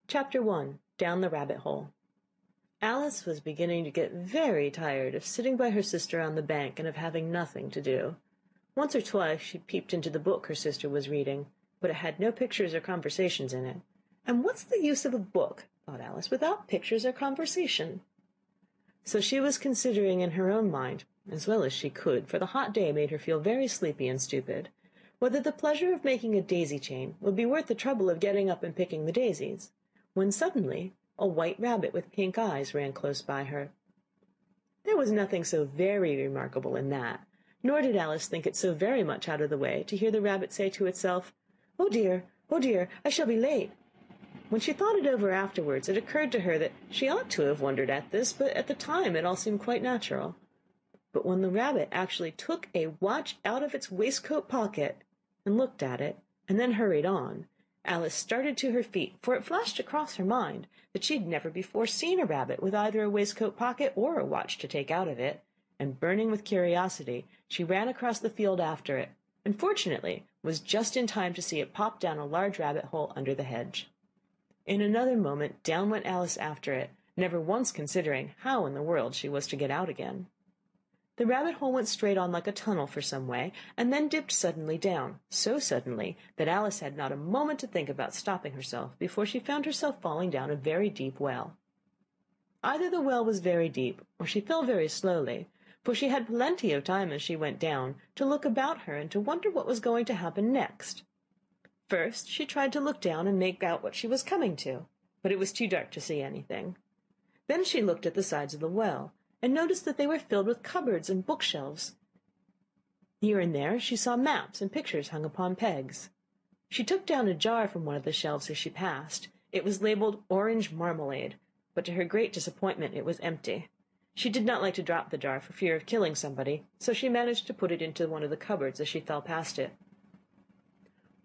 Chapter 1. Down the Rabbit Hole. Alice was beginning to get very tired of sitting by her sister on the bank and of having nothing to do. Once or twice she peeped into the book her sister was reading, but it had no pictures or conversations in it. And what's the use of a book, thought Alice, without pictures or conversation? So she was considering in her own mind, as well as she could, for the hot day made her feel very sleepy and stupid, whether the pleasure of making a daisy chain would be worth the trouble of getting up and picking the daisies, when suddenly a white rabbit with pink eyes ran close by her. There was nothing so very remarkable in that, nor did Alice think it so very much out of the way to hear the rabbit say to itself, oh dear, I shall be late." When she thought it over afterwards, it occurred to her that she ought to have wondered at this, but at the time it all seemed quite natural. But when the rabbit actually took a watch out of its waistcoat pocket and looked at it, and then hurried on, Alice started to her feet, for it flashed across her mind that she had never before seen a rabbit with either a waistcoat pocket or a watch to take out of it, and burning with curiosity, she ran across the field after it, and fortunately was just in time to see it pop down a large rabbit hole under the hedge. In another moment down went Alice after it, never once considering how in the world she was to get out again. The rabbit hole went straight on like a tunnel for some way, and then dipped suddenly down, so suddenly that Alice had not a moment to think about stopping herself before she found herself falling down a very deep well. Either the well was very deep, or she fell very slowly, for she had plenty of time as she went down to look about her and to wonder what was going to happen next. First she tried to look down and make out what she was coming to, but it was too dark to see anything. Then she looked at the sides of the well, and noticed that they were filled with cupboards and bookshelves. Here and there she saw maps and pictures hung upon pegs. She took down a jar from one of the shelves as she passed. It was labelled orange marmalade, but to her great disappointment it was empty. She did not like to drop the jar for fear of killing somebody, so she managed to put it into one of the cupboards as she fell past it.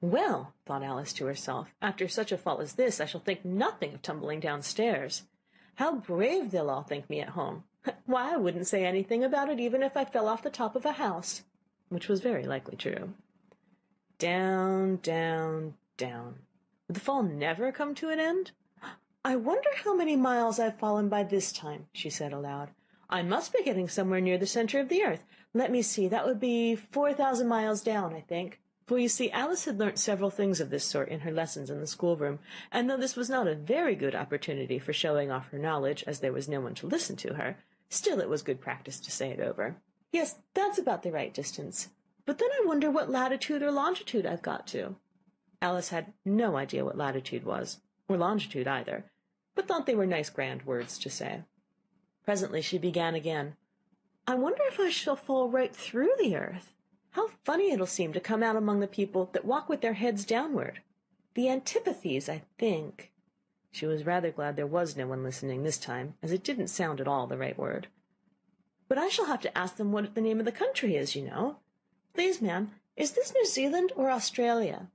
Well, thought Alice to herself, after such a fall as this I shall think nothing of tumbling downstairs. How brave they'll all think me at home. Why, I wouldn't say anything about it even if I fell off the top of a house, which was very likely true. Down, down, down. Would the fall never come to an end? I wonder how many miles I've fallen by this time, she said aloud. I must be getting somewhere near the center of the earth. Let me see, that would be 4,000 miles down, I think. For you see, Alice had learnt several things of this sort in her lessons in the schoolroom, and though this was not a very good opportunity for showing off her knowledge, as there was no one to listen to her, still it was good practice to say it over. Yes, that's about the right distance. But then I wonder what latitude or longitude I've got to. Alice had no idea what latitude was, or longitude either, but thought they were nice grand words to say. Presently she began again. I wonder if I shall fall right through the earth. How funny it'll seem to come out among the people that walk with their heads downward. The antipathies, I think. She was rather glad there was no one listening this time, as it didn't sound at all the right word. But I shall have to ask them what the name of the country is, you know. Please, ma'am, is this New Zealand or Australia?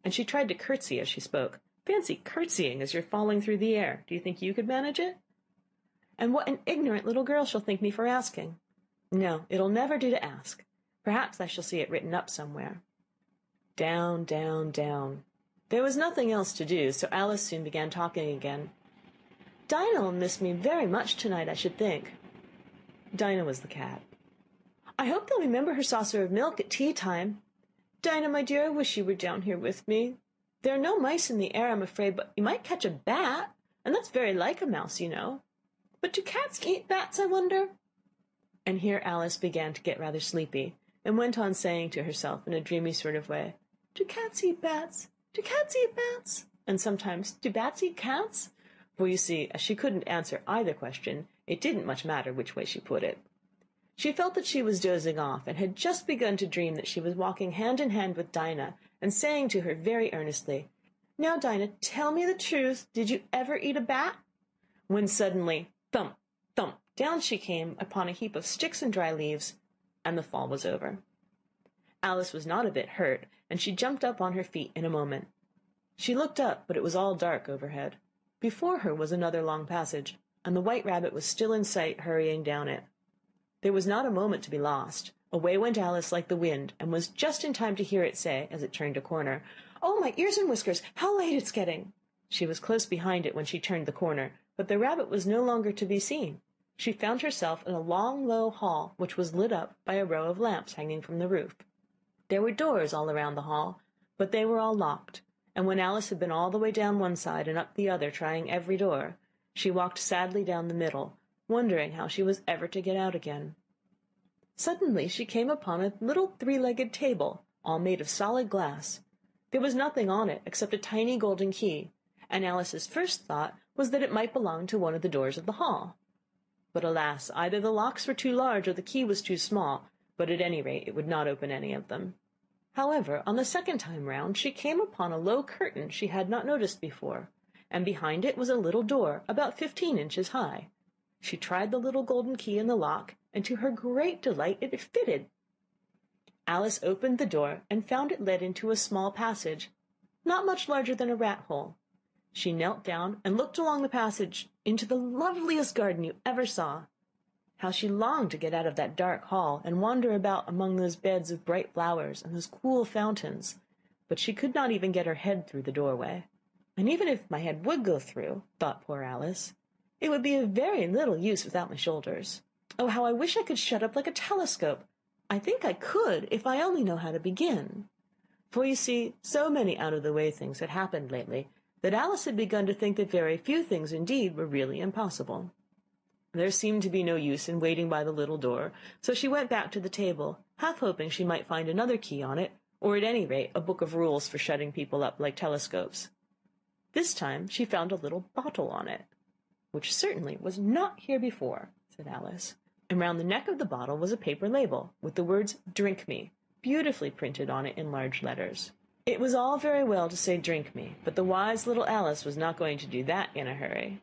And she tried to curtsy as she spoke. Fancy curtsying as you're falling through the air. Do you think you could manage it? And what an ignorant little girl she'll think me for asking. No, it'll never do to ask. Perhaps I shall see it written up somewhere. Down, down, down. There was nothing else to do, so Alice soon began talking again. Dinah will miss me very much tonight, I should think. Dinah was the cat. I hope they'll remember her saucer of milk at tea time. Dinah, my dear, I wish you were down here with me. There are no mice in the air, I'm afraid, but you might catch a bat, and that's very like a mouse, you know. But do cats eat bats, I wonder? And here Alice began to get rather sleepy, and went on saying to herself in a dreamy sort of way, Do cats eat bats? Do cats eat bats? And sometimes, do bats eat cats? For you see, as she couldn't answer either question, it didn't much matter which way she put it. She felt that she was dozing off, and had just begun to dream that she was walking hand in hand with Dinah, and saying to her very earnestly, Now, Dinah, tell me the truth, did you ever eat a bat? When suddenly, thump, thump, down she came upon a heap of sticks and dry leaves, and the fall was over. Alice was not a bit hurt, and she jumped up on her feet in a moment. She looked up, but it was all dark overhead. Before her was another long passage, and the white rabbit was still in sight, hurrying down it. There was not a moment to be lost. Away went Alice like the wind, and was just in time to hear it say, as it turned a corner, Oh, my ears and whiskers, how late it's getting! She was close behind it when she turned the corner, but the rabbit was no longer to be seen. She found herself in a long, low hall, which was lit up by a row of lamps hanging from the roof. There were doors all around the hall, but they were all locked, and when Alice had been all the way down one side and up the other, trying every door, she walked sadly down the middle, wondering how she was ever to get out again. Suddenly she came upon a little three-legged table, all made of solid glass. There was nothing on it except a tiny golden key, and Alice's first thought was that it might belong to one of the doors of the hall. But alas, either the locks were too large or the key was too small, but at any rate it would not open any of them. However, on the second time round she came upon a low curtain she had not noticed before, and behind it was a little door about 15 inches high. She tried the little golden key in the lock, and to her great delight it fitted. Alice opened the door and found it led into a small passage, not much larger than a rat-hole. She knelt down and looked along the passage into the loveliest garden you ever saw. How she longed to get out of that dark hall and wander about among those beds of bright flowers and those cool fountains, but she could not even get her head through the doorway. And even if my head would go through, thought poor Alice, it would be of very little use without my shoulders. Oh, how I wish I could shut up like a telescope! I think I could, if I only know how to begin. For you see, so many out-of-the-way things had happened lately that Alice had begun to think that very few things indeed were really impossible. There seemed to be no use in waiting by the little door, so she went back to the table, half hoping she might find another key on it, or at any rate a book of rules for shutting people up like telescopes. This time she found a little bottle on it, which certainly was not here before, said Alice, and round the neck of the bottle was a paper label, with the words "Drink me" beautifully printed on it in large letters. It was all very well to say "drink me," but the wise little Alice was not going to do that in a hurry.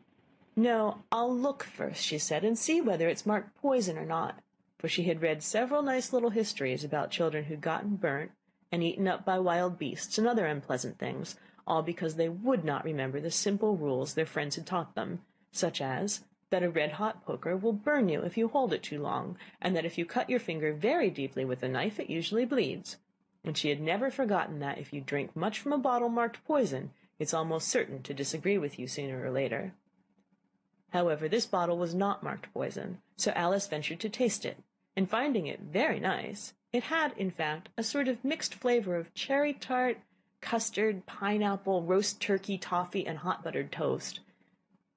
"No, I'll look first," she said, "and see whether it's marked poison or not," for she had read several nice little histories about children who'd gotten burnt and eaten up by wild beasts and other unpleasant things, all because they would not remember the simple rules their friends had taught them, such as that a red-hot poker will burn you if you hold it too long, and that if you cut your finger very deeply with a knife it usually bleeds. And she had never forgotten that if you drink much from a bottle marked poison, it's almost certain to disagree with you sooner or later. However, this bottle was not marked poison, so Alice ventured to taste it, and finding it very nice, it had, in fact, a sort of mixed flavor of cherry tart, custard, pineapple, roast turkey, toffee, and hot buttered toast.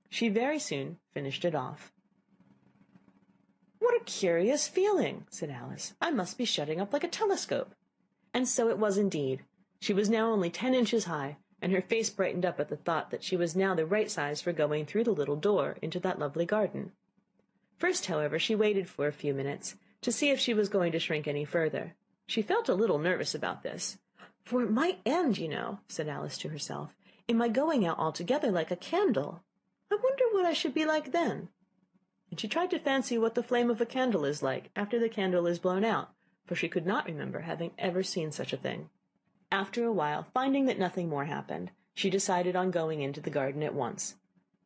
She very soon finished it off. "What a curious feeling," said Alice. "I must be shutting up like a telescope." And so it was indeed. She was now only 10 inches high, and her face brightened up at the thought that she was now the right size for going through the little door into that lovely garden. First, however, she waited for a few minutes, to see if she was going to shrink any further. She felt a little nervous about this. "For it might end, you know," said Alice to herself, "in my going out altogether like a candle. I wonder what I should be like then." And she tried to fancy what the flame of a candle is like after the candle is blown out, for she could not remember having ever seen such a thing. After a while, finding that nothing more happened, she decided on going into the garden at once.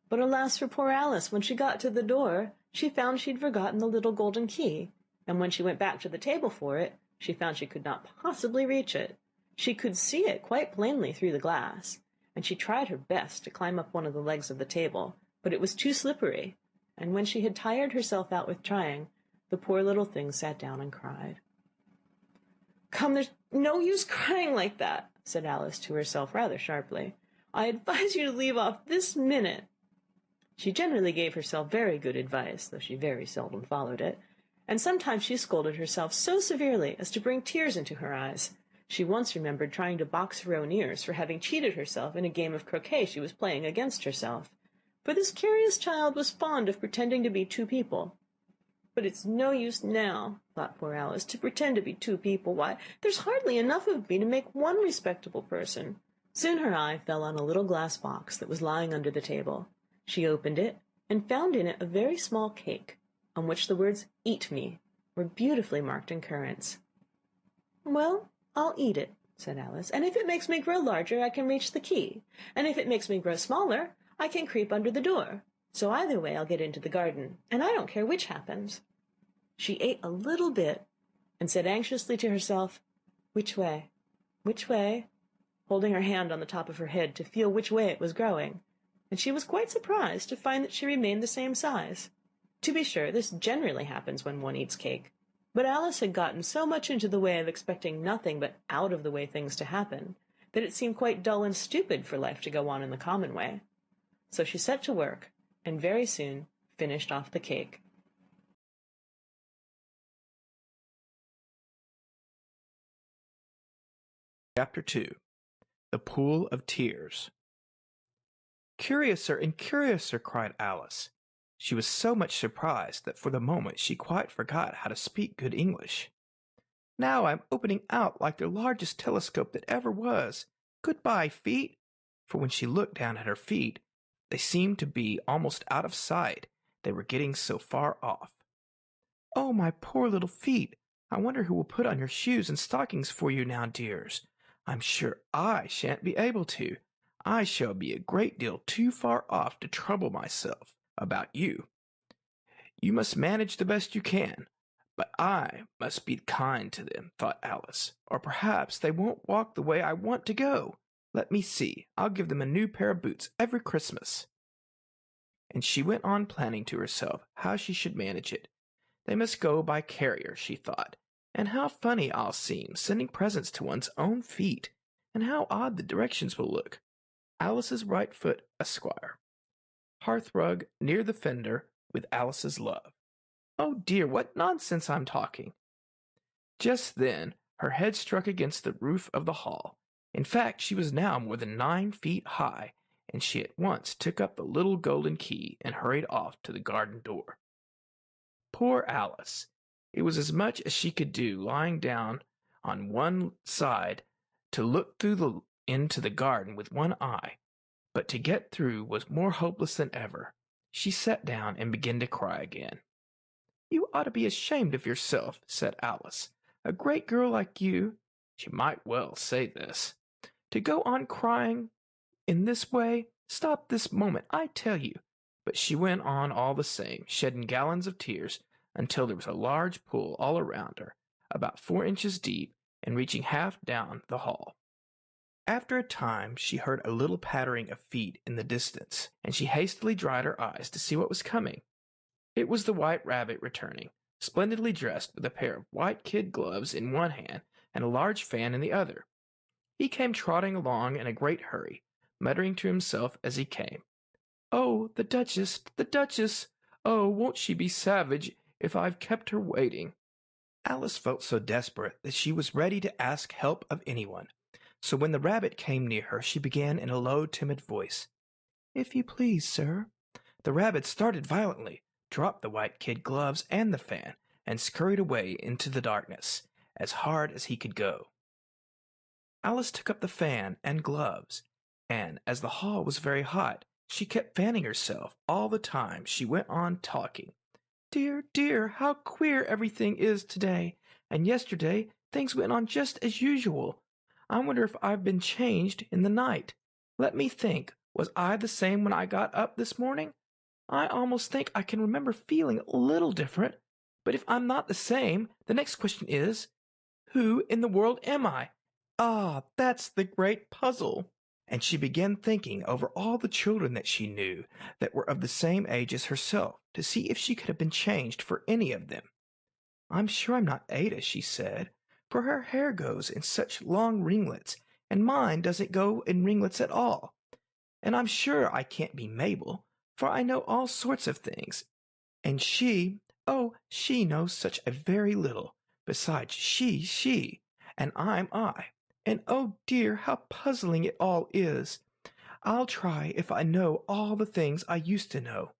But alas for poor Alice, when she got to the door, she found she'd forgotten the little golden key, and when she went back to the table for it, she found she could not possibly reach it. She could see it quite plainly through the glass, and she tried her best to climb up one of the legs of the table, but it was too slippery, and when she had tired herself out with trying, the poor little thing sat down and cried. "Come, there's no use crying like that," said Alice to herself rather sharply. "I advise you to leave off this minute." She generally gave herself very good advice, though she very seldom followed it, and sometimes she scolded herself so severely as to bring tears into her eyes. She once remembered trying to box her own ears for having cheated herself in a game of croquet she was playing against herself, for this curious child was fond of pretending to be two people. "But it's no use now," thought poor Alice, "to pretend to be two people. Why, there's hardly enough of me to make one respectable person." Soon her eye fell on a little glass box that was lying under the table. She opened it, and found in it a very small cake, on which the words "Eat me" were beautifully marked in currants. "Well, I'll eat it," said Alice, "and if it makes me grow larger I can reach the key, and if it makes me grow smaller I can creep under the door. So either way I'll get into the garden, and I don't care which happens." She ate a little bit, and said anxiously to herself, "Which way? Which way?" holding her hand on the top of her head to feel which way it was growing, and she was quite surprised to find that she remained the same size. To be sure, this generally happens when one eats cake, but Alice had gotten so much into the way of expecting nothing but out-of-the-way things to happen, that it seemed quite dull and stupid for life to go on in the common way. So she set to work, and very soon finished off the cake. Chapter 2. The Pool of Tears. "Curiouser and curiouser," cried Alice. She was so much surprised that for the moment she quite forgot how to speak good English. "Now I'm opening out like the largest telescope that ever was. Goodbye, feet." For when she looked down at her feet, they seemed to be almost out of sight, they were getting so far off. "Oh, my poor little feet! I wonder who will put on your shoes and stockings for you now, dears. I'm sure I shan't be able to. I shall be a great deal too far off to trouble myself about you. You must manage the best you can, but I must be kind to them," thought Alice, "or perhaps they won't walk the way I want to go. Let me see, I'll give them a new pair of boots every Christmas." And she went on planning to herself how she should manage it. They must go by carrier, she thought, and how funny I'll seem sending presents to one's own feet, and how odd the directions will look. Alice's right foot, Esquire. Hearthrug near the fender, with Alice's love. Oh dear, what nonsense I'm talking. Just then her head struck against the roof of the hall. In fact, she was now more than 9 feet high, and she at once took up the little golden key and hurried off to the garden door. Poor Alice! It was as much as she could do lying down on one side to look into the garden with one eye, but to get through was more hopeless than ever. She sat down and began to cry again. "You ought to be ashamed of yourself," said Alice. "A great girl like you," she might well say this, "to go on crying in this way. Stop this moment, I tell you." But she went on all the same, shedding gallons of tears, until there was a large pool all around her, about 4 inches deep, and reaching half down the hall. After a time she heard a little pattering of feet in the distance, and she hastily dried her eyes to see what was coming. It was the White Rabbit returning, splendidly dressed, with a pair of white kid gloves in one hand and a large fan in the other. He came trotting along in a great hurry, muttering to himself as he came, "Oh, the Duchess, the Duchess! Oh, won't she be savage if I've kept her waiting?" Alice felt so desperate that she was ready to ask help of anyone. So when the rabbit came near her, she began in a low, timid voice, "If you please, sir." The rabbit started violently, dropped the white kid gloves and the fan, and scurried away into the darkness, as hard as he could go. Alice took up the fan and gloves, and as the hall was very hot, she kept fanning herself all the time she went on talking. "Dear, dear, how queer everything is today, and yesterday things went on just as usual. I wonder if I've been changed in the night. Let me think, was I the same when I got up this morning? I almost think I can remember feeling a little different, but if I'm not the same, the next question is, who in the world am I? Ah, that's the great puzzle." And she began thinking over all the children that she knew that were of the same age as herself, to see if she could have been changed for any of them. "I'm sure I'm not Ada," she said, "for her hair goes in such long ringlets, and mine doesn't go in ringlets at all. And I'm sure I can't be Mabel, for I know all sorts of things, and she, oh, she knows such a very little. Besides, she, and I'm I. And oh dear, how puzzling it all is. I'll try if I know all the things I used to know.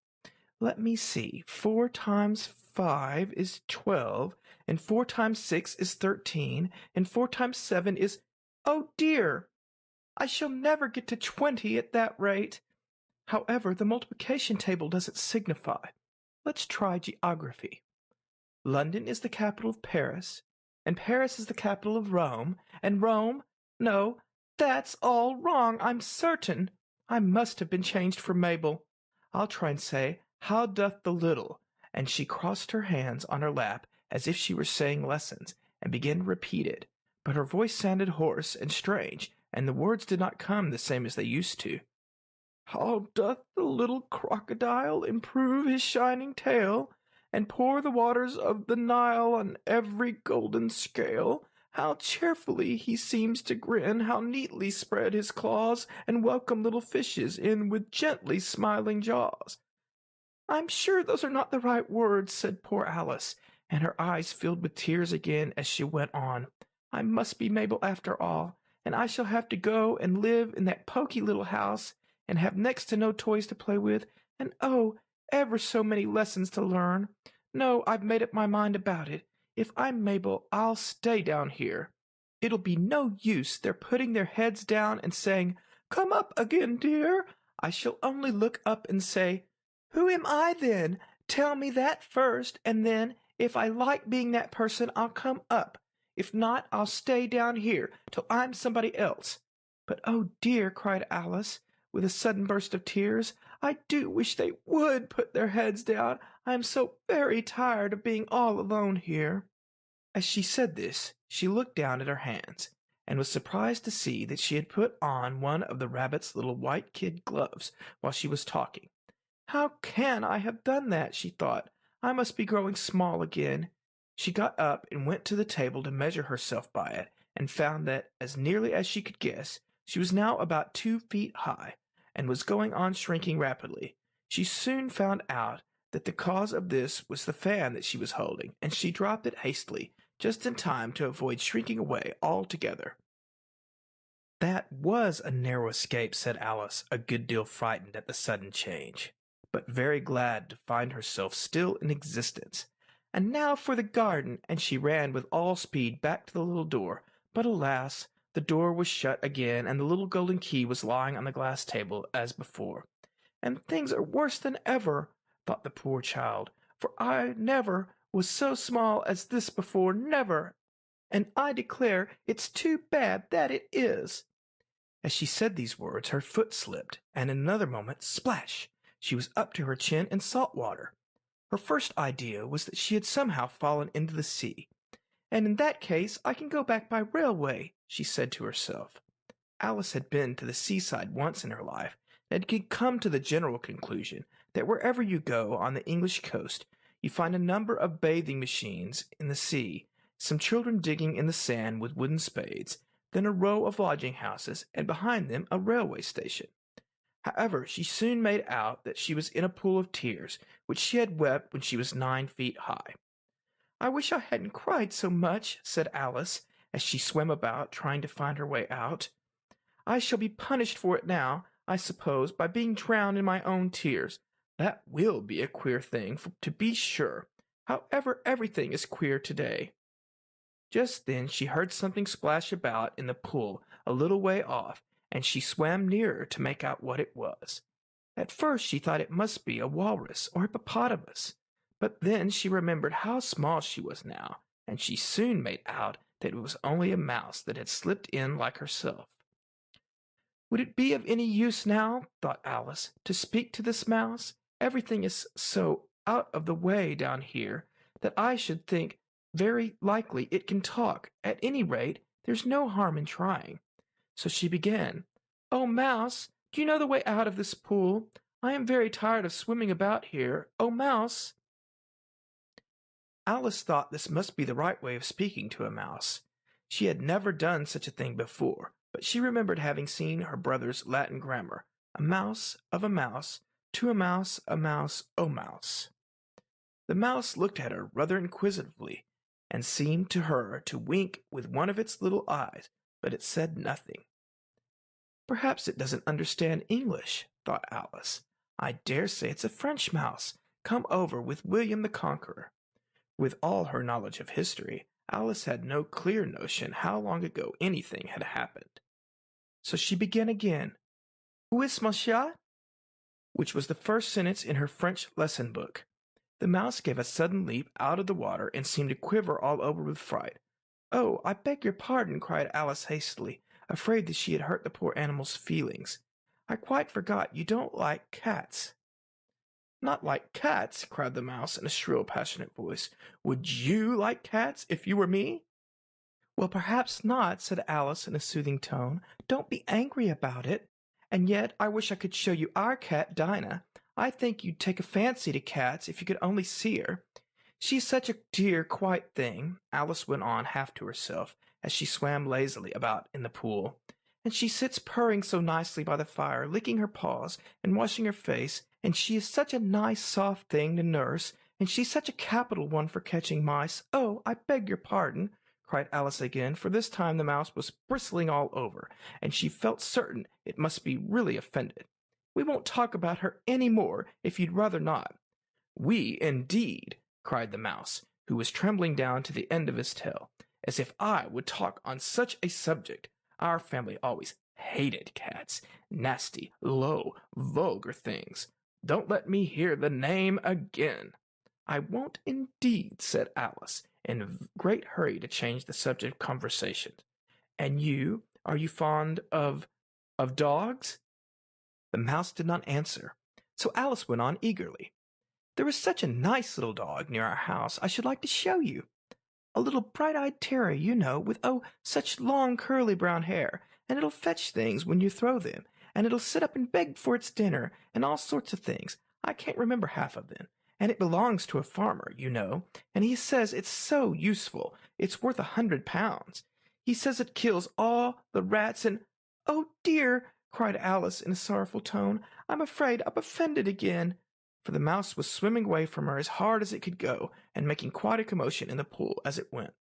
Let me see, 4 times 5 is 12, and 4 times 6 is 13, and 4 times 7 is... Oh dear! I shall never get to 20 at that rate. However, the multiplication table doesn't signify. Let's try geography. London is the capital of Paris, and Paris is the capital of Rome, and Rome... No, that's all wrong, I'm certain. I must have been changed for Mabel. I'll try and say, how doth the little... And she crossed her hands on her lap as if she were saying lessons, and began to repeat it, but her voice sounded hoarse and strange, and the words did not come the same as they used to. How doth the little crocodile improve his shining tail, and pour the waters of the Nile on every golden scale? How cheerfully he seems to grin, how neatly spread his claws, and welcome little fishes in with gently smiling jaws. I'm sure those are not the right words, said poor Alice, and her eyes filled with tears again as she went on. I must be Mabel after all, and I shall have to go and live in that poky little house, and have next to no toys to play with, and oh, ever so many lessons to learn. No, I've made up my mind about it. If I'm Mabel, I'll stay down here. It'll be no use their putting their heads down and saying, Come up again, dear. I shall only look up and say, Who am I then? Tell me that first, and then, if I like being that person, I'll come up. If not, I'll stay down here till I'm somebody else. But oh dear, cried Alice, with a sudden burst of tears, I do wish they would put their heads down. I am so very tired of being all alone here. As she said this, she looked down at her hands, and was surprised to see that she had put on one of the rabbit's little white kid gloves while she was talking. How can I have done that? She thought. I must be growing small again. She got up and went to the table to measure herself by it, and found that, as nearly as she could guess, she was now about 2 feet high, and was going on shrinking rapidly. She soon found out that the cause of this was the fan that she was holding, and she dropped it hastily, just in time to avoid shrinking away altogether. That was a narrow escape, said Alice, a good deal frightened at the sudden change, but very glad to find herself still in existence. And now for the garden, and she ran with all speed back to the little door, but alas, the door was shut again, and the little golden key was lying on the glass table as before. And things are worse than ever, thought the poor child, for I never was so small as this before, never, and I declare it's too bad that it is. As she said these words, her foot slipped, and in another moment, splash, she was up to her chin in salt water. Her first idea was that she had somehow fallen into the sea. And in that case, I can go back by railway, she said to herself. Alice had been to the seaside once in her life, and had come to the general conclusion that wherever you go on the English coast, you find a number of bathing machines in the sea, some children digging in the sand with wooden spades, then a row of lodging houses, and behind them a railway station. However, she soon made out that she was in a pool of tears, which she had wept when she was 9 feet high. I wish I hadn't cried so much, said Alice, as she swam about, trying to find her way out. I shall be punished for it now, I suppose, by being drowned in my own tears. That will be a queer thing, to be sure. However, everything is queer today. Just then she heard something splash about in the pool a little way off, and she swam nearer to make out what it was. At first she thought it must be a walrus or hippopotamus, but then she remembered how small she was now, and she soon made out that it was only a mouse that had slipped in like herself. Would it be of any use now, thought Alice, to speak to this mouse? Everything is so out of the way down here that I should think very likely it can talk. At any rate, there's no harm in trying. So she began, Oh, Mouse, do you know the way out of this pool? I am very tired of swimming about here. Oh, Mouse. Alice thought this must be the right way of speaking to a mouse. She had never done such a thing before, but she remembered having seen her brother's Latin grammar, a mouse of a mouse, to a mouse, oh mouse. The mouse looked at her rather inquisitively, and seemed to her to wink with one of its little eyes, but it said nothing. Perhaps it doesn't understand English, thought Alice. I dare say it's a French mouse, come over with William the Conqueror. With all her knowledge of history, Alice had no clear notion how long ago anything had happened. So she began again, Où est mon chat? Which was the first sentence in her French lesson book. The mouse gave a sudden leap out of the water and seemed to quiver all over with fright. Oh, I beg your pardon, cried Alice hastily, afraid that she had hurt the poor animal's feelings. I quite forgot you don't like cats. Not like cats, cried the mouse in a shrill, passionate voice. Would you like cats if you were me? Well, perhaps not, said Alice in a soothing tone. Don't be angry about it. And yet I wish I could show you our cat, Dinah. I think you'd take a fancy to cats if you could only see her. She's such a dear, quiet thing, Alice went on half to herself, as she swam lazily about in the pool. And she sits purring so nicely by the fire, licking her paws and washing her face, and she is such a nice, soft thing to nurse, and she's such a capital one for catching mice. Oh, I beg your pardon, cried Alice again, for this time the mouse was bristling all over, and she felt certain it must be really offended. We won't talk about her any more, if you'd rather not. We, indeed, cried the mouse, who was trembling down to the end of his tail. As if I would talk on such a subject. Our family always hated cats. Nasty, low, vulgar things. Don't let me hear the name again. I won't indeed, said Alice, in a great hurry to change the subject of conversation. And you, are you fond of dogs? The mouse did not answer, so Alice went on eagerly. There is such a nice little dog near our house I should like to show you. A little bright-eyed terrier, you know, with, oh, such long curly brown hair, and it'll fetch things when you throw them, and it'll sit up and beg for its dinner, and all sorts of things. I can't remember half of them. And it belongs to a farmer, you know, and he says it's so useful, it's worth £100. He says it kills all the rats and— "Oh, dear!" cried Alice in a sorrowful tone. "I'm afraid I've offended again." For the mouse was swimming away from her as hard as it could go, and making quite a commotion in the pool as it went.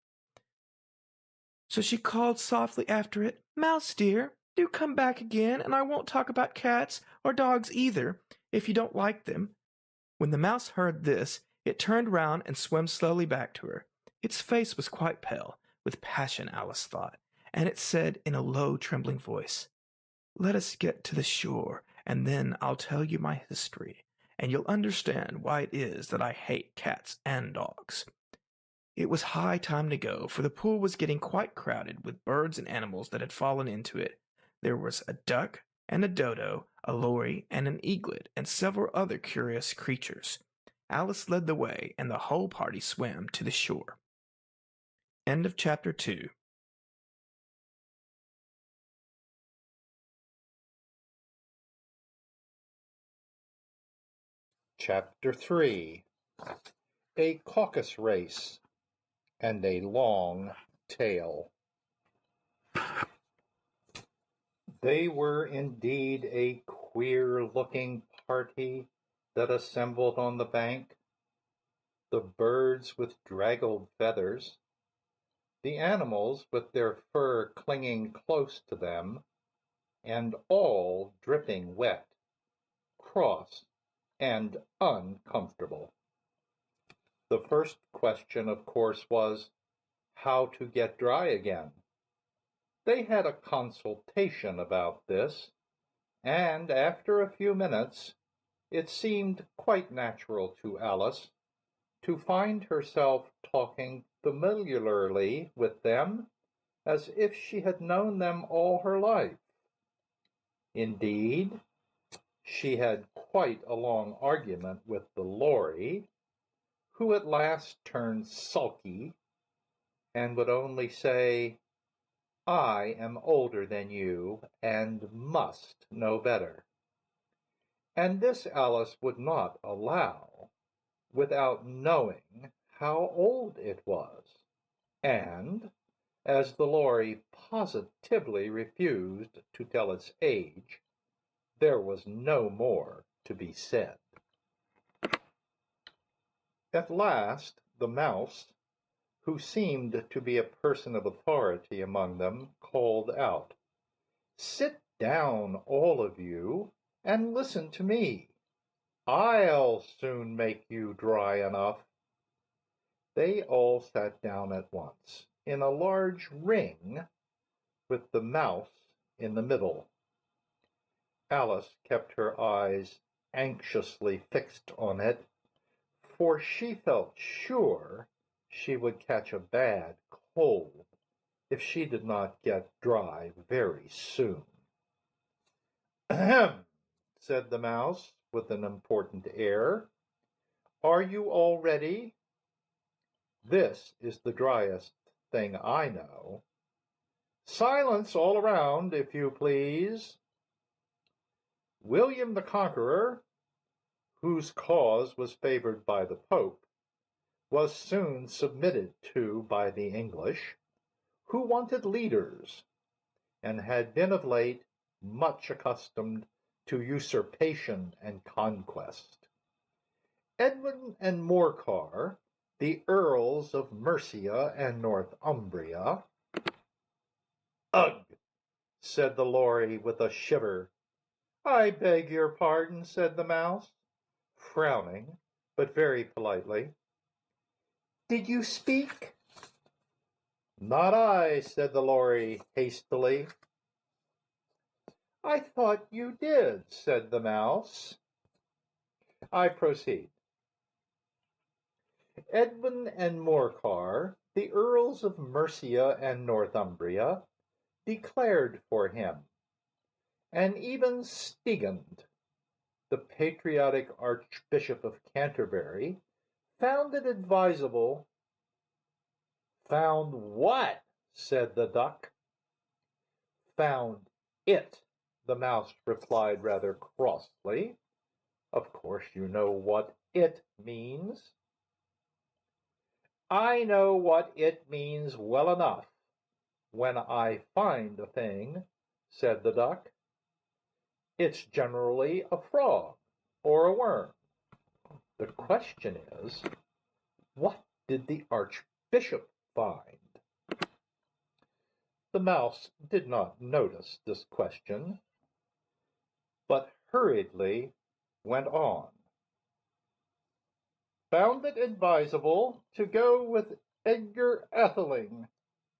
So she called softly after it, "Mouse dear, do come back again, and I won't talk about cats, or dogs either, if you don't like them." When the mouse heard this, it turned round and swam slowly back to her. Its face was quite pale, with passion, Alice thought, and it said in a low, trembling voice, "Let us get to the shore, and then I'll tell you my history, and you'll understand why it is that I hate cats and dogs." It was high time to go, for the pool was getting quite crowded with birds and animals that had fallen into it. There was a duck and a dodo, a lory and an eaglet, and several other curious creatures. Alice led the way, and the whole party swam to the shore. End of chapter 2. Chapter 3. A Caucus Race and a Long Tale. They were indeed a queer-looking party that assembled on the bank. The birds with draggled feathers, the animals with their fur clinging close to them, and all dripping wet, cross, and uncomfortable. The first question, of course, was how to get dry again. They had a consultation about this, and after a few minutes it seemed quite natural to Alice to find herself talking familiarly with them as if she had known them all her life. Indeed, she had quite a long argument with the lory, who at last turned sulky and would only say, "I am older than you and must know better." And this Alice would not allow without knowing how old it was. And as the lory positively refused to tell its age, there was no more to be said. At last the mouse, who seemed to be a person of authority among them, called out, "Sit down, all of you, and listen to me. I'll soon make you dry enough." They all sat down at once, in a large ring, with the mouse in the middle. Alice kept her eyes anxiously fixed on it, for she felt sure she would catch a bad cold if she did not get dry very soon. "Ahem," said the mouse with an important air. "Are you all ready? This is the driest thing I know. Silence all around, if you please. William the Conqueror, whose cause was favored by the Pope, was soon submitted to by the English, who wanted leaders, and had been of late much accustomed to usurpation and conquest. Edwin and Morcar, the Earls of Mercia and Northumbria. Ugh! Said the Lory with a shiver. I beg your pardon, said the Mouse, frowning, but very politely. Did you speak? Not I, said the Lory hastily. I thought you did, said the Mouse. I proceed. Edwin and Morcar, the Earls of Mercia and Northumbria, declared for him, and even Stigand, the patriotic Archbishop of Canterbury, found it advisable. Found what? Said the Duck. Found it, the Mouse replied rather crossly. Of course you know what it means. I know what it means well enough when I find a thing, said the Duck. It's generally a frog or a worm. The question is, what did the Archbishop find? The Mouse did not notice this question, but hurriedly went on. Found it advisable to go with Edgar Atheling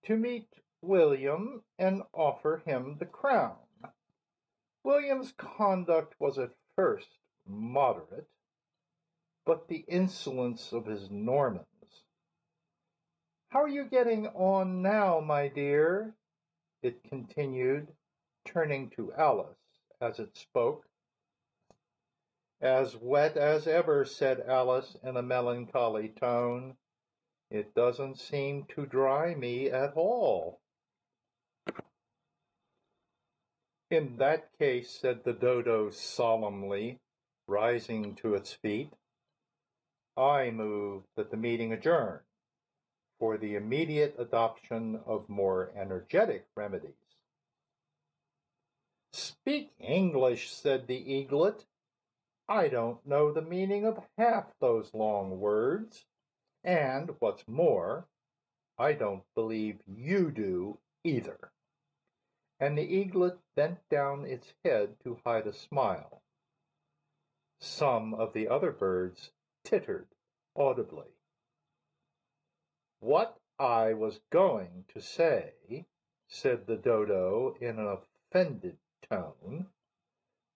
to meet William and offer him the crown. William's conduct was at first moderate, but the insolence of his Normans. How are you getting on now, my dear? It continued, turning to Alice as it spoke. As wet as ever, said Alice in a melancholy tone. It doesn't seem to dry me at all. In that case, said the Dodo solemnly, rising to its feet, I move that the meeting adjourn for the immediate adoption of more energetic remedies. Speak English, said the Eaglet. I don't know the meaning of half those long words, and, what's more, I don't believe you do either. And the Eaglet bent down its head to hide a smile. Some of the other birds tittered audibly. What I was going to say, said the Dodo in an offended tone,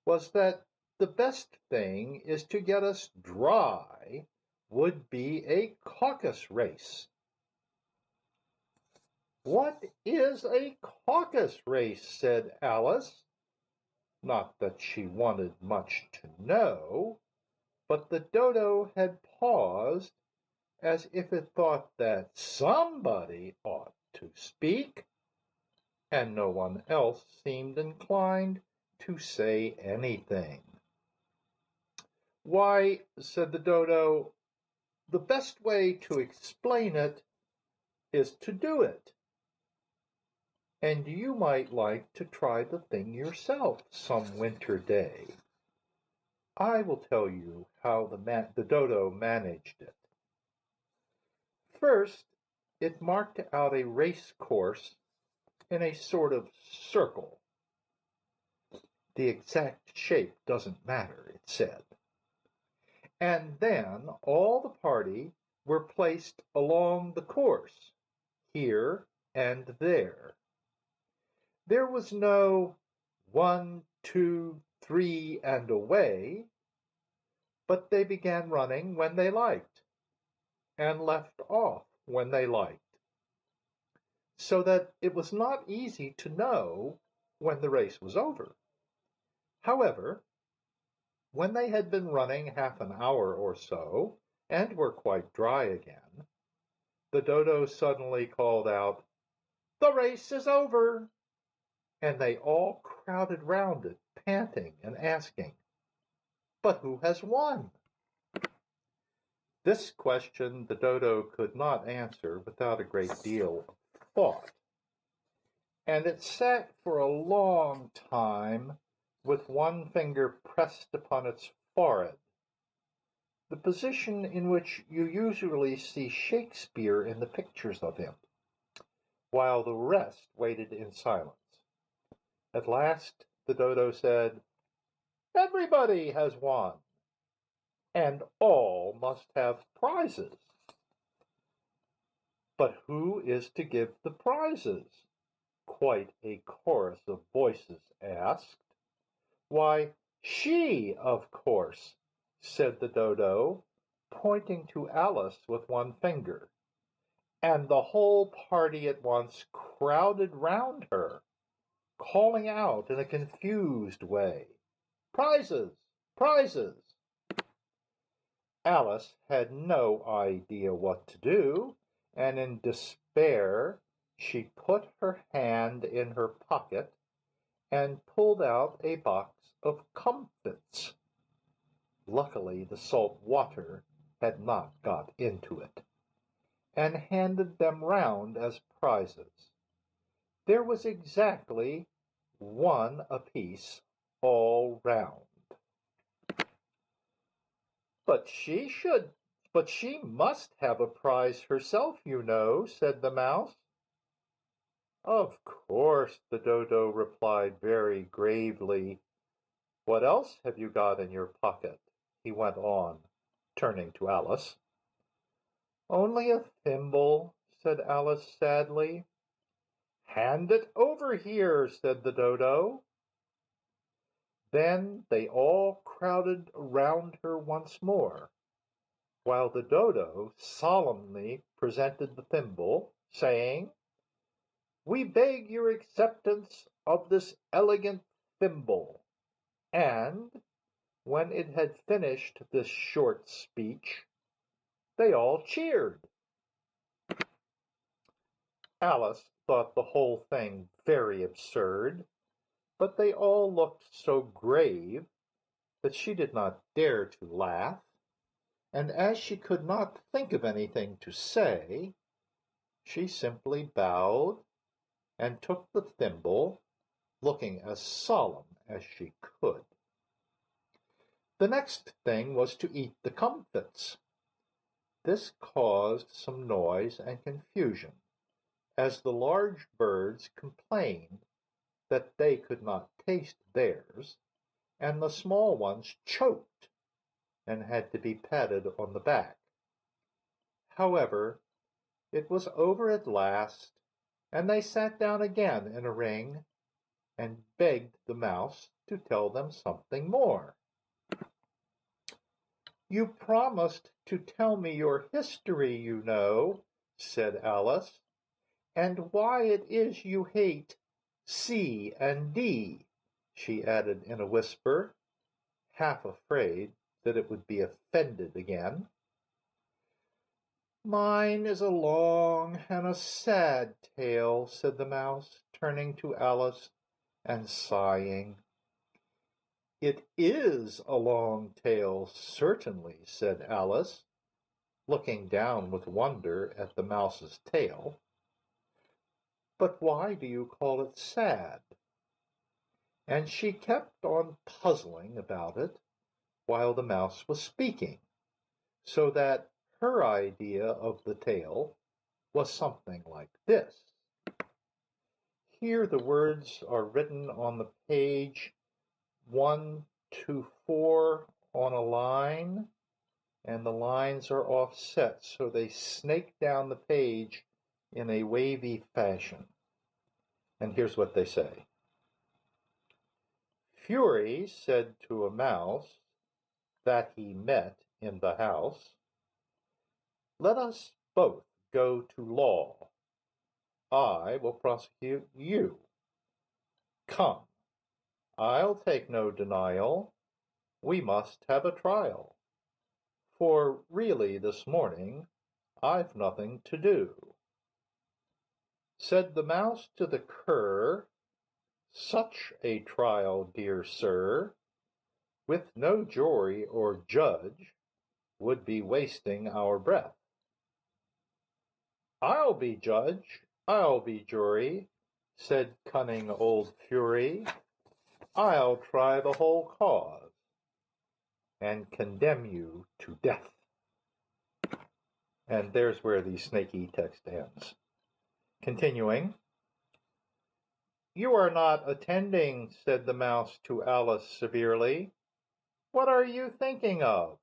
was that the best thing is to get us dry would be a caucus race. What is a caucus race? Said Alice. Not that she wanted much to know, but the Dodo had paused as if it thought that somebody ought to speak, and no one else seemed inclined to say anything. Why, said the Dodo, the best way to explain it is to do it. And you might like to try the thing yourself some winter day. I will tell you how the Dodo managed it. First, it marked out a race course in a sort of circle. The exact shape doesn't matter, it said. And then all the party were placed along the course, here and there. There was no 1, 2, 3, and away, but they began running when they liked, and left off when they liked, so that it was not easy to know when the race was over. However, when they had been running half an hour or so, and were quite dry again, the dodo suddenly called out, "The race is over!" And they all crowded round it, panting and asking, "But who has won?" This question the dodo could not answer without a great deal of thought, and it sat for a long time with one finger pressed upon its forehead, the position in which you usually see Shakespeare in the pictures of him, while the rest waited in silence. At last the dodo said, "Everybody has won, and all must have prizes." "But who is to give the prizes?" quite a chorus of voices asked. "Why, she, of course," said the dodo, pointing to Alice with one finger, and the whole party at once crowded round her, calling out in a confused way, "Prizes! Prizes!" Alice had no idea what to do, and in despair she put her hand in her pocket and pulled out a box of comfits. Luckily the salt water had not got into it, and handed them round as prizes. There was exactly one apiece all round. "But she must have a prize herself, you know," said the mouse. "Of course," the dodo replied very gravely. "What else have you got in your pocket?" he went on, turning to Alice. "Only a thimble," said Alice sadly. "Hand it over here," said the dodo. Then they all crowded round her once more, while the dodo solemnly presented the thimble, saying, "We beg your acceptance of this elegant thimble." And when it had finished this short speech, they all cheered. Alice thought the whole thing very absurd, but they all looked so grave that she did not dare to laugh, and as she could not think of anything to say, she simply bowed and took the thimble, looking as solemn as she could. The next thing was to eat the comfits. This caused some noise and confusion, as the large birds complained that they could not taste theirs, and the small ones choked and had to be patted on the back. However, it was over at last, and they sat down again in a ring and begged the mouse to tell them something more. "You promised to tell me your history, you know," said Alice, "and why it is you hate C and D," she added in a whisper, half afraid that it would be offended again. "Mine is a long and a sad tale," said the mouse, turning to Alice and sighing. "It is a long tale, certainly," said Alice, looking down with wonder at the mouse's tail. "But why do you call it sad?" And she kept on puzzling about it while the mouse was speaking, so that her idea of the tale was something like this. Here the words are written on the page 1 to 4 on a line, and the lines are offset so they snake down the page in a wavy fashion. And here's what they say. Fury said to a mouse that he met in the house, "Let us both go to law. I will prosecute you. Come, I'll take no denial. We must have a trial. For really this morning I've nothing to do. Said the mouse to the cur, such a trial, dear sir, with no jury or judge, would be wasting our breath. I'll be judge, I'll be jury, said cunning old Fury. I'll try the whole cause, and condemn you to death. And there's where the snaky text ends. Continuing, you are not attending, said the mouse to Alice severely. What are you thinking of?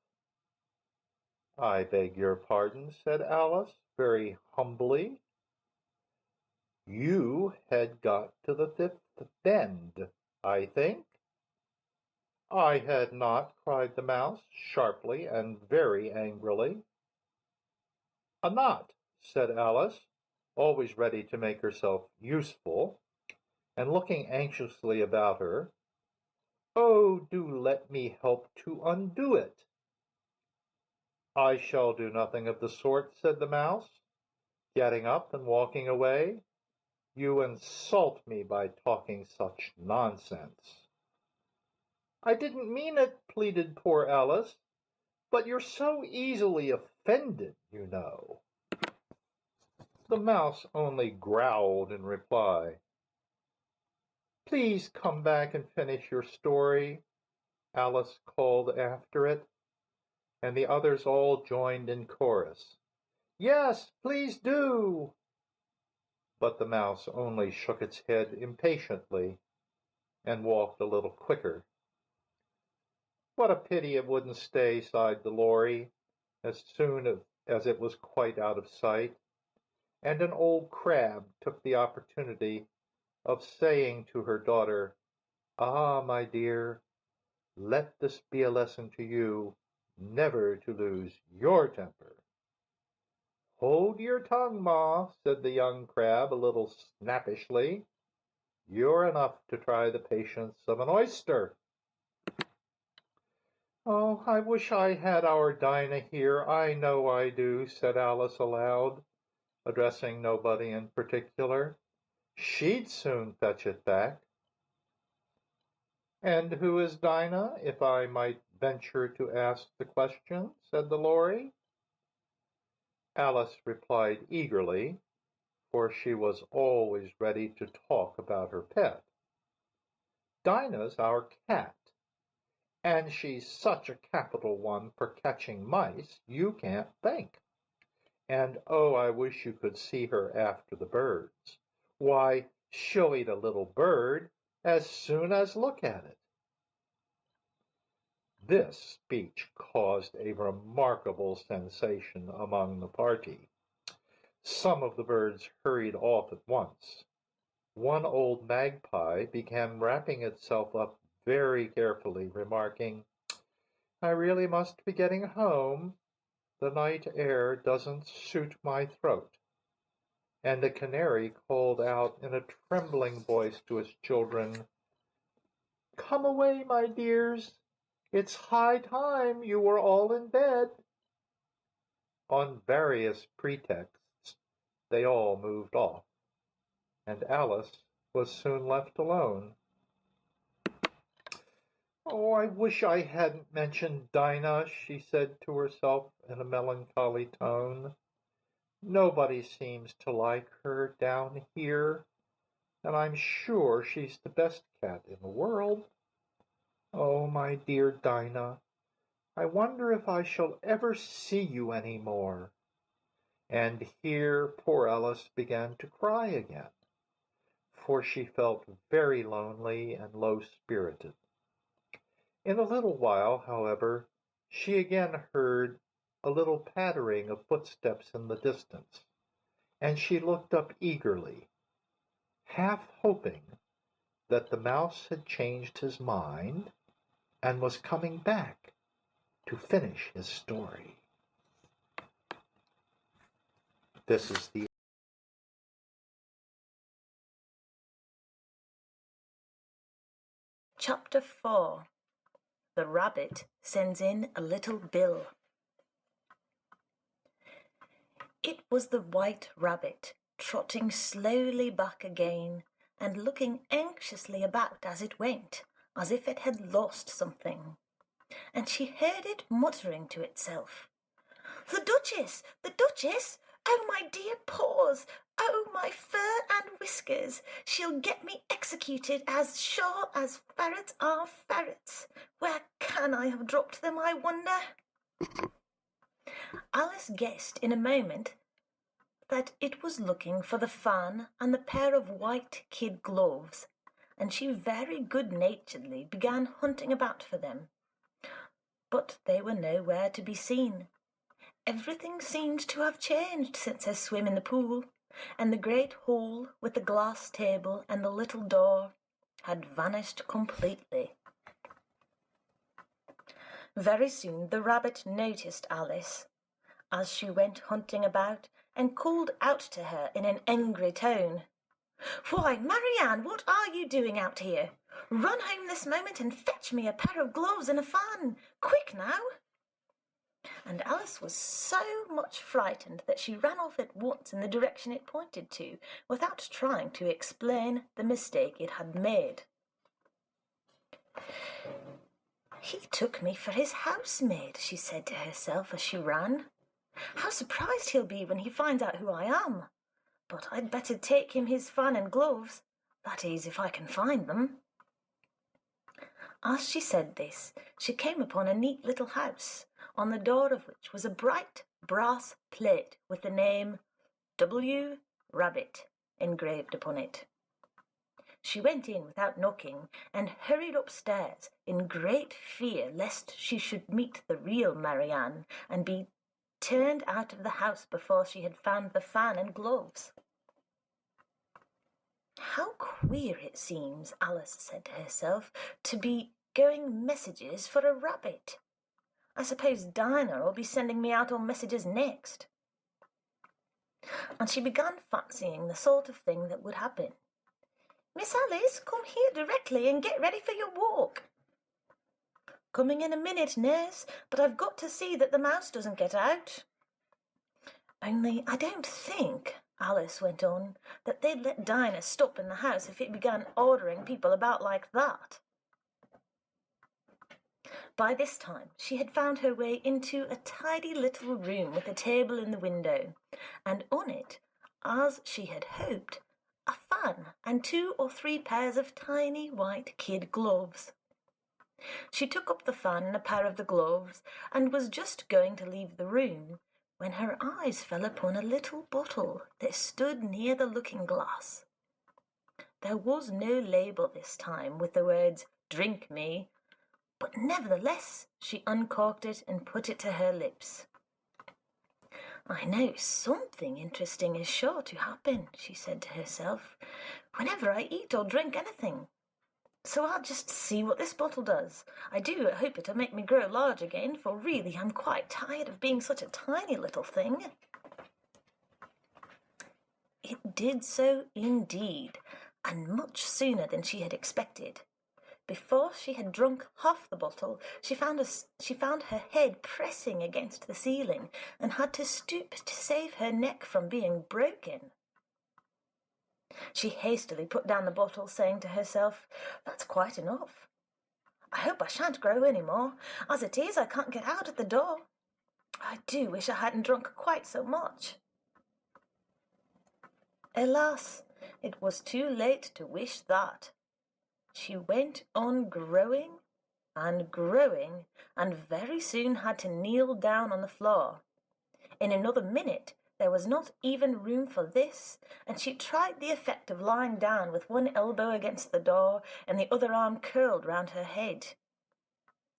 I beg your pardon, said Alice, very humbly. You had got to the fifth bend, I think. I had not, cried the mouse, sharply and very angrily. A knot, said Alice, always ready to make herself useful, and looking anxiously about her. Oh, do let me help to undo it. I shall do nothing of the sort, said the mouse, getting up and walking away. You insult me by talking such nonsense. I didn't mean it, pleaded poor Alice, but you're so easily offended, you know. The mouse only growled in reply. Please come back and finish your story, Alice called after it, and the others all joined in chorus. Yes, please do. But the mouse only shook its head impatiently and walked a little quicker. What a pity it wouldn't stay, sighed the Lory, as soon as it was quite out of sight, and an old crab took the opportunity of saying to her daughter, Ah, my dear, let this be a lesson to you never to lose your temper. Hold your tongue, Ma, said the young crab a little snappishly. You're enough to try the patience of an oyster. Oh, I wish I had our Dinah here, I know I do, said Alice aloud, addressing nobody in particular. She'd soon fetch it back. And who is Dinah, if I might venture to ask the question, said the Lory. Alice replied eagerly, for she was always ready to talk about her pet. Dinah's our cat, and she's such a capital one for catching mice you can't think. And oh, I wish you could see her after the birds. Why, she'll eat a little bird as soon as look at it. This speech caused a remarkable sensation among the party. Some of the birds hurried off at once. One old magpie began wrapping itself up very carefully, remarking, I really must be getting home. The night air doesn't suit my throat. And a canary called out in a trembling voice to its children, Come away, my dears. It's high time you were all in bed. On various pretexts, they all moved off, and Alice was soon left alone. Oh, I wish I hadn't mentioned Dinah, she said to herself in a melancholy tone. Nobody seems to like her down here, and I'm sure she's the best cat in the world. Oh, my dear Dinah, I wonder if I shall ever see you any more. And here poor Alice began to cry again, for she felt very lonely and low-spirited. In a little while, however, she again heard a little pattering of footsteps in the distance, and she looked up eagerly, half hoping that the mouse had changed his mind and was coming back to finish his story. This is the Chapter 4. The Rabbit Sends in a Little Bill. It was the White Rabbit, trotting slowly back again, and looking anxiously about as it went, as if it had lost something. And she heard it muttering to itself, "The Duchess! The Duchess! Oh, my dear paws! Oh, my fur and whiskers! She'll get me executed as sure as ferrets are ferrets! Where can I have dropped them, I wonder?" Alice guessed in a moment that it was looking for the fan and the pair of white kid gloves, and she very good-naturedly began hunting about for them. But they were nowhere to be seen. Everything seemed to have changed since her swim in the pool, and the great hall with the glass table and the little door had vanished completely. Very soon the rabbit noticed Alice as she went hunting about, and called out to her in an angry tone, "Why, Marianne, what are you doing out here? Run home this moment and fetch me a pair of gloves and a fan. Quick now!" And Alice was so much frightened that she ran off at once in the direction it pointed to, without trying to explain the mistake it had made. "He took me for his housemaid," she said to herself as she ran. "How surprised he'll be when he finds out who I am! But I'd better take him his fan and gloves, that is, if I can find them." As she said this, she came upon a neat little house, on the door of which was a bright brass plate with the name W. Rabbit engraved upon it. She went in without knocking, and hurried upstairs in great fear lest she should meet the real Marianne and be turned out of the house before she had found the fan and gloves. "How queer it seems," Alice said to herself, "to be going messages for a rabbit. I suppose Dinah will be sending me out on messages next." And she began fancying the sort of thing that would happen. "Miss Alice, come here directly and get ready for your walk." "Coming in a minute, nurse, but I've got to see that the mouse doesn't get out." "Only I don't think," Alice went on, "that they'd let Dinah stop in the house if it began ordering people about like that." By this time she had found her way into a tidy little room with a table in the window, and on it, as she had hoped, a fan and 2 or 3 pairs of tiny white kid gloves. She took up the fan and a pair of the gloves, and was just going to leave the room, when her eyes fell upon a little bottle that stood near the looking-glass. There was no label this time with the words, "Drink me," but nevertheless she uncorked it and put it to her lips. "I know something interesting is sure to happen," she said to herself, "whenever I eat or drink anything. So I'll just see what this bottle does. I do hope it'll make me grow large again, for really I'm quite tired of being such a tiny little thing." It did so indeed, and much sooner than she had expected. Before she had drunk half the bottle, she found her head pressing against the ceiling, and had to stoop to save her neck from being broken. She hastily put down the bottle, saying to herself, "That's quite enough. I hope I shan't grow any more. As it is, I can't get out at the door. I do wish I hadn't drunk quite so much." Alas, it was too late to wish that. She went on growing and growing, and very soon had to kneel down on the floor. In another minute there was not even room for this, and she tried the effect of lying down with one elbow against the door and the other arm curled round her head.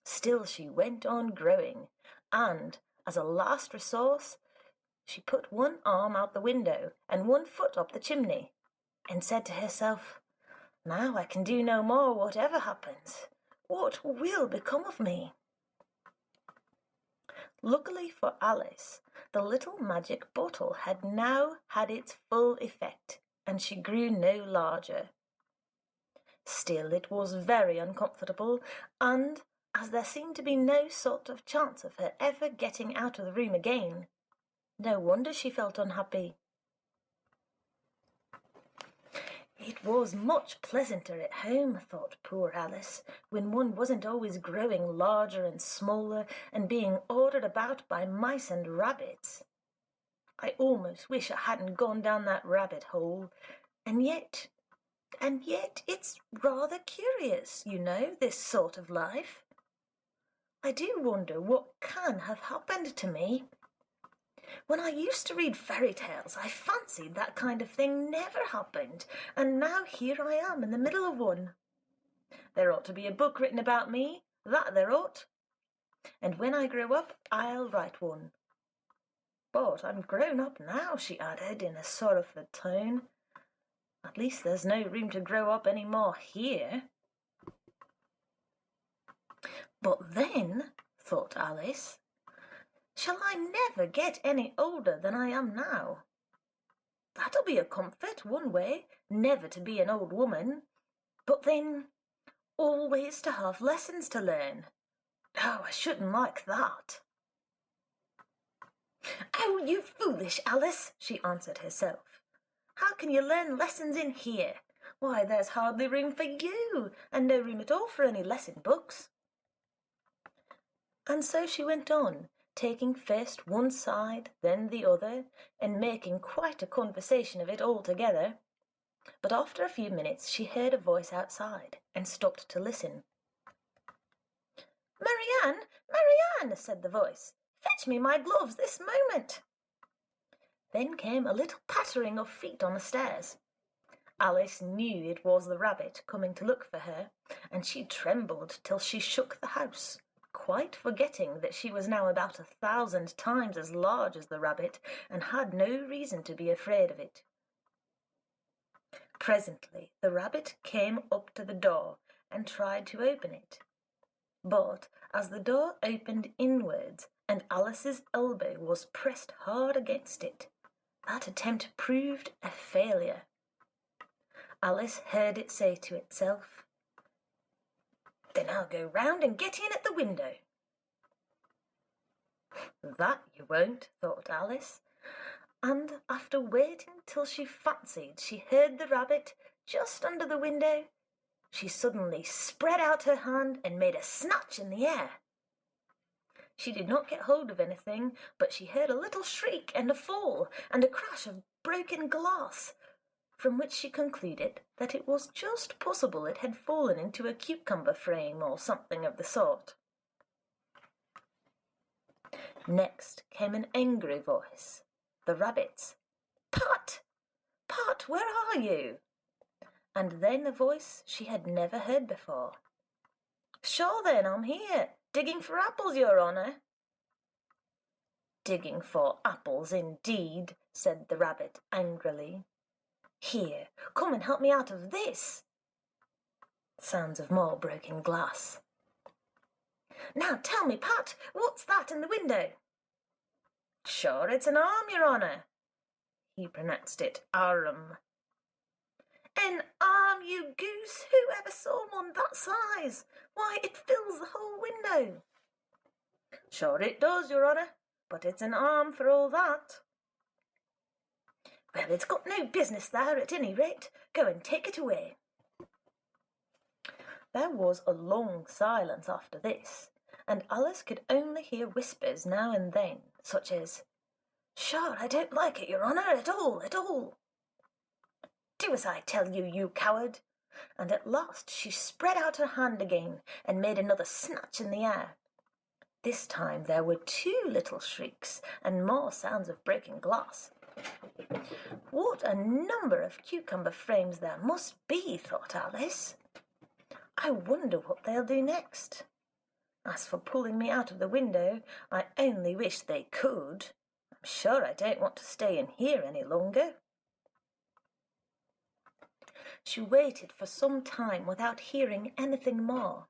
Still she went on growing, and, as a last resource, she put one arm out the window and one foot up the chimney, and said to herself, "Now I can do no more, whatever happens. What will become of me?" Luckily for Alice, the little magic bottle had now had its full effect, and she grew no larger. Still, it was very uncomfortable, and, as there seemed to be no sort of chance of her ever getting out of the room again, No wonder she felt unhappy. It was much pleasanter at home, thought poor Alice, when one wasn't always growing larger and smaller and being ordered about by mice and rabbits. I almost wish I hadn't gone down that rabbit hole. And yet it's rather curious, you know, this sort of life. I do wonder what can have happened to me. When I used to read fairy tales, I fancied that kind of thing never happened, and now here I am in the middle of one. There ought to be a book written about me, that there ought. And when I grow up, I'll write one. But I'm grown up now, she added in a sorrowful tone. At least there's no room to grow up any more here. But then, thought Alice, shall I never get any older than I am now? That'll be a comfort, one way, never to be an old woman. But then, always to have lessons to learn. Oh, I shouldn't like that. Oh, you foolish Alice, she answered herself. How can you learn lessons in here? Why, there's hardly room for you, and no room at all for any lesson books. And so she went on, taking first one side, then the other, and making quite a conversation of it altogether. But after a few minutes she heard a voice outside, and stopped to listen. "Marianne, Marianne," said the voice, "fetch me my gloves this moment." Then came a little pattering of feet on the stairs. Alice knew it was the rabbit coming to look for her, and she trembled till she shook the house, quite forgetting that she was now about 1,000 times as large as the rabbit, and had no reason to be afraid of it. Presently the rabbit came up to the door and tried to open it. But as the door opened inwards and Alice's elbow was pressed hard against it, that attempt proved a failure. Alice heard it say to itself, "Then I'll go round and get in at the window." That you won't, thought Alice, and after waiting till she fancied she heard the rabbit just under the window, she suddenly spread out her hand and made a snatch in the air. She did not get hold of anything, but she heard a little shriek and a fall and a crash of broken glass, from which she concluded that it was just possible it had fallen into a cucumber frame or something of the sort. Next came an angry voice, the rabbit's. "Pat! Pat, where are you?" And then a voice she had never heard before. "Sure then, I'm here, digging for apples, your honour." "Digging for apples, indeed," said the rabbit angrily. "Here, come and help me out of this." Sounds of more broken glass. "Now tell me, Pat, what's that in the window?" "Sure, it's an arm, your honour." He pronounced it arm. "An arm, you goose! Who ever saw one that size? Why, it fills the whole window." "Sure it does, your honour, but it's an arm for all that." "Well, it's got no business there at any rate. Go and take it away." There was a long silence after this, and Alice could only hear whispers now and then, such as, "Sure, I don't like it, your honour, at all, at all." "Do as I tell you, you coward." And at last she spread out her hand again and made another snatch in the air. This time there were 2 little shrieks and more sounds of breaking glass. What a number of cucumber frames there must be, thought Alice. I wonder what they'll do next. As for pulling me out of the window, I only wish they could. I'm sure I don't want to stay in here any longer. She waited for some time without hearing anything more.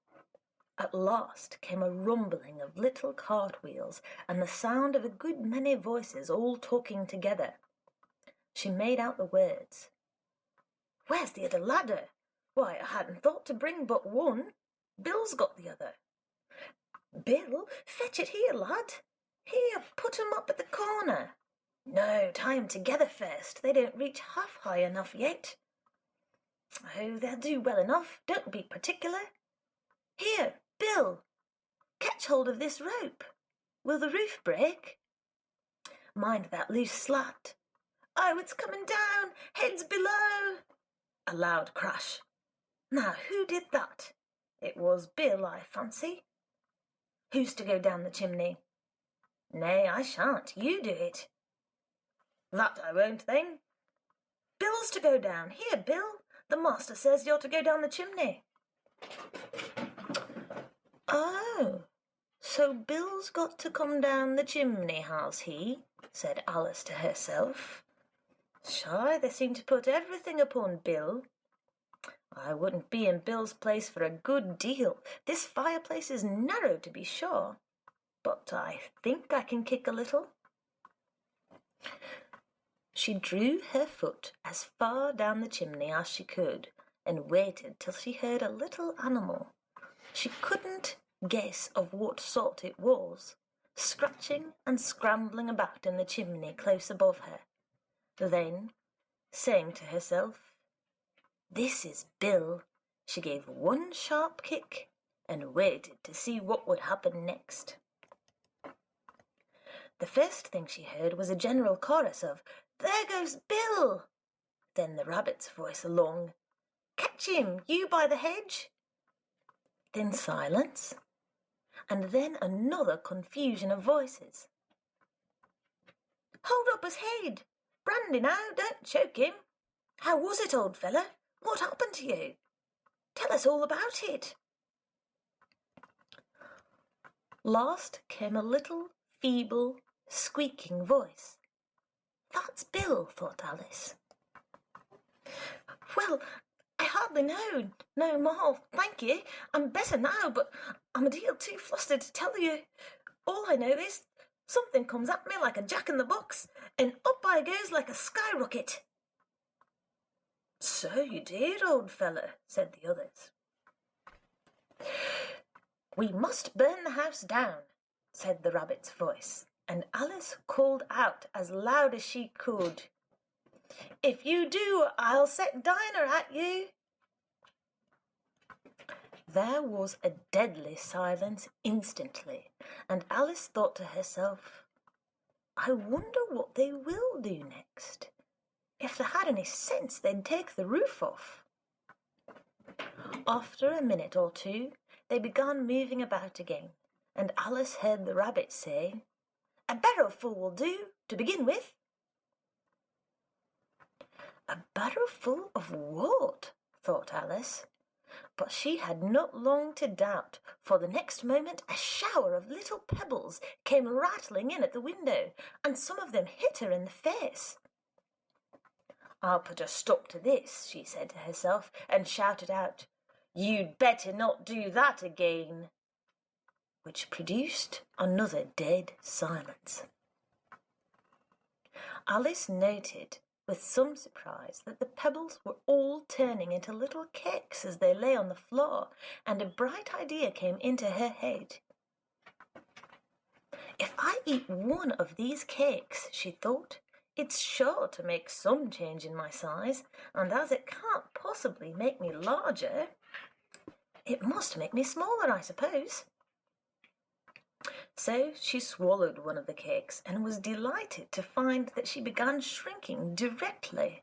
At last came a rumbling of little cartwheels and the sound of a good many voices all talking together. She made out the words. "Where's the other ladder? Why, I hadn't thought to bring but one. Bill's got the other." "Bill, fetch it here, lad. Here, put 'em up at the corner." No, tie 'em together first. They don't reach half high enough yet. Oh, they'll do well enough. Don't be particular. Here, Bill, catch hold of this rope. Will the roof break? Mind that loose slat. Oh, it's coming down. Heads below. A loud crash. Now, who did that? It was Bill, I fancy. Who's to go down the chimney? Nay, I shan't. You do it. That I won't, then. Bill's to go down. Here, Bill. The master says you're to go down the chimney. Oh, so Bill's got to come down the chimney, has he? Said Alice to herself. Shy, they seem to put everything upon Bill. I wouldn't be in Bill's place for a good deal. This fireplace is narrow, to be sure, but I think I can kick a little. She drew her foot as far down the chimney as she could and waited till she heard a little animal. She couldn't guess of what sort it was, scratching and scrambling about in the chimney close above her. Then, saying to herself, "This is Bill," she gave one sharp kick and waited to see what would happen next. The first thing she heard was a general chorus of, "There goes Bill!" Then the rabbit's voice along, "Catch him, you by the hedge!" Then silence, and then another confusion of voices. "Hold up his head! Brandy now, don't choke him! How was it, old fella? What happened to you? Tell us all about it!" Last came a little, feeble, squeaking voice. "That's Bill," thought Alice. "Well, I hardly know no more, thank you. I'm better now, but I'm a deal too flustered to tell you. All I know is something comes at me like a jack-in-the-box, and up I goes like a skyrocket." "So you did, old feller," said the others. "We must burn the house down," said the rabbit's voice, and Alice called out as loud as she could, "If you do, I'll set Dinah at you." There was a deadly silence instantly, and Alice thought to herself, "I wonder what they will do next. If they had any sense, they'd take the roof off." After a minute or two, they began moving about again, and Alice heard the rabbit say, "A barrowful will do, to begin with." A barrowful of what? thought Alice. But she had not long to doubt, for the next moment a shower of little pebbles came rattling in at the window, and some of them hit her in the face. "I'll put a stop to this," she said to herself, and shouted out, "You'd better not do that again," which produced another dead silence. Alice noted with some surprise that the pebbles were all turning into little cakes as they lay on the floor, and a bright idea came into her head. "If I eat one of these cakes," she thought, "it's sure to make some change in my size, and as it can't possibly make me larger, it must make me smaller, I suppose." So she swallowed one of the cakes and was delighted to find that she began shrinking directly.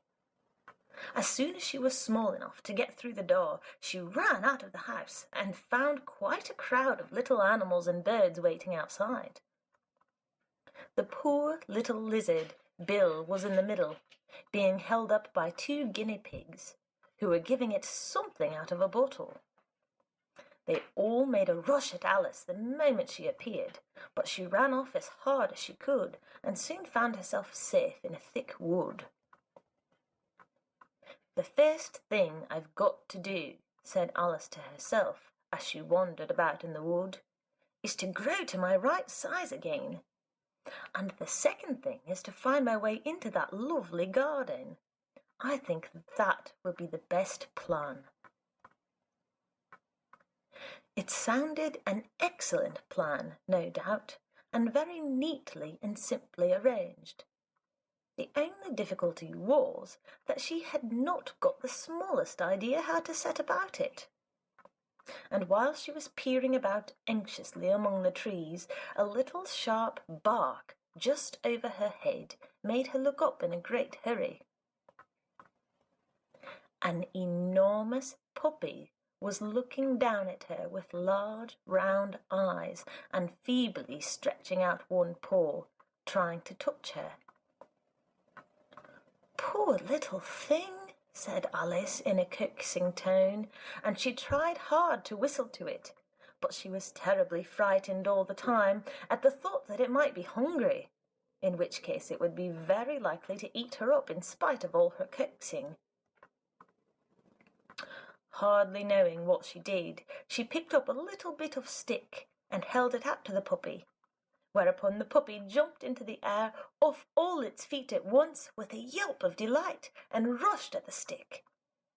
As soon as she was small enough to get through the door, she ran out of the house and found quite a crowd of little animals and birds waiting outside. The poor little lizard, Bill, was in the middle, being held up by 2 guinea pigs, who were giving it something out of a bottle. They all made a rush at Alice the moment she appeared, but she ran off as hard as she could and soon found herself safe in a thick wood. "The first thing I've got to do," said Alice to herself as she wandered about in the wood, "is to grow to my right size again. And the second thing is to find my way into that lovely garden. I think that will be the best plan." It sounded an excellent plan, no doubt, and very neatly and simply arranged. The only difficulty was that she had not got the smallest idea how to set about it. And while she was peering about anxiously among the trees, a little sharp bark just over her head made her look up in a great hurry. An enormous puppy was looking down at her with large round eyes and feebly stretching out one paw, trying to touch her. "Poor little thing," said Alice in a coaxing tone, and she tried hard to whistle to it, but she was terribly frightened all the time at the thought that it might be hungry, in which case it would be very likely to eat her up in spite of all her coaxing. Hardly knowing what she did, she picked up a little bit of stick and held it out to the puppy, whereupon the puppy jumped into the air off all its feet at once with a yelp of delight and rushed at the stick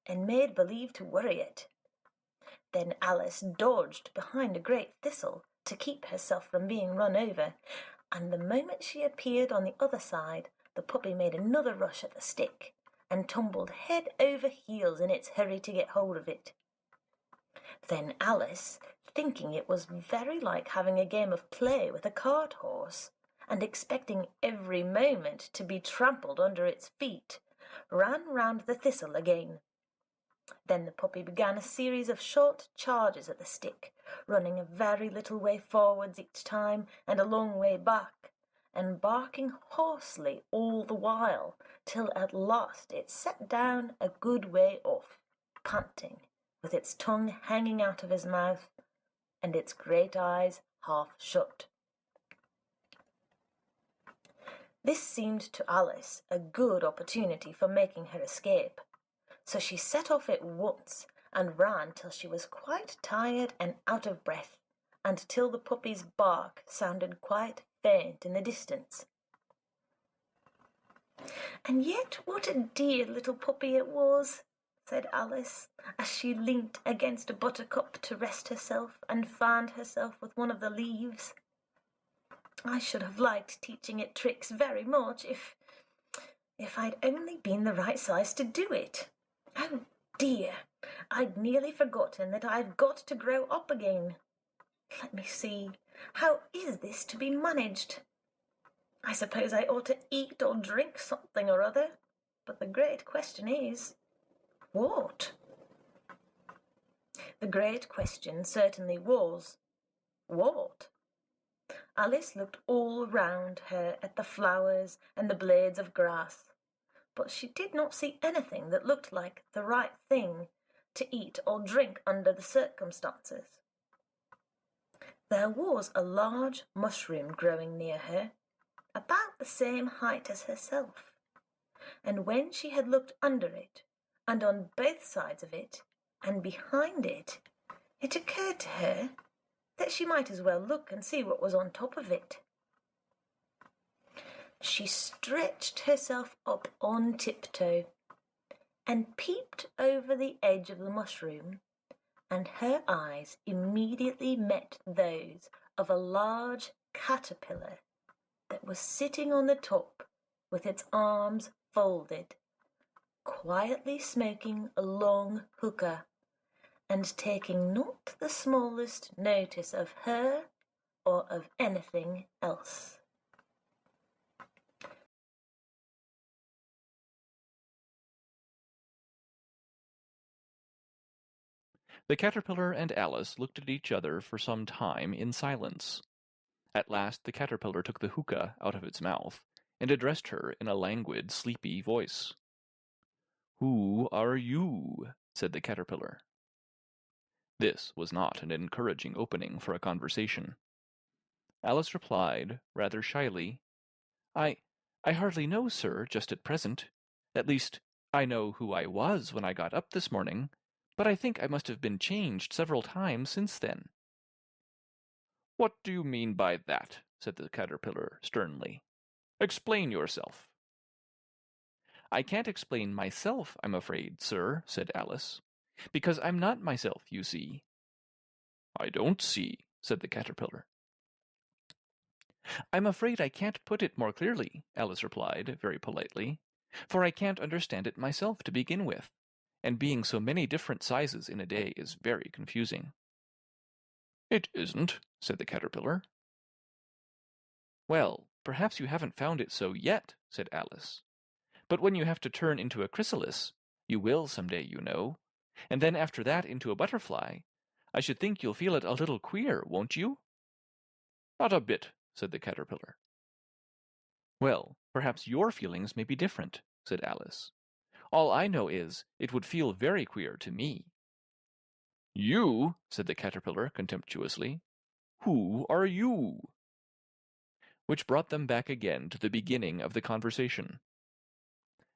and made believe to worry it. Then Alice dodged behind a great thistle to keep herself from being run over, and the moment she appeared on the other side, the puppy made another rush at the stick and tumbled head over heels in its hurry to get hold of it. Then Alice, thinking it was very like having a game of play with a cart horse, and expecting every moment to be trampled under its feet, ran round the thistle again. Then the puppy began a series of short charges at the stick, running a very little way forwards each time and a long way back, and barking hoarsely all the while, till at last it sat down a good way off, panting, with its tongue hanging out of his mouth, and its great eyes half shut. This seemed to Alice a good opportunity for making her escape, so she set off at once and ran till she was quite tired and out of breath, and till the puppy's bark sounded quite faint in the distance. "And yet what a dear little puppy it was," said Alice, as she leant against a buttercup to rest herself and fanned herself with one of the leaves. "I should have liked teaching it tricks very much if I'd only been the right size to do it. Oh dear, I'd nearly forgotten that I've got to grow up again. Let me see, how is this to be managed? I suppose I ought to eat or drink something or other, but the great question is, what?" The great question certainly was, what? Alice looked all round her at the flowers and the blades of grass, but she did not see anything that looked like the right thing to eat or drink under the circumstances. There was a large mushroom growing near her, about the same height as herself, and when she had looked under it, and on both sides of it, and behind it, it occurred to her that she might as well look and see what was on top of it. She stretched herself up on tiptoe and peeped over the edge of the mushroom, and her eyes immediately met those of a large caterpillar that was sitting on the top with its arms folded, quietly smoking a long hookah, and taking not the smallest notice of her or of anything else. The caterpillar and Alice looked at each other for some time in silence. At last the caterpillar took the hookah out of its mouth and addressed her in a languid, sleepy voice. "Who are you?" said the caterpillar. This was not an encouraging opening for a conversation. Alice replied, rather shyly, I hardly know, sir, just at present. At least, I know who I was when I got up this morning, but I think I must have been changed several times since then." "What do you mean by that?" said the caterpillar sternly. "Explain yourself." "I can't explain myself, I'm afraid, sir," said Alice, "because I'm not myself, you see." "I don't see," said the caterpillar. I'm afraid I can't put it more clearly, Alice replied, very politely, for I can't understand it myself to begin with, and being so many different sizes in a day is very confusing. It isn't, said the caterpillar. Well, perhaps you haven't found it so yet, said Alice. But when you have to turn into a chrysalis, you will some day, you know, and then after that into a butterfly, I should think you'll feel it a little queer, won't you? Not a bit, said the caterpillar. Well, perhaps your feelings may be different, said Alice. All I know is, it would feel very queer to me. You, said the caterpillar contemptuously. Who are you? Which brought them back again to the beginning of the conversation.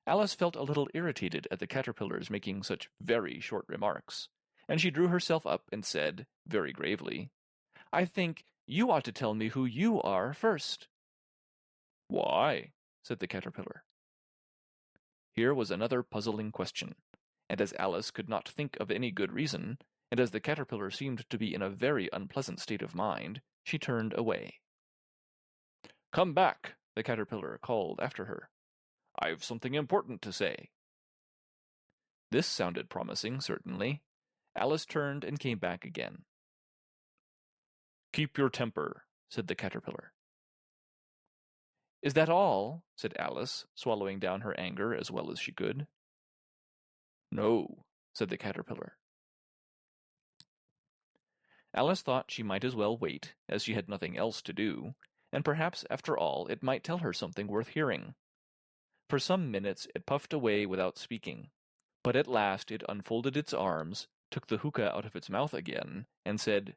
Alice felt a little irritated at the caterpillars making such very short remarks, and she drew herself up and said, very gravely, I think you ought to tell me who you are first. Why? Said the caterpillar. Here was another puzzling question, and as Alice could not think of any good reason, and as the caterpillar seemed to be in a very unpleasant state of mind, she turned away. Come back, the caterpillar called after her. I've something important to say. This sounded promising, certainly. Alice turned and came back again. Keep your temper, said the caterpillar. Is that all? Said Alice, swallowing down her anger as well as she could. No, said the caterpillar. Alice thought she might as well wait, as she had nothing else to do, and perhaps, after all, it might tell her something worth hearing. For some minutes it puffed away without speaking, but at last it unfolded its arms, took the hookah out of its mouth again, and said,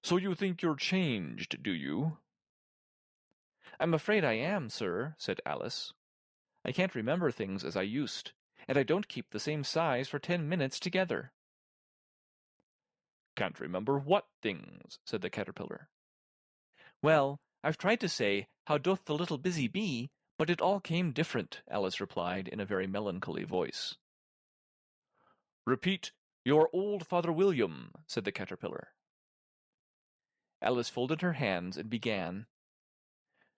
So you think you're changed, do you? I'm afraid I am, sir, said Alice. I can't remember things as I used, and I don't keep the same size for 10 minutes together. Can't remember what things, said the caterpillar. Well, I've tried to say, How doth the little busy bee, but it all came different, Alice replied in a very melancholy voice. Repeat, your old Father William, said the caterpillar. Alice folded her hands and began.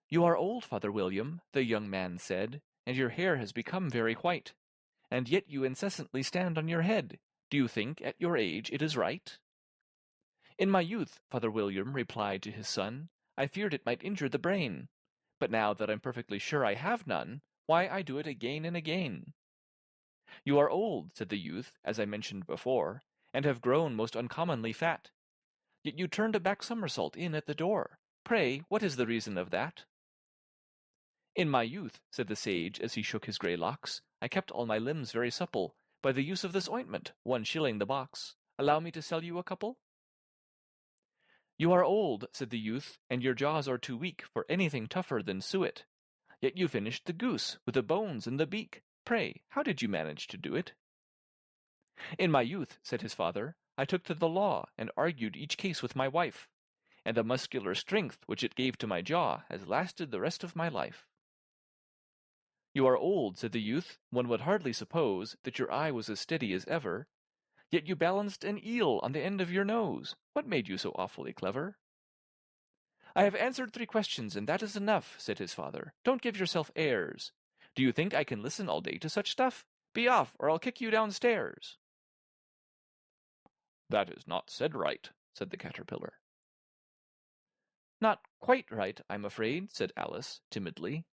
You are old, Father William, the young man said, and your hair has become very white, and yet you incessantly stand on your head. Do you think, at your age, it is right? In my youth, Father William replied to his son, I feared it might injure the brain, but now that I'm perfectly sure I have none, why I do it again and again. You are old, said the youth, as I mentioned before, and have grown most uncommonly fat. Yet you turned a back somersault in at the door. Pray, what is the reason of that? In my youth, said the sage as he shook his grey locks, I kept all my limbs very supple, by the use of this ointment, 1 shilling the box. Allow me to sell you a couple? You are old, said the youth, and your jaws are too weak for anything tougher than suet. Yet you finished the goose, with the bones and the beak. Pray, how did you manage to do it? In my youth, said his father, I took to the law, and argued each case with my wife, and the muscular strength which it gave to my jaw has lasted the rest of my life. You are old, said the youth. One would hardly suppose that your eye was as steady as ever. Yet you balanced an eel on the end of your nose. What made you so awfully clever? I have answered 3 questions, and that is enough, said his father. Don't give yourself airs. Do you think I can listen all day to such stuff? Be off, or I'll kick you downstairs. That is not said right, said the caterpillar. Not quite right, I'm afraid, said Alice, timidly.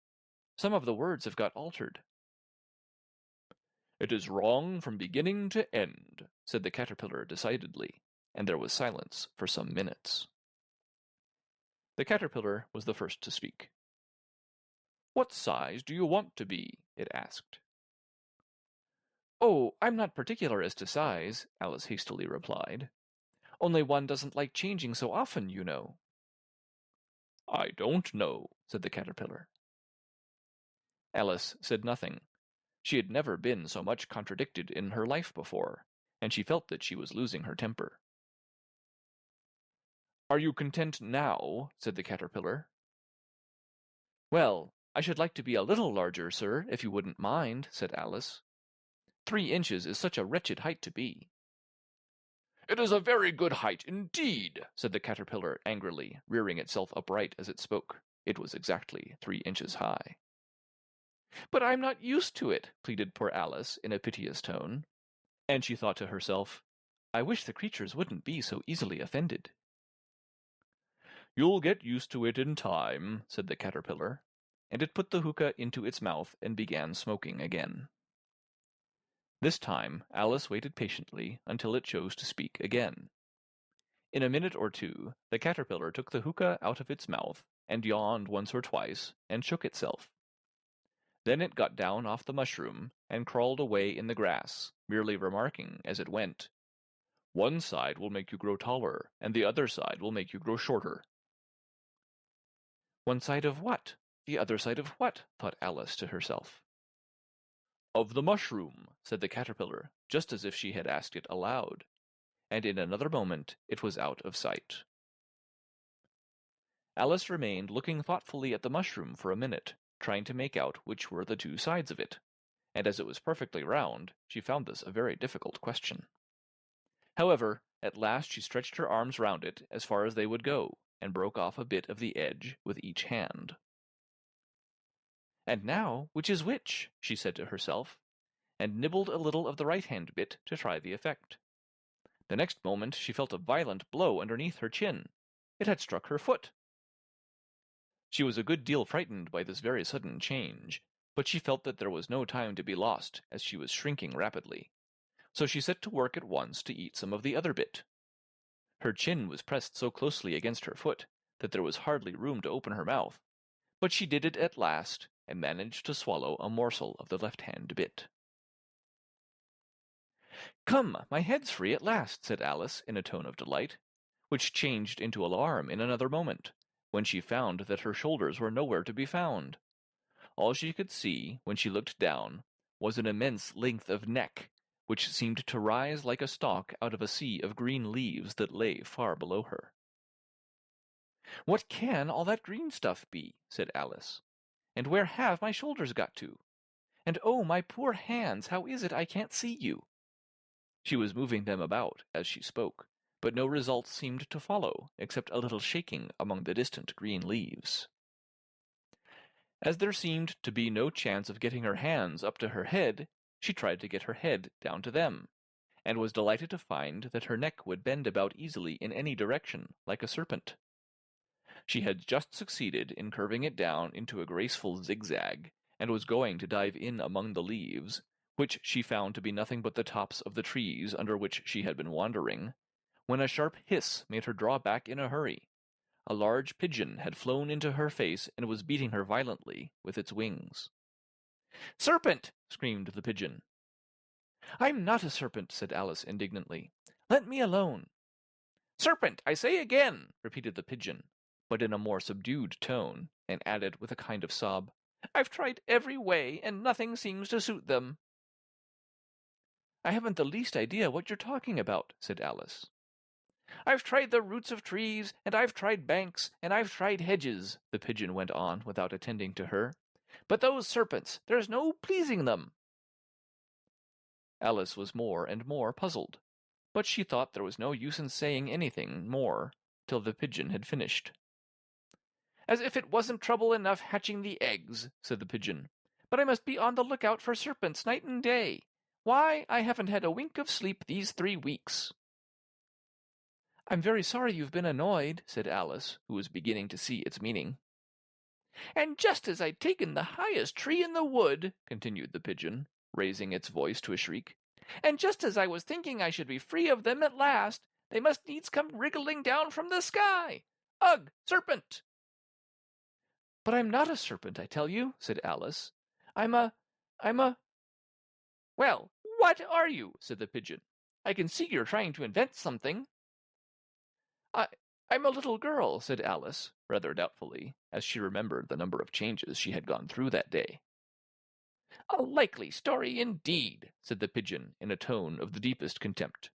Some of the words have got altered. It is wrong from beginning to end, said the caterpillar decidedly, and there was silence for some minutes. The caterpillar was the first to speak. What size do you want to be? It asked. Oh, I'm not particular as to size, Alice hastily replied. Only one doesn't like changing so often, you know. I don't know, said the caterpillar. Alice said nothing. She had never been so much contradicted in her life before, and she felt that she was losing her temper. Are you content now? Said the caterpillar. Well, I should like to be a little larger, sir, if you wouldn't mind, said Alice. 3 inches is such a wretched height to be. It is a very good height indeed, said the caterpillar angrily, rearing itself upright as it spoke. It was exactly 3 inches high. But I'm not used to it, pleaded poor Alice in a piteous tone. And she thought to herself, I wish the creatures wouldn't be so easily offended. You'll get used to it in time, said the caterpillar, and it put the hookah into its mouth and began smoking again. This time Alice waited patiently until it chose to speak again. In a minute or two, the caterpillar took the hookah out of its mouth and yawned once or twice and shook itself. Then it got down off the mushroom and crawled away in the grass, merely remarking as it went, One side will make you grow taller, and the other side will make you grow shorter. One side of what? The other side of what? Thought Alice to herself. Of the mushroom, said the caterpillar, just as if she had asked it aloud, and in another moment it was out of sight. Alice remained looking thoughtfully at the mushroom for a minute, trying to make out which were the 2 sides of it, and as it was perfectly round, she found this a very difficult question. However, at last she stretched her arms round it as far as they would go, and broke off a bit of the edge with each hand. And now, which is which? She said to herself, and nibbled a little of the right-hand bit to try the effect. The next moment she felt a violent blow underneath her chin. It had struck her foot. She was a good deal frightened by this very sudden change, but she felt that there was no time to be lost, as she was shrinking rapidly. So she set to work at once to eat some of the other bit. Her chin was pressed so closely against her foot that there was hardly room to open her mouth, but she did it at last, and managed to swallow a morsel of the left-hand bit. Come, my head's free at last, said Alice in a tone of delight, which changed into alarm in another moment, when she found that her shoulders were nowhere to be found. All she could see, when she looked down, was an immense length of neck, which seemed to rise like a stalk out of a sea of green leaves that lay far below her. What can all that green stuff be? Said Alice. And where have my shoulders got to? And oh, my poor hands, how is it I can't see you? She was moving them about as she spoke, but no result seemed to follow, except a little shaking among the distant green leaves. As there seemed to be no chance of getting her hands up to her head, she tried to get her head down to them, and was delighted to find that her neck would bend about easily in any direction, like a serpent. She had just succeeded in curving it down into a graceful zigzag, and was going to dive in among the leaves, which she found to be nothing but the tops of the trees under which she had been wandering, when a sharp hiss made her draw back in a hurry. A large pigeon had flown into her face and was beating her violently with its wings. "Serpent!" screamed the pigeon. "I'm not a serpent," said Alice indignantly. "Let me alone." "Serpent, I say again," repeated the pigeon, but in a more subdued tone, and added with a kind of sob, "I've tried every way, and nothing seems to suit them." "I haven't the least idea what you're talking about," said Alice. "I've tried the roots of trees, and I've tried banks, and I've tried hedges," the pigeon went on without attending to her. "But those serpents, there's no pleasing them." Alice was more and more puzzled, but she thought there was no use in saying anything more till the pigeon had finished. "As if it wasn't trouble enough hatching the eggs," said the pigeon, "but I must be on the lookout for serpents night and day. Why, I haven't had a wink of sleep these 3 weeks." "I'm very sorry you've been annoyed," said Alice, who was beginning to see its meaning. "And just as I'd taken the highest tree in the wood," continued the pigeon, raising its voice to a shriek, "and just as I was thinking I should be free of them at last, they must needs come wriggling down from the sky. Ugh, serpent!" "But I'm not a serpent, I tell you," said Alice. I'm a... "Well, what are you?" said the pigeon. "I can see you're trying to invent something." I'm a little girl," said Alice, rather doubtfully, as she remembered the number of changes she had gone through that day. "A likely story indeed," said the pigeon in a tone of the deepest contempt.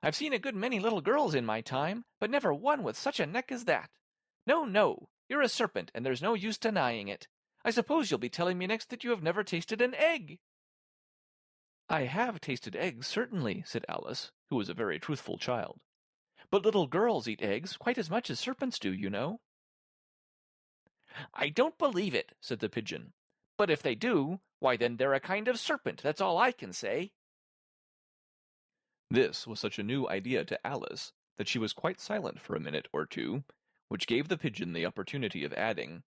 "I've seen a good many little girls in my time, but never one with such a neck as that. No, no, you're a serpent, and there's no use denying it. I suppose you'll be telling me next that you have never tasted an egg." I have tasted eggs, certainly, said Alice, who was a very truthful child. But little girls eat eggs quite as much as serpents do, you know. I don't believe it, said the pigeon. But if they do, why then they're a kind of serpent, that's all I can say. This was such a new idea to Alice that she was quite silent for a minute or two, which gave the pigeon the opportunity of adding,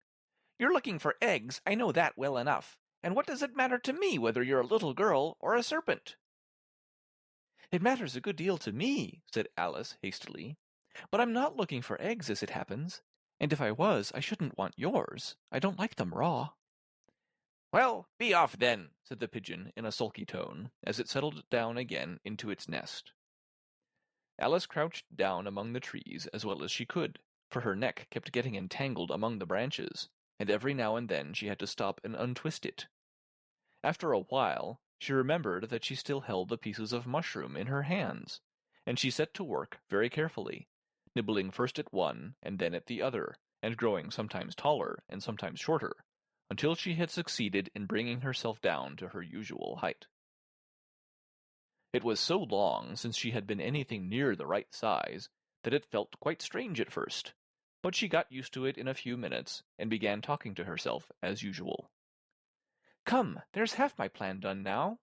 You're looking for eggs, I know that well enough, and what does it matter to me whether you're a little girl or a serpent? It matters a good deal to me, said Alice hastily, but I'm not looking for eggs as it happens, and if I was, I shouldn't want yours. I don't like them raw. Well, be off then, said the pigeon in a sulky tone, as it settled down again into its nest. Alice crouched down among the trees as well as she could, for her neck kept getting entangled among the branches, and every now and then she had to stop and untwist it. After a while, she remembered that she still held the pieces of mushroom in her hands, and she set to work very carefully, nibbling first at one and then at the other, and growing sometimes taller and sometimes shorter, until she had succeeded in bringing herself down to her usual height. It was so long since she had been anything near the right size that it felt quite strange at first, but she got used to it in a few minutes and began talking to herself as usual. Come, there's half my plan done now.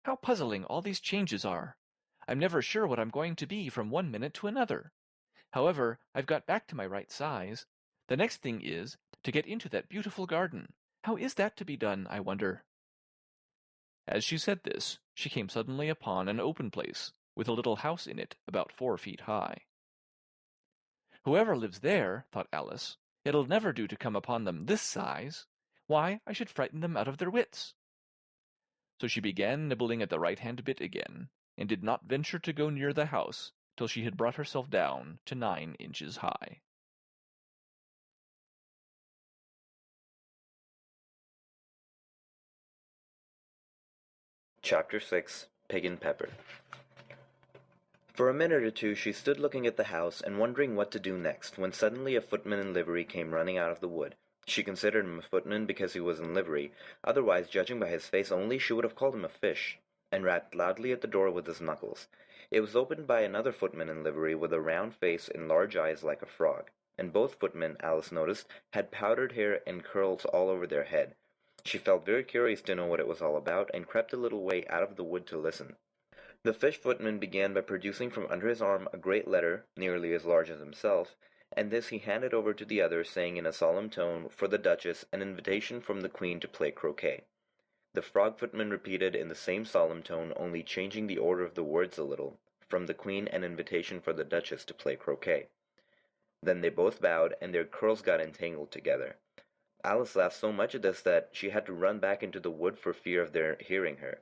How puzzling all these changes are. I'm never sure what I'm going to be from one minute to another. However, I've got back to my right size. The next thing is to get into that beautiful garden. How is that to be done, I wonder? As she said this, she came suddenly upon an open place, with a little house in it about 4 feet high. Whoever lives there, thought Alice, it'll never do to come upon them this size. Why, I should frighten them out of their wits. So she began nibbling at the right-hand bit again, and did not venture to go near the house till she had brought herself down to 9 inches high. Chapter 6 Pig and Pepper. For a minute or two she stood looking at the house and wondering what to do next, when suddenly a footman in livery came running out of the wood. She considered him a footman because he was in livery, otherwise, judging by his face only, she would have called him a fish, and rapped loudly at the door with his knuckles. It was opened by another footman in livery with a round face and large eyes like a frog, and both footmen, Alice noticed, had powdered hair and curls all over their head. She felt very curious to know what it was all about, and crept a little way out of the wood to listen. The fish footman began by producing from under his arm a great letter, nearly as large as himself, and this he handed over to the other, saying in a solemn tone, for the Duchess, an invitation from the Queen to play croquet. The frog footman repeated in the same solemn tone, only changing the order of the words a little, from the Queen an invitation for the Duchess to play croquet. Then they both bowed, and their curls got entangled together. Alice laughed so much at this that she had to run back into the wood for fear of their hearing her,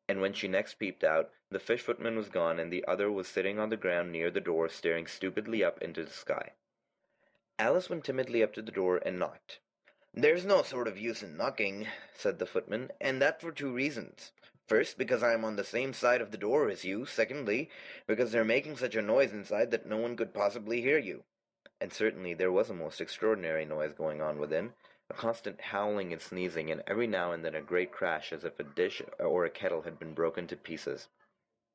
and when she next peeped out, the fish footman was gone, and the other was sitting on the ground near the door, staring stupidly up into the sky. Alice went timidly up to the door and knocked. "There's no sort of use in knocking," said the footman, "and that for 2 reasons. First, because I am on the same side of the door as you. Secondly, because they're making such a noise inside that no one could possibly hear you." And certainly there was a most extraordinary noise going on within, a constant howling and sneezing, and every now and then a great crash as if a dish or a kettle had been broken to pieces.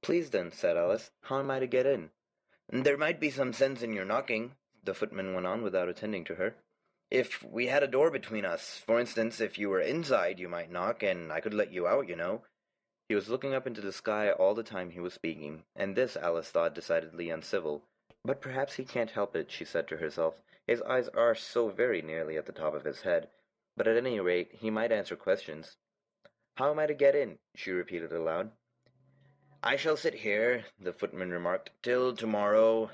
"Please then," said Alice, "how am I to get in?" "There might be some sense in your knocking," the footman went on without attending to her. "If we had a door between us, for instance, if you were inside, you might knock, and I could let you out, you know." He was looking up into the sky all the time he was speaking, and this Alice thought decidedly uncivil. "But perhaps he can't help it," she said to herself. "His eyes are so very nearly at the top of his head. But at any rate, he might answer questions." "How am I to get in?" she repeated aloud. "I shall sit here," the footman remarked, "till tomorrow."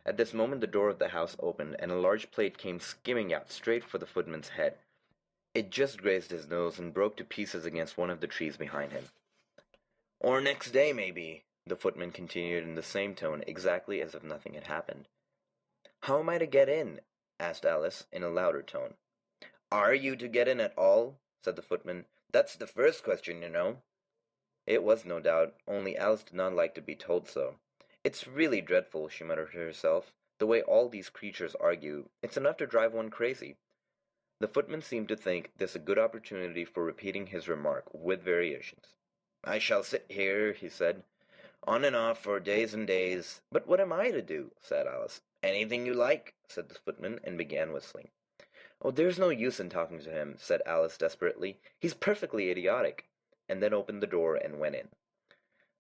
At this moment the door of the house opened, and a large plate came skimming out straight for the footman's head. It just grazed his nose and broke to pieces against one of the trees behind him. "Or next day, maybe," the footman continued in the same tone, exactly as if nothing had happened. "How am I to get in?" asked Alice, in a louder tone. "Are you to get in at all?" said the footman. "That's the first question, you know." It was, no doubt, only Alice did not like to be told so. "It's really dreadful," she muttered to herself, "the way all these creatures argue. It's enough to drive one crazy." The footman seemed to think this a good opportunity for repeating his remark, with variations. "I shall sit here," he said, "on and off for days and days. But what am I to do?" said Alice. "Anything you like," said the footman, and began whistling. "Oh, there's no use in talking to him," said Alice desperately. "He's perfectly idiotic," and then opened the door and went in.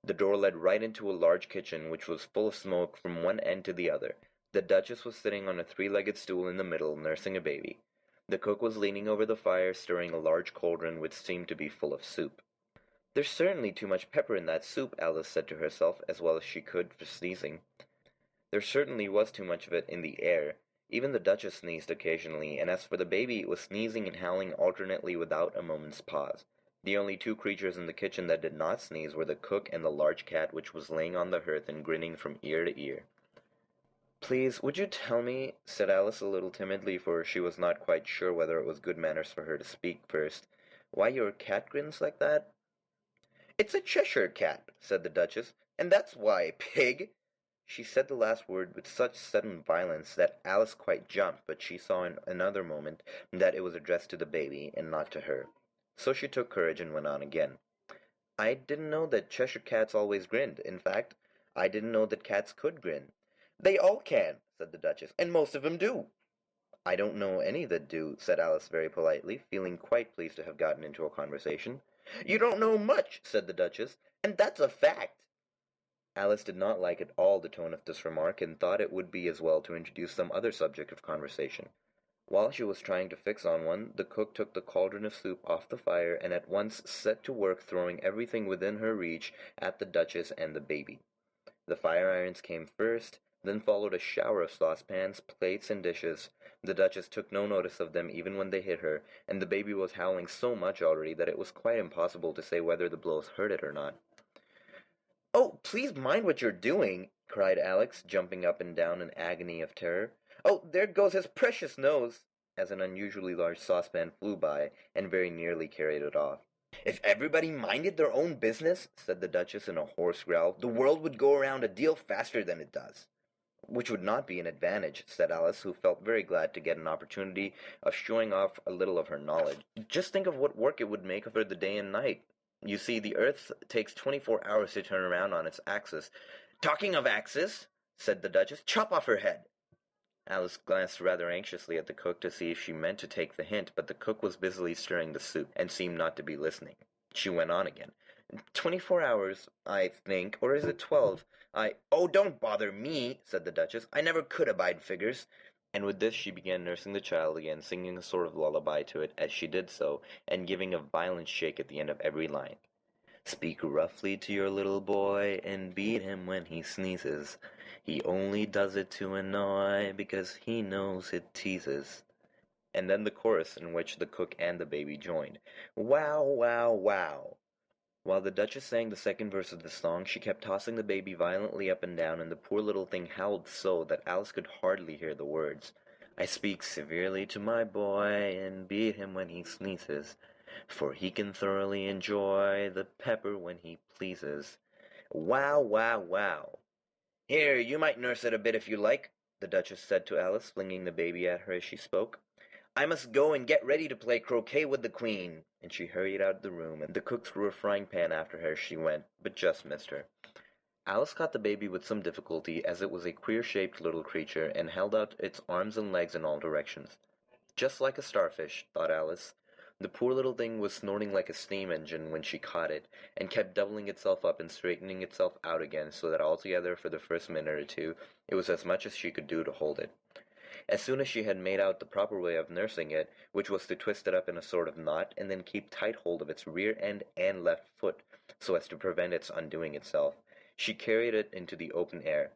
The door led right into a large kitchen, which was full of smoke from one end to the other. The Duchess was sitting on a three-legged stool in the middle, nursing a baby. The cook was leaning over the fire, stirring a large cauldron which seemed to be full of soup. "There's certainly too much pepper in that soup," Alice said to herself, as well as she could for sneezing. There certainly was too much of it in the air. Even the Duchess sneezed occasionally, and as for the baby, it was sneezing and howling alternately without a moment's pause. The only two creatures in the kitchen that did not sneeze were the cook and the large cat which was laying on the hearth and grinning from ear to ear. "Please, would you tell me," said Alice a little timidly, for she was not quite sure whether it was good manners for her to speak first, "why your cat grins like that?" "It's a Cheshire cat," said the Duchess, "and that's why, pig!" She said the last word with such sudden violence that Alice quite jumped, but she saw in another moment that it was addressed to the baby, and not to her. So she took courage and went on again. "I didn't know that Cheshire cats always grinned. In fact, I didn't know that cats could grin." "They all can," said the Duchess, "and most of 'em do." "I don't know any that do," said Alice very politely, feeling quite pleased to have gotten into a conversation. "You don't know much," said the Duchess, "and that's a fact." Alice did not like at all the tone of this remark, and thought it would be as well to introduce some other subject of conversation. While she was trying to fix on one, the cook took the cauldron of soup off the fire and at once set to work throwing everything within her reach at the Duchess and the baby. The fire irons came first, then followed a shower of saucepans, plates, and dishes. The Duchess took no notice of them even when they hit her, and the baby was howling so much already that it was quite impossible to say whether the blows hurt it or not. "Oh, please mind what you're doing!" cried Alex, jumping up and down in agony of terror. "Oh, there goes his precious nose!" as an unusually large saucepan flew by, and very nearly carried it off. "If everybody minded their own business," said the Duchess in a hoarse growl, "the world would go around a deal faster than it does." "Which would not be an advantage," said Alice, who felt very glad to get an opportunity of showing off a little of her knowledge. "Just think of what work it would make for the day and night. You see, the Earth takes 24 hours to turn around on its axis." "Talking of axis," said the Duchess, "chop off her head." Alice glanced rather anxiously at the cook to see if she meant to take the hint, but the cook was busily stirring the soup, and seemed not to be listening. She went on again. 24 hours, I think, or is it 12? Oh, don't bother me," said the Duchess. "I never could abide figures." And with this she began nursing the child again, singing a sort of lullaby to it as she did so, and giving a violent shake at the end of every line. "Speak roughly to your little boy, and beat him when he sneezes. He only does it to annoy, because he knows it teases." And then the chorus, in which the cook and the baby joined. "Wow, wow, wow." While the Duchess sang the second verse of the song, she kept tossing the baby violently up and down, and the poor little thing howled so that Alice could hardly hear the words. "I speak severely to my boy, and beat him when he sneezes, for he can thoroughly enjoy the pepper when he pleases." Wow, wow, wow. "Here, you might nurse it a bit if you like," the Duchess said to Alice, flinging the baby at her as she spoke. "I must go and get ready to play croquet with the Queen." And she hurried out of the room, and the cook threw a frying pan after her as she went, but just missed her. Alice caught the baby with some difficulty, as it was a queer-shaped little creature, and held out its arms and legs in all directions. "Just like a starfish," thought Alice. The poor little thing was snorting like a steam engine when she caught it, and kept doubling itself up and straightening itself out again, so that altogether for the first minute or two it was as much as she could do to hold it. As soon as she had made out the proper way of nursing it, which was to twist it up in a sort of knot, and then keep tight hold of its rear end and left foot, so as to prevent its undoing itself, she carried it into the open air.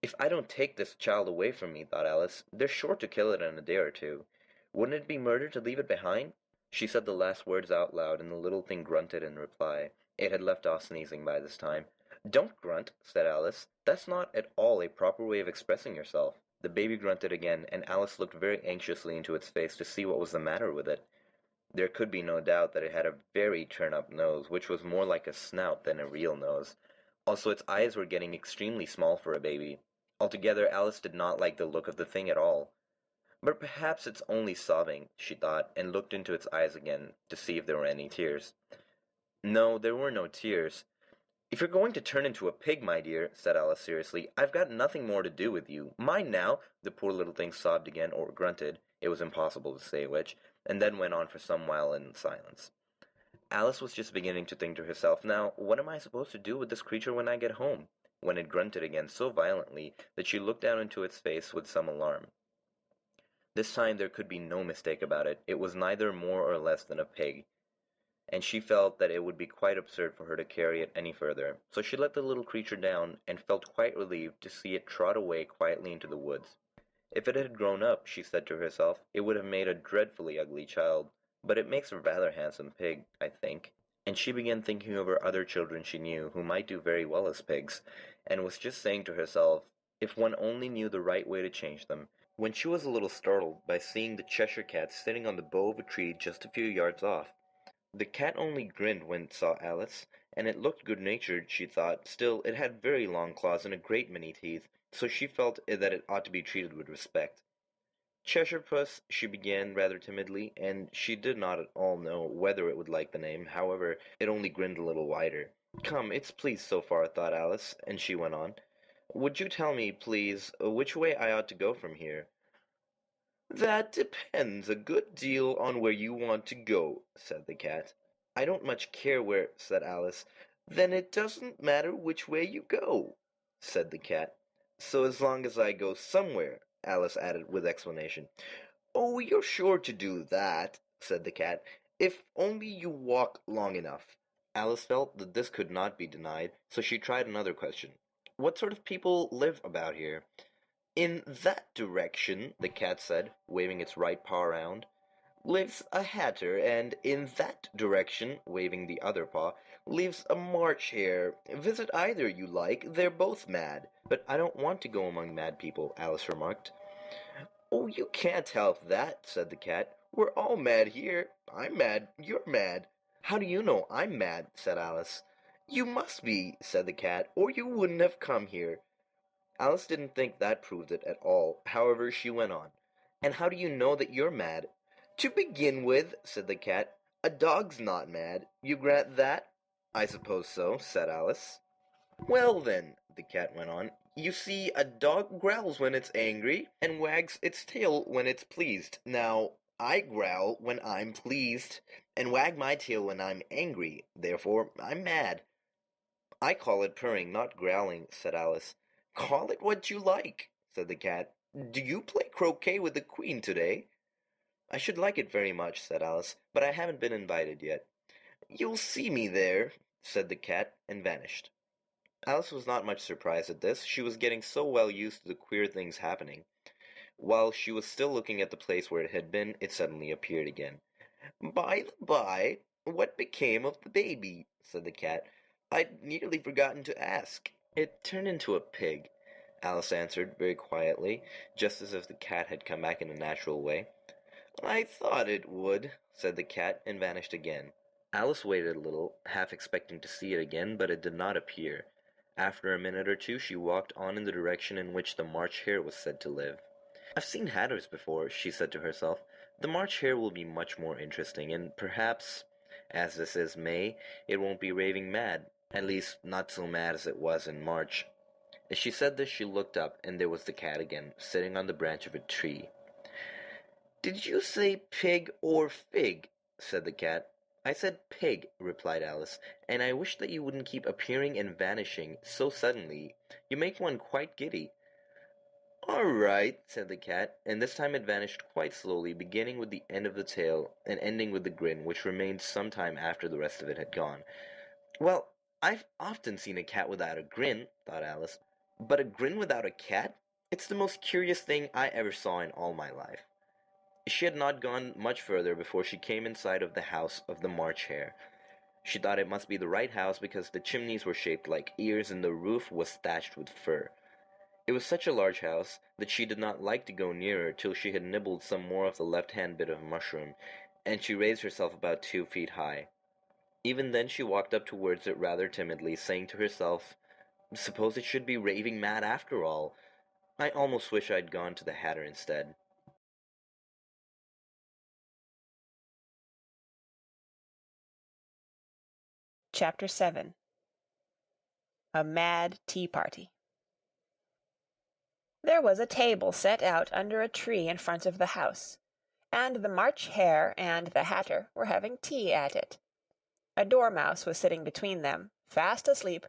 "If I don't take this child away from me," thought Alice, "they're sure to kill it in a day or two. Wouldn't it be murder to leave it behind?" She said the last words out loud, and the little thing grunted in reply. It had left off sneezing by this time. "Don't grunt," said Alice. "That's not at all a proper way of expressing yourself." The baby grunted again, and Alice looked very anxiously into its face to see what was the matter with it. There could be no doubt that it had a very turn-up nose, which was more like a snout than a real nose. Also, its eyes were getting extremely small for a baby. Altogether, Alice did not like the look of the thing at all. "But perhaps it's only sobbing," she thought, and looked into its eyes again to see if there were any tears. No, there were no tears. "If you're going to turn into a pig, my dear," said Alice seriously, "I've got nothing more to do with you. Mind now!" The poor little thing sobbed again, or grunted, it was impossible to say which, and then went on for some while in silence. Alice was just beginning to think to herself, "Now, what am I supposed to do with this creature when I get home?" when it grunted again so violently that she looked down into its face with some alarm. This time there could be no mistake about it. It was neither more or less than a pig, and she felt that it would be quite absurd for her to carry it any further. So she let the little creature down, and felt quite relieved to see it trot away quietly into the woods. If it had grown up, she said to herself, it would have made a dreadfully ugly child, but it makes a rather handsome pig, I think. And she began thinking of her other children she knew, who might do very well as pigs, and was just saying to herself, if one only knew the right way to change them, when she was a little startled by seeing the Cheshire Cat sitting on the bough of a tree just a few yards off. The cat only grinned when it saw Alice, and it looked good-natured, she thought. Still, it had very long claws and a great many teeth, so she felt that it ought to be treated with respect. "Cheshire Puss," she began rather timidly, and she did not at all know whether it would like the name. However, it only grinned a little wider. "Come, it's pleased so far," thought Alice, and she went on. "Would you tell me, please, which way I ought to go from here?" "That depends a good deal on where you want to go," said the cat. "I don't much care where," said Alice. "Then it doesn't matter which way you go," said the cat. "So as long as I go somewhere," Alice added with explanation. "Oh, you're sure to do that," said the cat, "if only you walk long enough." Alice felt that this could not be denied, so she tried another question. "What sort of people live about here?" "In that direction," the cat said, waving its right paw around, "lives a hatter, and in that direction," waving the other paw, "lives a March hare. Visit either you like, they're both mad." "But I don't want to go among mad people," Alice remarked. "Oh, you can't help that," said the cat. "We're all mad here. I'm mad, you're mad." "How do you know I'm mad?" said Alice. "You must be," said the cat, "or you wouldn't have come here." Alice didn't think that proved it at all. However, she went on. "And how do you know that you're mad?" "To begin with," said the cat, "a dog's not mad. You grant that?" "I suppose so," said Alice. "Well, then," the cat went on, "you see, a dog growls when it's angry, and wags its tail when it's pleased. Now, I growl when I'm pleased, and wag my tail when I'm angry. Therefore, I'm mad." "I call it purring, not growling," said Alice. "Call it what you like," said the cat. "Do you play croquet with the Queen today?" "I should like it very much," said Alice, "but I haven't been invited yet." "You'll see me there," said the cat, and vanished. Alice was not much surprised at this. She was getting so well used to the queer things happening. While she was still looking at the place where it had been, it suddenly appeared again. "By the by, what became of the baby?" said the cat. "I'd nearly forgotten to ask." "It turned into a pig," Alice answered very quietly, just as if the cat had come back in a natural way. "I thought it would," said the cat, and vanished again. Alice waited a little, half expecting to see it again, but it did not appear. After a minute or two she walked on in the direction in which the March hare was said to live. "I've seen hatters before," she said to herself. "The March hare will be much more interesting, and perhaps, as this is May, it won't be raving mad, at least not so mad as it was in March." As she said this she looked up, and there was the cat again, sitting on the branch of a tree. "Did you say pig or fig?" said the cat. "I said pig," replied Alice, "and I wish that you wouldn't keep appearing and vanishing so suddenly. You make one quite giddy." "All right," said the cat, and this time it vanished quite slowly, beginning with the end of the tail, and ending with the grin, which remained some time after the rest of it had gone. "Well, I've often seen a cat without a grin," thought Alice, "but a grin without a cat? It's the most curious thing I ever saw in all my life." She had not gone much further before she came in sight of the house of the March hare. She thought it must be the right house because the chimneys were shaped like ears and the roof was thatched with fur. It was such a large house that she did not like to go nearer till she had nibbled some more of the left-hand bit of mushroom, and she raised herself about 2 feet high. Even then she walked up towards it rather timidly, saying to herself, "Suppose it should be raving mad after all. I almost wish I'd gone to the Hatter instead." Chapter 7. A Mad Tea Party. There was a table set out under a tree in front of the house, and the March Hare and the Hatter were having tea at it. A dormouse was sitting between them, fast asleep,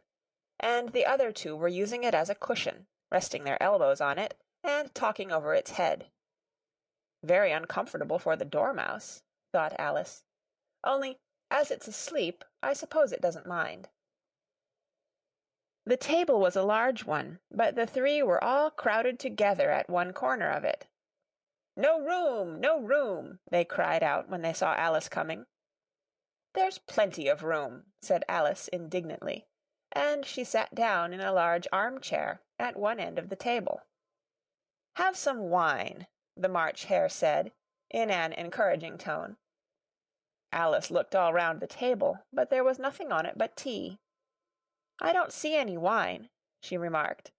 and the other two were using it as a cushion, resting their elbows on it, and talking over its head. Very uncomfortable for the dormouse, thought Alice. Only, as it's asleep, I suppose it doesn't mind. The table was a large one, but the three were all crowded together at one corner of it. "No room! No room!" they cried out when they saw Alice coming. "There's plenty of room," said Alice indignantly, and she sat down in a large armchair at one end of the table. "Have some wine," the March Hare said, in an encouraging tone. Alice looked all round the table, but there was nothing on it but tea. "I don't see any wine," she remarked.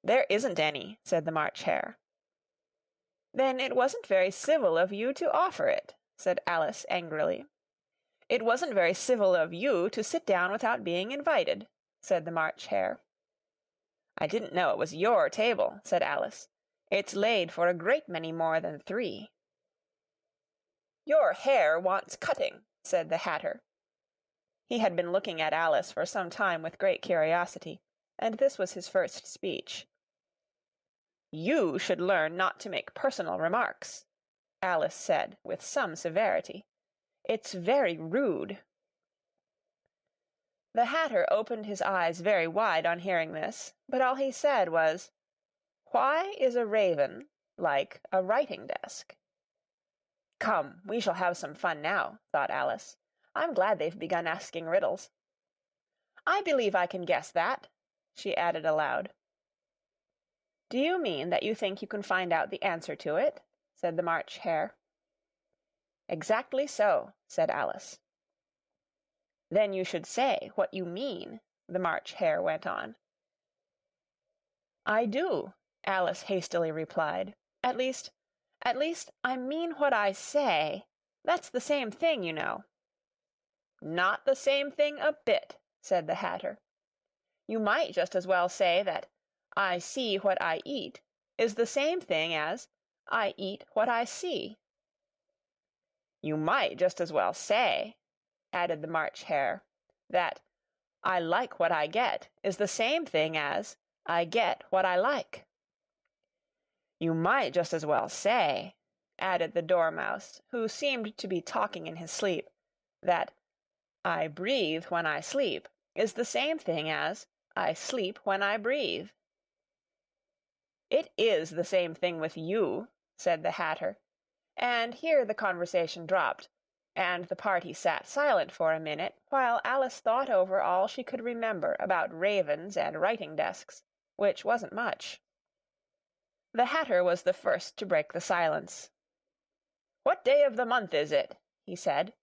"There isn't any," said the March Hare. "Then it wasn't very civil of you to offer it," said Alice angrily. "It wasn't very civil of you to sit down without being invited," said the March Hare. "I didn't know it was your table," said Alice. "It's laid for a great many more than three." "Your hair wants cutting," said the Hatter. He had been looking at Alice for some time with great curiosity, and this was his first speech. "You should learn not to make personal remarks," Alice said, with some severity. "It's very rude." The Hatter opened his eyes very wide on hearing this, but all he said was, "Why is a raven like a writing-desk?" "Come, we shall have some fun now," thought Alice. "I'm glad they've begun asking riddles. I believe I can guess that," she added aloud. "Do you mean that you think you can find out the answer to it?" said the March Hare. "Exactly so," said Alice. "Then you should say what you mean," the March Hare went on. "I do," Alice hastily replied. At least, I mean what I say. That's the same thing, you know." "Not the same thing a bit," said the Hatter. "You might just as well say that 'I see what I eat' is the same thing as 'I eat what I see.'" "You might just as well say," added the March Hare, "that 'I like what I get' is the same thing as 'I get what I like.'" "You might just as well say," added the Dormouse, who seemed to be talking in his sleep, that 'I breathe when I sleep' is the same thing as 'I sleep when I breathe.'" "It is the same thing with you," said the Hatter, and here the conversation dropped, and the party sat silent for a minute, while Alice thought over all she could remember about ravens and writing-desks, which wasn't much. The Hatter was the first to break the silence. "What day of the month is it?" he said,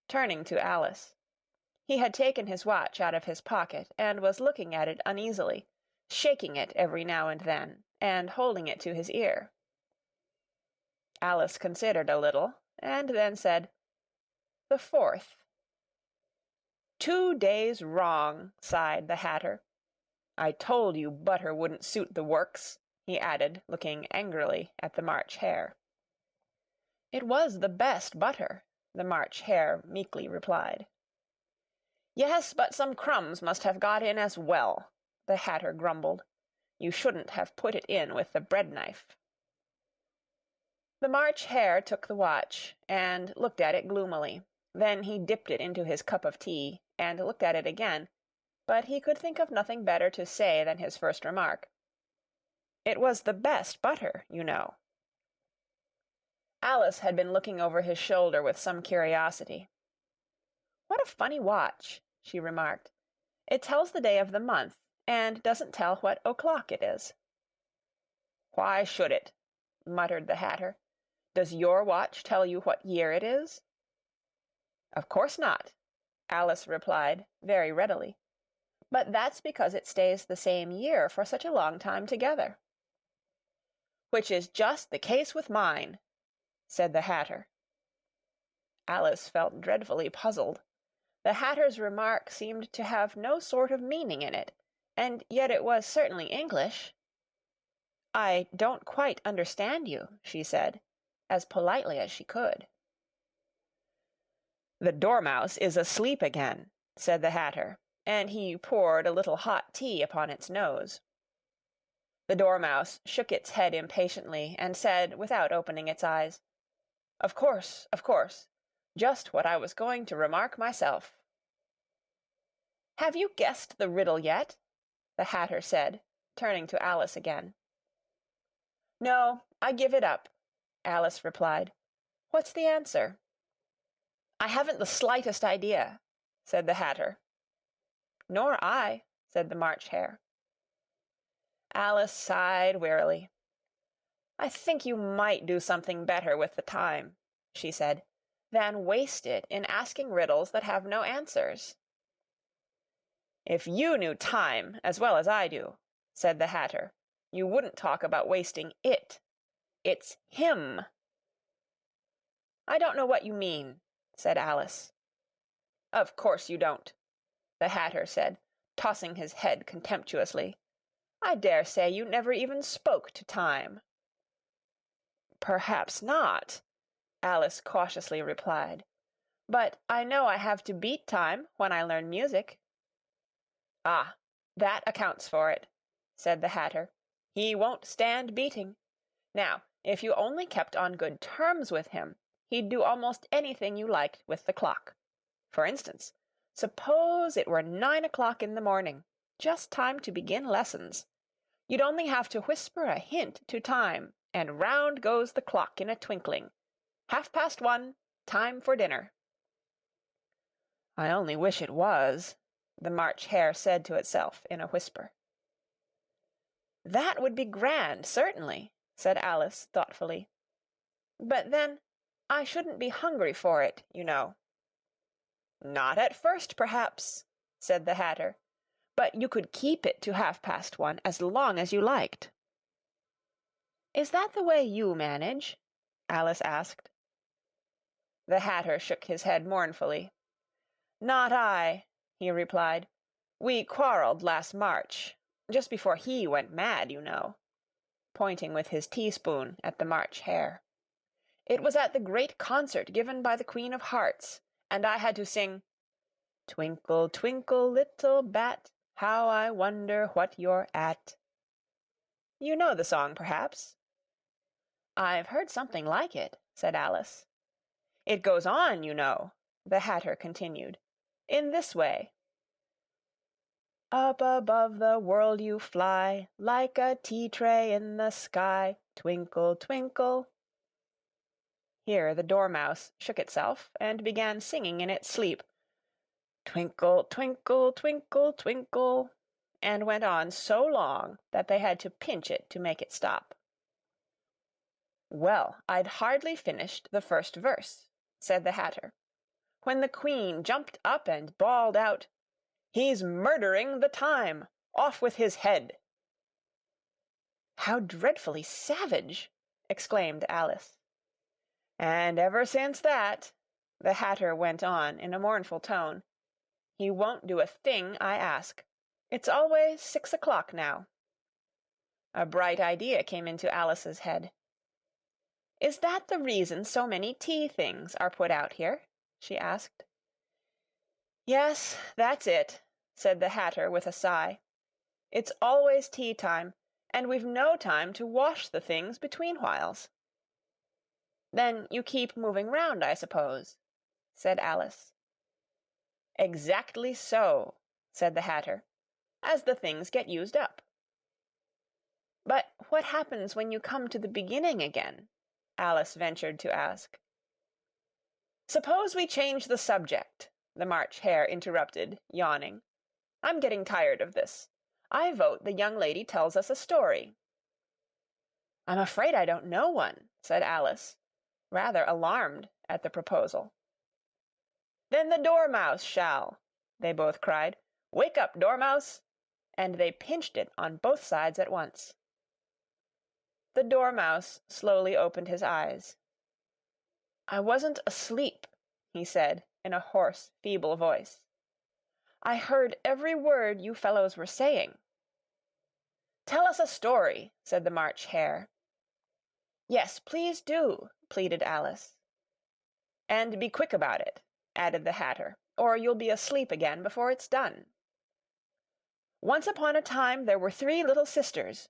turning to Alice. He had taken his watch out of his pocket, and was looking at it uneasily, shaking it every now and then, and holding it to his ear. Alice considered a little, and then said, "The 4th." "2 days wrong," sighed the Hatter. "I told you butter wouldn't suit the works," he added, looking angrily at the March Hare. "It was the best butter," the March Hare meekly replied. "Yes, but some crumbs must have got in as well," the Hatter grumbled. "You shouldn't have put it in with the bread-knife." The March Hare took the watch, and looked at it gloomily. Then he dipped it into his cup of tea, and looked at it again, but he could think of nothing better to say than his first remark. "It was the best butter, you know." Alice had been looking over his shoulder with some curiosity. "What a funny watch," she remarked. "It tells the day of the month, and doesn't tell what o'clock it is." "Why should it?" muttered the Hatter. "Does your watch tell you what year it is?" "Of course not," Alice replied, very readily. "But that's because it stays the same year for such a long time together." "Which is just the case with mine," said the Hatter. Alice felt dreadfully puzzled. The Hatter's remark seemed to have no sort of meaning in it, and yet it was certainly English. "I don't quite understand you," she said, as politely as she could. "The Dormouse is asleep again," said the Hatter, and he poured a little hot tea upon its nose. The Dormouse shook its head impatiently, and said, without opening its eyes, Of course. Just what I was going to remark myself." "Have you guessed the riddle yet?" the Hatter said, turning to Alice again. "No, I give it up," Alice replied. "What's the answer?" "I haven't the slightest idea," said the Hatter. "Nor I," said the March Hare. Alice sighed wearily. "I think you might do something better with the time," she said, "than waste it in asking riddles that have no answers." "If you knew time as well as I do," said the Hatter, "you wouldn't talk about wasting it. It's him." "I don't know what you mean," said Alice. "Of course you don't," the Hatter said, tossing his head contemptuously. "I dare say you never even spoke to time." "Perhaps not," Alice cautiously replied. "But I know I have to beat time when I learn music." "Ah, that accounts for it," said the Hatter. "He won't stand beating. Now, if you only kept on good terms with him, he'd do almost anything you liked with the clock. For instance, suppose it were 9 o'clock in the morning, just time to begin lessons. You'd only have to whisper a hint to time, and round goes the clock in a twinkling. 1:30, time for dinner." "I only wish it was," the March Hare said to itself in a whisper. "That would be grand, certainly," said Alice thoughtfully. "But then I shouldn't be hungry for it, you know." "Not at first, perhaps," said the Hatter, "but you could keep it to 1:30 as long as you liked." "Is that the way you manage?" Alice asked. The Hatter shook his head mournfully. "Not I," he replied. "We quarrelled last March, just before he went mad, you know," pointing with his teaspoon at the March Hare. "It was at the great concert given by the Queen of Hearts, and I had to sing, 'Twinkle, twinkle, little bat, how I wonder what you're at.' You know the song, perhaps?" "I've heard something like it," said Alice. "It goes on, you know," the Hatter continued, "in this way. Up above the world you fly, like a tea-tray in the sky. Twinkle, twinkle." Here the Dormouse shook itself, and began singing in its sleep, "Twinkle, twinkle, twinkle, twinkle," and went on so long that they had to pinch it to make it stop. "Well, I'd hardly finished the first verse," said the Hatter, "when the Queen jumped up and bawled out, 'He's murdering the time! Off with his head!'" "How dreadfully savage!" exclaimed Alice. "And ever since that," the Hatter went on in a mournful tone, "he won't do a thing I ask. It's always 6 o'clock now." A bright idea came into Alice's head. "Is that the reason so many tea things are put out here?" she asked. "Yes, that's it," said the Hatter with a sigh. "It's always tea time, and we've no time to wash the things between whiles." "Then you keep moving round, I suppose?" said Alice. "Exactly so," said the Hatter, "as the things get used up." "But what happens when you come to the beginning again?" Alice ventured to ask. "Suppose we change the subject," the March Hare interrupted, yawning. "I'm getting tired of this. I vote the young lady tells us a story." "I'm afraid I don't know one," said Alice, rather alarmed at the proposal. "Then the Dormouse shall," they both cried. "Wake up, Dormouse!" and they pinched it on both sides at once. The Dormouse slowly opened his eyes. "I wasn't asleep," he said, in a hoarse, feeble voice. "I heard every word you fellows were saying." "Tell us a story," said the March Hare. "Yes, please do," pleaded Alice. "And be quick about it," added the Hatter, "or you'll be asleep again before it's done." "Once upon a time there were 3 little sisters,"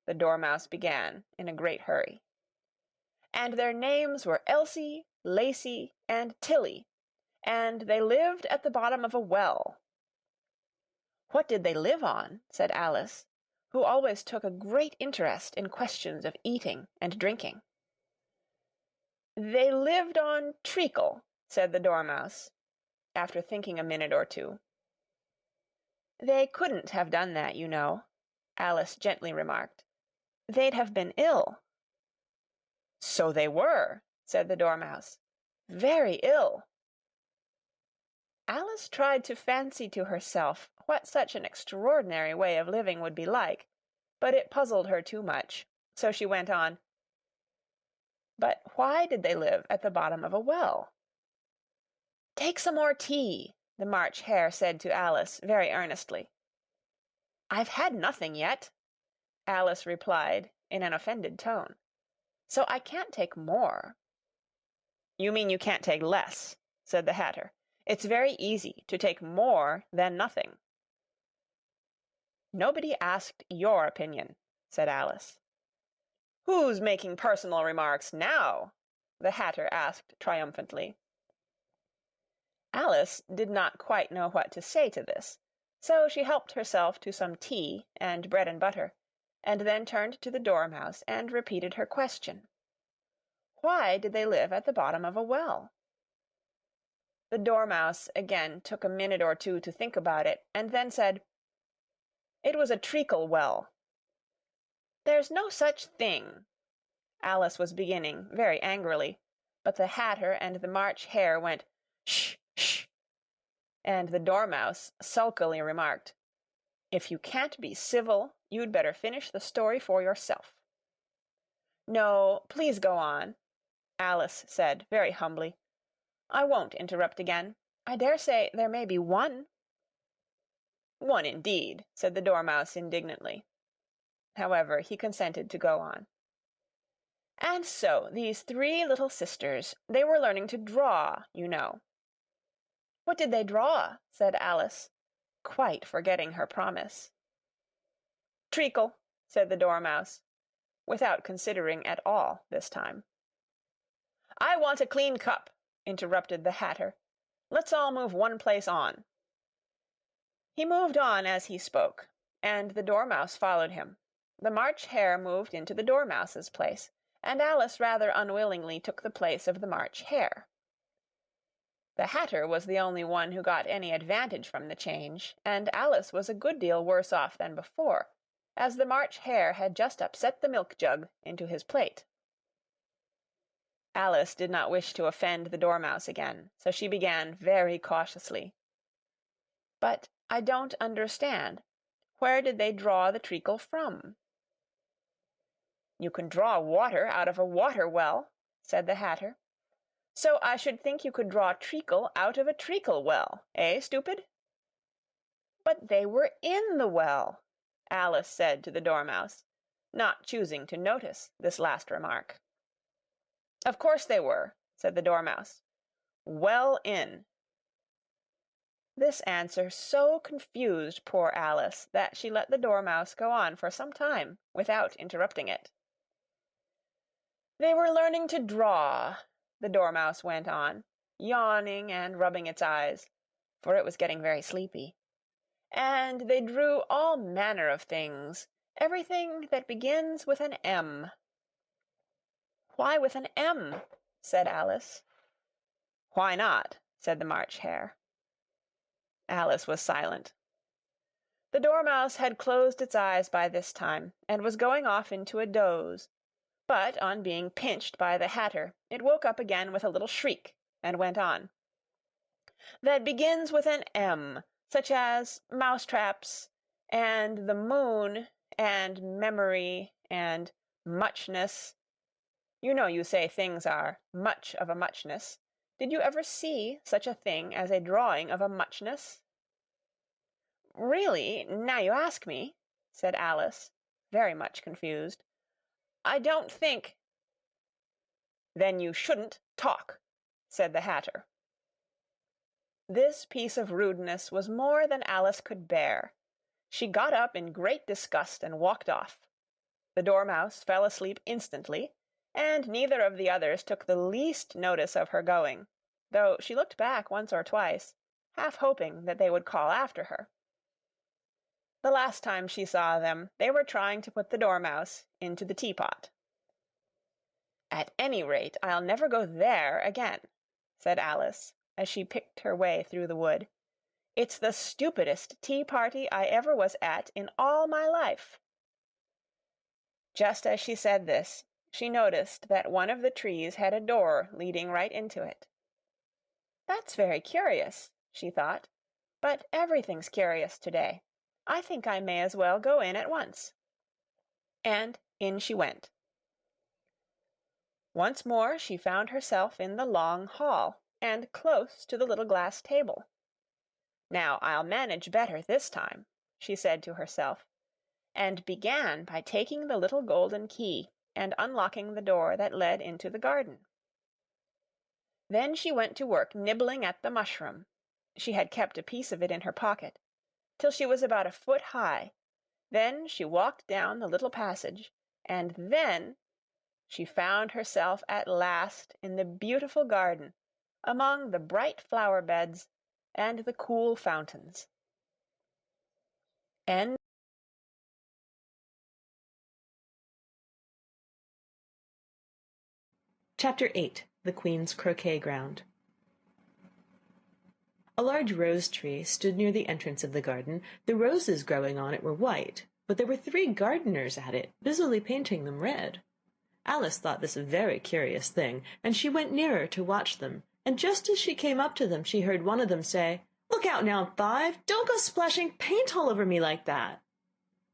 the Dormouse began in a great hurry. "And their names were Elsie, Lacie, and Tilly, and they lived at the bottom of a well." "What did they live on?" said Alice, who always took a great interest in questions of eating and drinking. "They lived on treacle," said the Dormouse, after thinking a minute or two. "They couldn't have done that, you know," Alice gently remarked. "They'd have been ill." "So they were," said the Dormouse. "Very ill." Alice tried to fancy to herself what such an extraordinary way of living would be like, but it puzzled her too much, so she went on. "But why did they live at the bottom of a well?" "Take some more tea," the March Hare said to Alice very earnestly. "I've had nothing yet," Alice replied in an offended tone, "so I can't take more." "You mean you can't take less," said the Hatter. "It's very easy to take more than nothing." "Nobody asked your opinion," said Alice. "Who's making personal remarks now?" the Hatter asked triumphantly. Alice did not quite know what to say to this, so she helped herself to some tea and bread and butter, and then turned to the Dormouse and repeated her question. Why did they live at the bottom of a well? The Dormouse again took a minute or two to think about it, and then said, "It was a treacle well." "There's no such thing," Alice was beginning, very angrily, but the Hatter and the March Hare went, "Sh! Sh!" and the Dormouse sulkily remarked, "If you can't be civil, you'd better finish the story for yourself." "No, please go on," Alice said very humbly. "I won't interrupt again. I dare say there may be one." "One indeed," said the Dormouse indignantly. However, he consented to go on. "And so these 3 little sisters, they were learning to draw, you know." "What did they draw?" said Alice, quite forgetting her promise. "Treacle," said the Dormouse, without considering at all this time. "I want a clean cup," interrupted the Hatter. "Let's all move one place on." He moved on as he spoke, and the Dormouse followed him. The March Hare moved into the Dormouse's place, and Alice rather unwillingly took the place of the March Hare. The Hatter was the only one who got any advantage from the change, and Alice was a good deal worse off than before, as the March Hare had just upset the milk jug into his plate. Alice did not wish to offend the Dormouse again, so she began very cautiously. "But I don't understand. Where did they draw the treacle from?" "You can draw water out of a water well," said the Hatter. "So I should think you could draw treacle out of a treacle well, eh, stupid?" "But they were in the well," Alice said to the Dormouse, not choosing to notice this last remark. "Of course they were," said the Dormouse. "Well in." This answer so confused poor Alice that she let the Dormouse go on for some time without interrupting it. "They were learning to draw," the Dormouse went on, yawning and rubbing its eyes, for it was getting very sleepy. "And they drew all manner of things, everything that begins with an M." "Why with an M?" said Alice. "Why not?" said the March Hare. Alice was silent. The Dormouse had closed its eyes by this time, and was going off into a doze, but on being pinched by the Hatter, it woke up again with a little shriek, and went on. "That begins with an M, such as mousetraps, and the moon, and memory, and muchness. You know you say things are much of a muchness, Did you ever see such a thing as a drawing of a muchness?" "Really, now you ask me," said Alice, very much confused, "I don't think—" "Then you shouldn't talk," said the Hatter. This piece of rudeness was more than Alice could bear. She got up in great disgust and walked off. The Dormouse fell asleep instantly, and neither of the others took the least notice of her going, though she looked back once or twice, half hoping that they would call after her. The last time she saw them, they were trying to put the Dormouse into the teapot. "At any rate, I'll never go there again," said Alice, as she picked her way through the wood. "It's the stupidest tea-party I ever was at in all my life." Just as she said this, she noticed that one of the trees had a door leading right into it. "That's very curious," she thought, "but everything's curious today. I think I may as well go in at once." And in she went. Once more she found herself in the long hall, and close to the little glass table. "Now I'll manage better this time," she said to herself, and began by taking the little golden key and unlocking the door that led into the garden. Then she went to work nibbling at the mushroom, she had kept a piece of it in her pocket, till she was about a foot high. Then she walked down the little passage, and then she found herself at last in the beautiful garden, among the bright flower-beds and the cool fountains. Chapter 8. The Queen's Croquet Ground. A large rose tree stood near the entrance of the garden. The roses growing on it were white, but there were 3 gardeners at it, busily painting them red. Alice thought this a very curious thing, and she went nearer to watch them, and just as she came up to them she heard one of them say, "Look out now, Five! Don't go splashing paint all over me like that."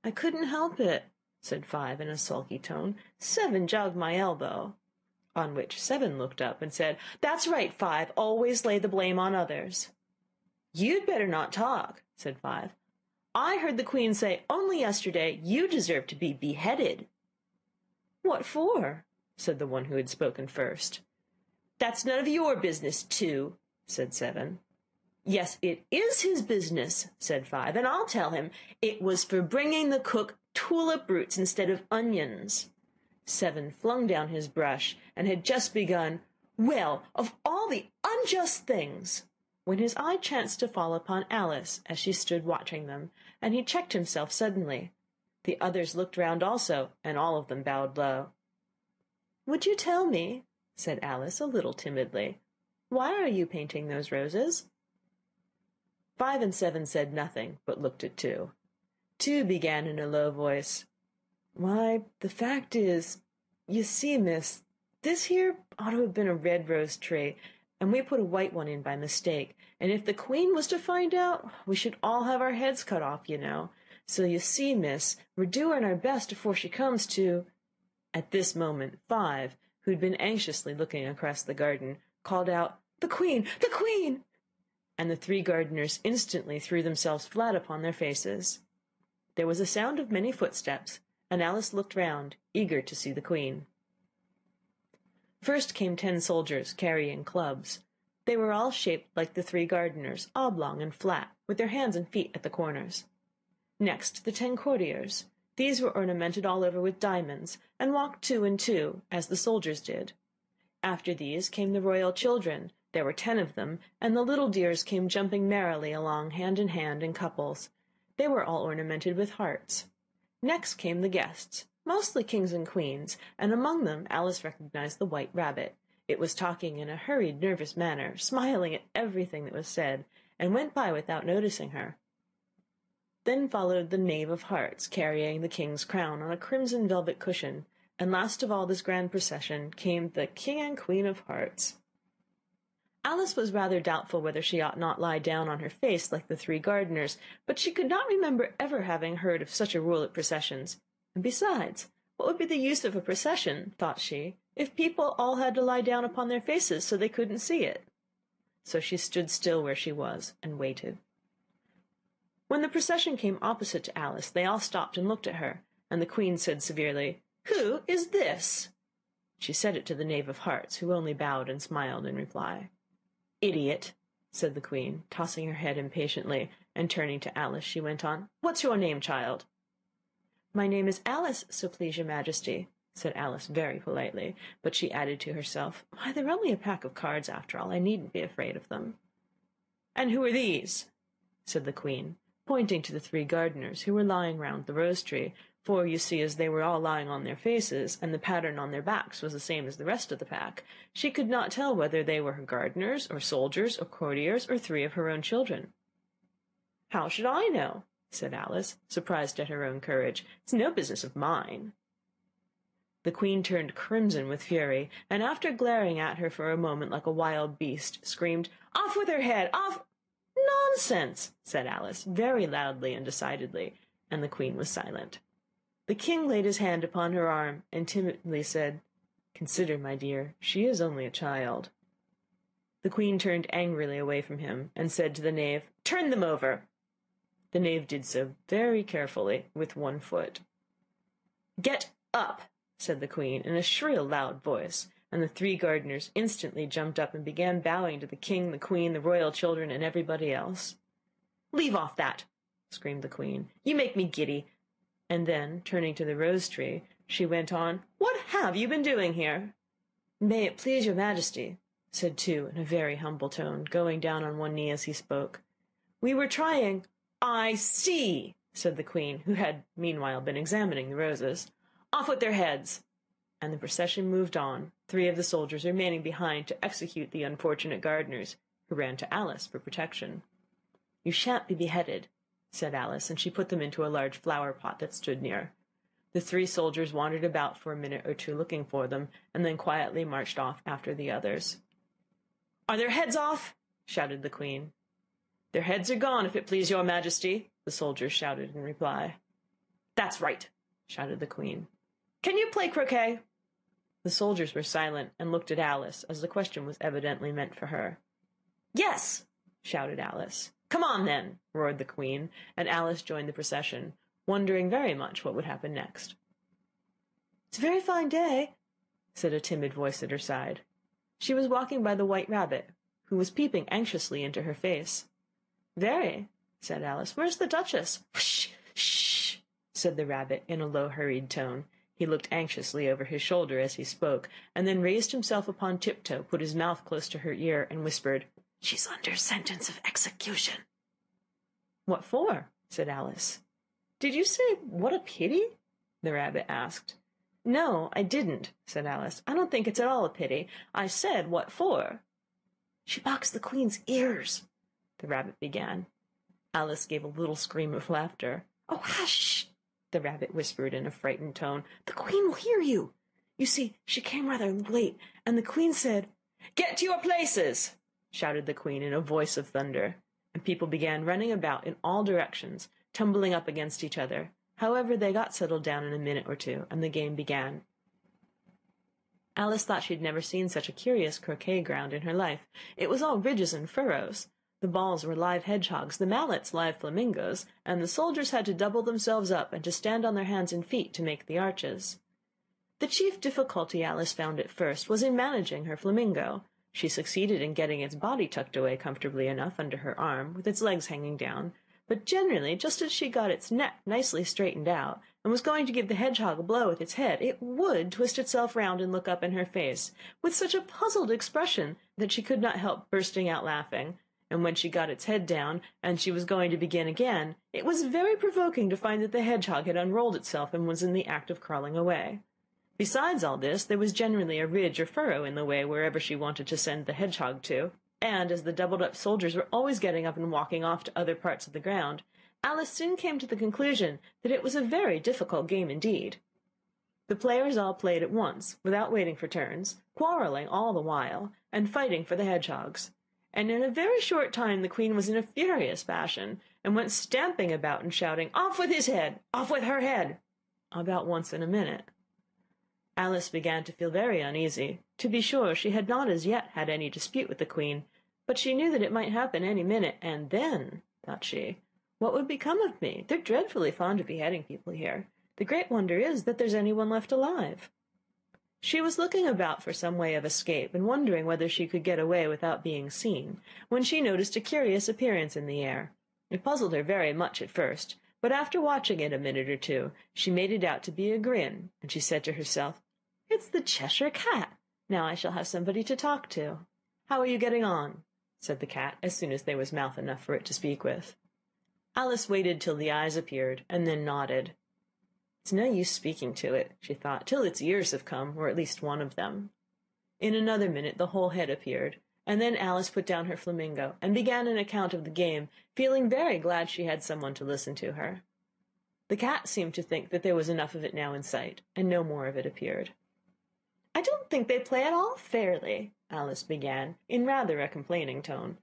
"I couldn't help it," said Five in a sulky tone. "Seven jogged my elbow." On which Seven looked up and said, "That's right, Five, always lay the blame on others." "You'd better not talk," said Five. "I heard the Queen say only yesterday you deserve to be beheaded." "What for?" said the one who had spoken first. "That's none of your business, too," said Seven. "Yes, it is his business," said Five, "and I'll tell him. It was for bringing the cook tulip roots instead of onions." Seven flung down his brush, and had just begun, "Well, of all the unjust things," when his eye chanced to fall upon Alice as she stood watching them, and he checked himself suddenly. The others looked round also, and all of them bowed low. "Would you tell me," said Alice, a little timidly, "why are you painting those roses?" Five and Seven said nothing, but looked at Two. Two began in a low voice, "Why, the fact is, you see, miss, this here ought to have been a red rose tree, and we put a white one in by mistake, and if the Queen was to find out, we should all have our heads cut off, you know. So you see, miss, we're doing our best afore she comes to—" At this moment Five, who'd been anxiously looking across the garden, called out, "The Queen! The Queen!" and the 3 gardeners instantly threw themselves flat upon their faces. There was a sound of many footsteps, and Alice looked round, eager to see the Queen. First came 10 soldiers, carrying clubs. They were all shaped like the 3 gardeners, oblong and flat, with their hands and feet at the corners. Next the 10 courtiers. These were ornamented all over with diamonds, and walked 2 and 2, as the soldiers did. After these came the royal children. There were 10 of them, and the little dears came jumping merrily along hand in hand in couples. They were all ornamented with hearts. Next came the guests, mostly kings and queens, and among them Alice recognized the White Rabbit. It was talking in a hurried, nervous manner, smiling at everything that was said, and went by without noticing her. Then followed the Knave of Hearts, carrying the king's crown on a crimson velvet cushion, and last of all this grand procession came the King and Queen of Hearts. Alice was rather doubtful whether she ought not lie down on her face like the 3 gardeners, but she could not remember ever having heard of such a rule at processions. And besides, what would be the use of a procession, thought she, if people all had to lie down upon their faces so they couldn't see it? so she stood still where she was and waited. When the procession came opposite to Alice, they all stopped and looked at her, and the Queen said severely, "Who is this?" She said it to the Knave of Hearts, who only bowed and smiled in reply. "Idiot," said the Queen, tossing her head impatiently, and turning to Alice, she went on, "What's your name, child?" "My name is Alice, so please your Majesty," said Alice very politely, but she added to herself, "Why, they're only a pack of cards after all. I needn't be afraid of them." "And who are these?" said the Queen, pointing to the 3 gardeners who were lying round the rose-tree, for, you see, as they were all lying on their faces, and the pattern on their backs was the same as the rest of the pack, she could not tell whether they were her gardeners, or soldiers, or courtiers, or 3 of her own children. "How should I know?" said Alice, surprised at her own courage. "It's no business of mine." The Queen turned crimson with fury, and after glaring at her for a moment like a wild beast, screamed, "Off with her head! Off—" "Nonsense!" said Alice, very loudly and decidedly, and the Queen was silent. The King laid his hand upon her arm, and timidly said, "Consider, my dear, she is only a child." The Queen turned angrily away from him, and said to the Knave, "Turn them over." The Knave did so very carefully, with 1 foot. "Get up!" said the Queen, in a shrill, loud voice, and the 3 gardeners instantly jumped up and began bowing to the King, the Queen, the royal children, and everybody else. "Leave off that!" screamed the Queen. "You make me giddy." And then, turning to the rose-tree, she went on, "What have you been doing here?" "May it please your Majesty," said 2 in a very humble tone, going down on one knee as he spoke. "We were trying—" "I see," said the Queen, who had meanwhile been examining the roses. "Off with their heads!" And the procession moved on, 3 of the soldiers remaining behind to execute the unfortunate gardeners, who ran to Alice for protection. "You shan't be beheaded," said Alice, and she put them into a large flower-pot that stood near. The 3 soldiers wandered about for a minute or 2 looking for them, and then quietly marched off after the others. "Are their heads off?" shouted the Queen. "Their heads are gone, if it please your Majesty," the soldiers shouted in reply. "That's right," shouted the Queen. "Can you play croquet?" The soldiers were silent, and looked at Alice, as the question was evidently meant for her. "Yes," shouted Alice. "Come on, then," roared the Queen, and Alice joined the procession, wondering very much what would happen next. "It's a very fine day," said a timid voice at her side. She was walking by the White Rabbit, who was peeping anxiously into her face. "Very," said Alice. "Where's the Duchess?" "Shh, shh," said the Rabbit in a low, hurried tone. He looked anxiously over his shoulder as he spoke, and then raised himself upon tiptoe, put his mouth close to her ear, and whispered, "She's under sentence of execution." "What for?" said Alice. "Did you say, 'what a pity'?" the Rabbit asked. "No, I didn't," said Alice. "I don't think it's at all a pity. I said, 'what for?'" "She boxed the Queen's ears," the Rabbit began. Alice gave a little scream of laughter. "Oh, hush!" the Rabbit whispered in a frightened tone. "The Queen will hear you. You see, she came rather late, and the Queen said—" "Get to your places!" shouted the Queen in a voice of thunder, and people began running about in all directions, tumbling up against each other. However, they got settled down in a minute or 2, and the game began. Alice thought she had never seen such a curious croquet ground in her life. It was all ridges and furrows. The balls were live hedgehogs, the mallets live flamingos, and the soldiers had to double themselves up and to stand on their hands and feet to make the arches. The chief difficulty Alice found at first was in managing her flamingo. She succeeded in getting its body tucked away comfortably enough under her arm, with its legs hanging down, but generally, just as she got its neck nicely straightened out, and was going to give the hedgehog a blow with its head, it would twist itself round and look up in her face, with such a puzzled expression that she could not help bursting out laughing. And when she got its head down, and she was going to begin again, it was very provoking to find that the hedgehog had unrolled itself and was in the act of crawling away. Besides all this, there was generally a ridge or furrow in the way wherever she wanted to send the hedgehog to, and as the doubled-up soldiers were always getting up and walking off to other parts of the ground, Alice soon came to the conclusion that it was a very difficult game indeed. The players all played at once, without waiting for turns, quarrelling all the while, and fighting for the hedgehogs. And in a very short time the Queen was in a furious passion, and went stamping about and shouting, "Off with his head! Off with her head!" about once in a minute. Alice began to feel very uneasy. To be sure, she had not as yet had any dispute with the Queen, But she knew that it might happen any minute, and then, thought she, what would become of me? They're dreadfully fond of beheading people here. The great wonder is that there's anyone left alive. She was looking about for some way of escape, and wondering whether she could get away without being seen, when she noticed a curious appearance in the air. It puzzled her very much at first, but after watching it a minute or two, she made it out to be a grin, and she said to herself, "It's the Cheshire Cat. Now I shall have somebody to talk to." "How are you getting on?" said the cat, as soon as there was mouth enough for it to speak with. Alice waited till the eyes appeared, and then nodded. It's no use speaking to it, she thought, till its ears have come, or at least one of them. In another minute the whole head appeared, and then Alice put down her flamingo, and began an account of the game, feeling very glad she had someone to listen to her. The cat seemed to think that there was enough of it now in sight, and no more of it appeared. "I don't think they play at all fairly," Alice began, in rather a complaining tone.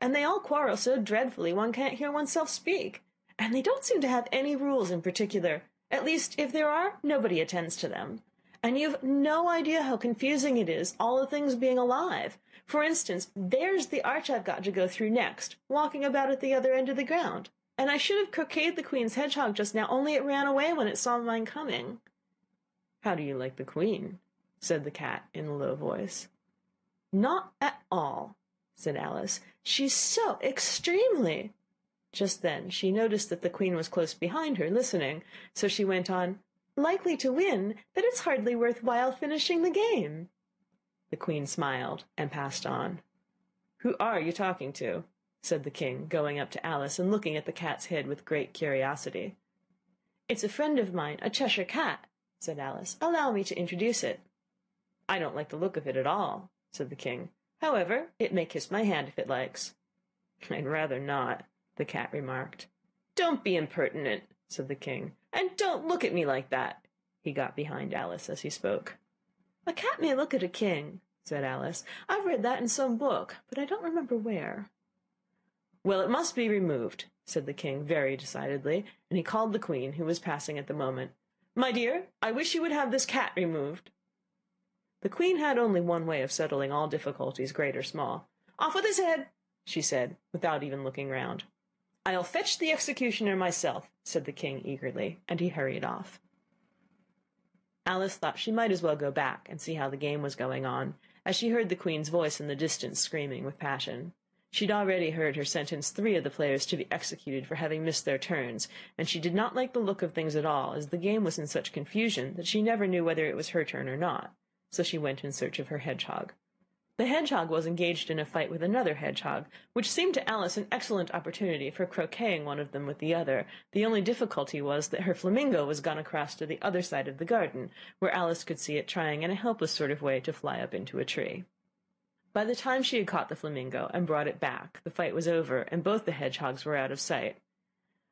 "And they all quarrel so dreadfully one can't hear oneself speak. And they don't seem to have any rules in particular. At least, if there are, nobody attends to them. And you've no idea how confusing it is, all the things being alive. For instance, there's the arch I've got to go through next, walking about at the other end of the ground. And I should have croqueted the Queen's hedgehog just now, only it ran away when it saw mine coming." "How do you like the Queen?" said the cat in a low voice. "Not at all," said Alice. "She's so extremely—" Just then she noticed that the Queen was close behind her, listening, so she went on, "likely to win, that it's hardly worth while finishing the game." The Queen smiled and passed on. "Who are you talking to?" said the King, going up to Alice and looking at the cat's head with great curiosity. "It's a friend of mine, a Cheshire cat," said Alice. "Allow me to introduce it." "I don't like the look of it at all," said the King. "However, it may kiss my hand if it likes." "I'd rather not," the cat remarked. "Don't be impertinent," said the King, "and don't look at me like that." He got behind Alice as he spoke. "A cat may look at a king," said Alice. "I've read that in some book, but I don't remember where." "Well, it must be removed," said the King very decidedly, and he called the Queen, who was passing at the moment. "My dear, I wish you would have this cat removed." The Queen had only one way of settling all difficulties, great or small. "Off with his head," she said, without even looking round. "I'll fetch the executioner myself," said the King eagerly, and he hurried off. Alice thought she might as well go back and see how the game was going on, as she heard the Queen's voice in the distance screaming with passion. She'd already heard her sentence 3 of the players to be executed for having missed their turns, and she did not like the look of things at all, as the game was in such confusion that she never knew whether it was her turn or not. So she went in search of her hedgehog. The hedgehog was engaged in a fight with another hedgehog, which seemed to Alice an excellent opportunity for croqueting one of them with the other. The only difficulty was that her flamingo was gone across to the other side of the garden, where Alice could see it trying in a helpless sort of way to fly up into a tree. By the time she had caught the flamingo and brought it back, the fight was over, and both the hedgehogs were out of sight.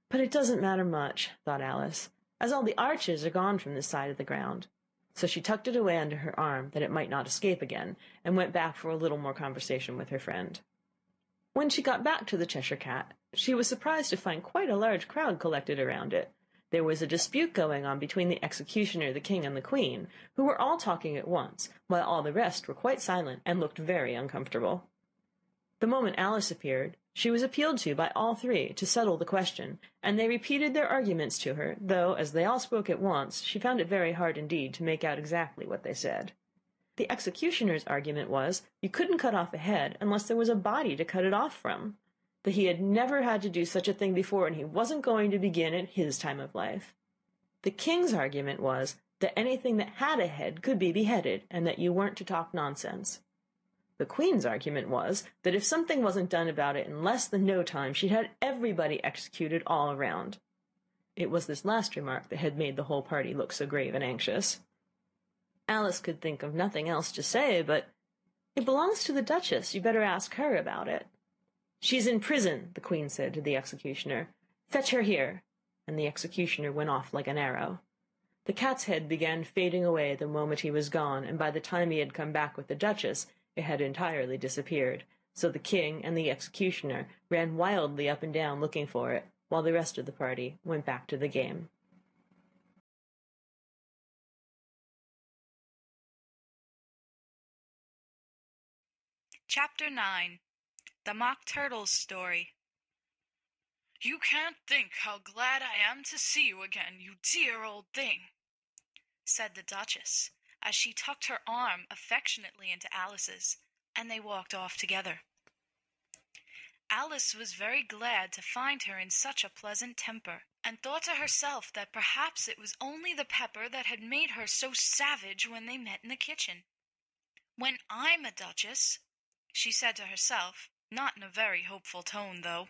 "But it doesn't matter much," thought Alice, "as all the arches are gone from this side of the ground." So she tucked it away under her arm, that it might not escape again, and went back for a little more conversation with her friend. When she got back to the Cheshire Cat, she was surprised to find quite a large crowd collected around it. There was a dispute going on between the executioner, the King, and the Queen, who were all talking at once, while all the rest were quite silent and looked very uncomfortable. The moment Alice appeared, she was appealed to by all three to settle the question, and they repeated their arguments to her, though, as they all spoke at once, she found it very hard indeed to make out exactly what they said. The executioner's argument was, you couldn't cut off a head unless there was a body to cut it off from, that he had never had to do such a thing before, and he wasn't going to begin at his time of life. The King's argument was that anything that had a head could be beheaded, and that you weren't to talk nonsense. The Queen's argument was that if something wasn't done about it in less than no time, she'd had everybody executed all around. It was this last remark that had made the whole party look so grave and anxious. Alice could think of nothing else to say, but, "It belongs to the Duchess. You'd better ask her about it." "She's in prison," the Queen said to the executioner. "Fetch her here." And the executioner went off like an arrow. The cat's head began fading away the moment he was gone, and by the time he had come back with the Duchess, it had entirely disappeared, so the King and the executioner ran wildly up and down looking for it, while the rest of the party went back to the game. Chapter 9. The Mock Turtle's Story. "You can't think how glad I am to see you again, you dear old thing," said the Duchess, as she tucked her arm affectionately into Alice's, and they walked off together. Alice was very glad to find her in such a pleasant temper, and thought to herself that perhaps it was only the pepper that had made her so savage when they met in the kitchen. "When I'm a duchess," she said to herself, not in a very hopeful tone, though,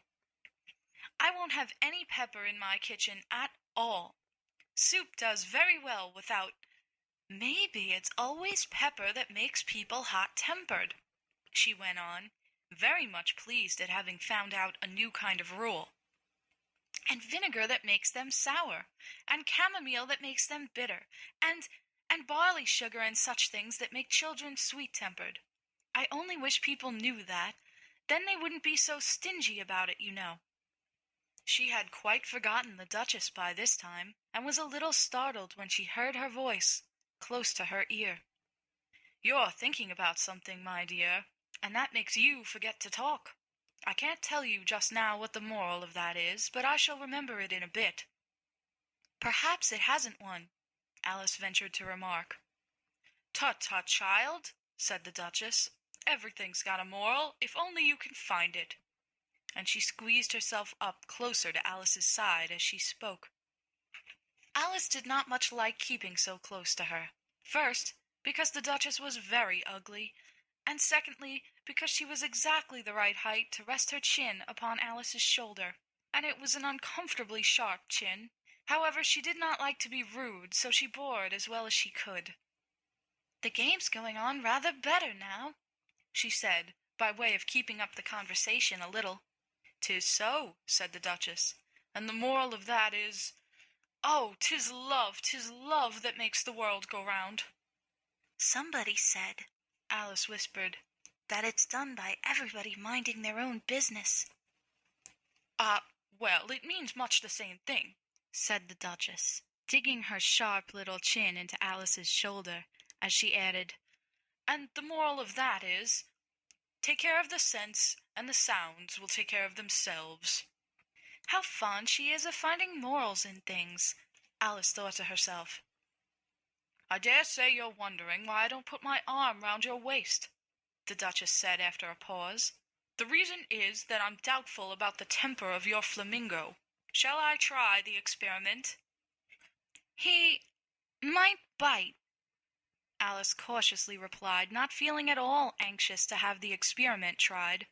"I won't have any pepper in my kitchen at all. Soup does very well without. Maybe it's always pepper that makes people hot-tempered," she went on, very much pleased at having found out a new kind of rule. "And vinegar that makes them sour, and chamomile that makes them bitter, and barley sugar and such things that make children sweet-tempered. I only wish people knew that. Then they wouldn't be so stingy about it, you know." She had quite forgotten the Duchess by this time, and was a little startled when she heard her voice close to her ear. "You're thinking about something, my dear, and that makes you forget to talk. I can't tell you just now what the moral of that is, but I shall remember it in a bit." "Perhaps it hasn't one," Alice ventured to remark. "Tut, tut, child," said the Duchess. "Everything's got a moral, if only you can find it." And she squeezed herself up closer to Alice's side as she spoke. Alice did not much like keeping so close to her. First, because the Duchess was very ugly, and secondly, because she was exactly the right height to rest her chin upon Alice's shoulder, and it was an uncomfortably sharp chin. However, she did not like to be rude, so she bore it as well as she could. "The game's going on rather better now," she said, by way of keeping up the conversation a little. "'Tis so," said the Duchess, "and the moral of that is, oh, 'tis love that makes the world go round." "Somebody said," Alice whispered, "that it's done by everybody minding their own business." Well, it means much the same thing," said the Duchess, digging her sharp little chin into Alice's shoulder, as she added, "and the moral of that is, take care of the sense, and the sounds will take care of themselves." "How fond she is of finding morals in things," Alice thought to herself. "I dare say you're wondering why I don't put my arm round your waist," the Duchess said after a pause. "The reason is that I'm doubtful about the temper of your flamingo. Shall I try the experiment?" "He might bite," Alice cautiously replied, not feeling at all anxious to have the experiment tried.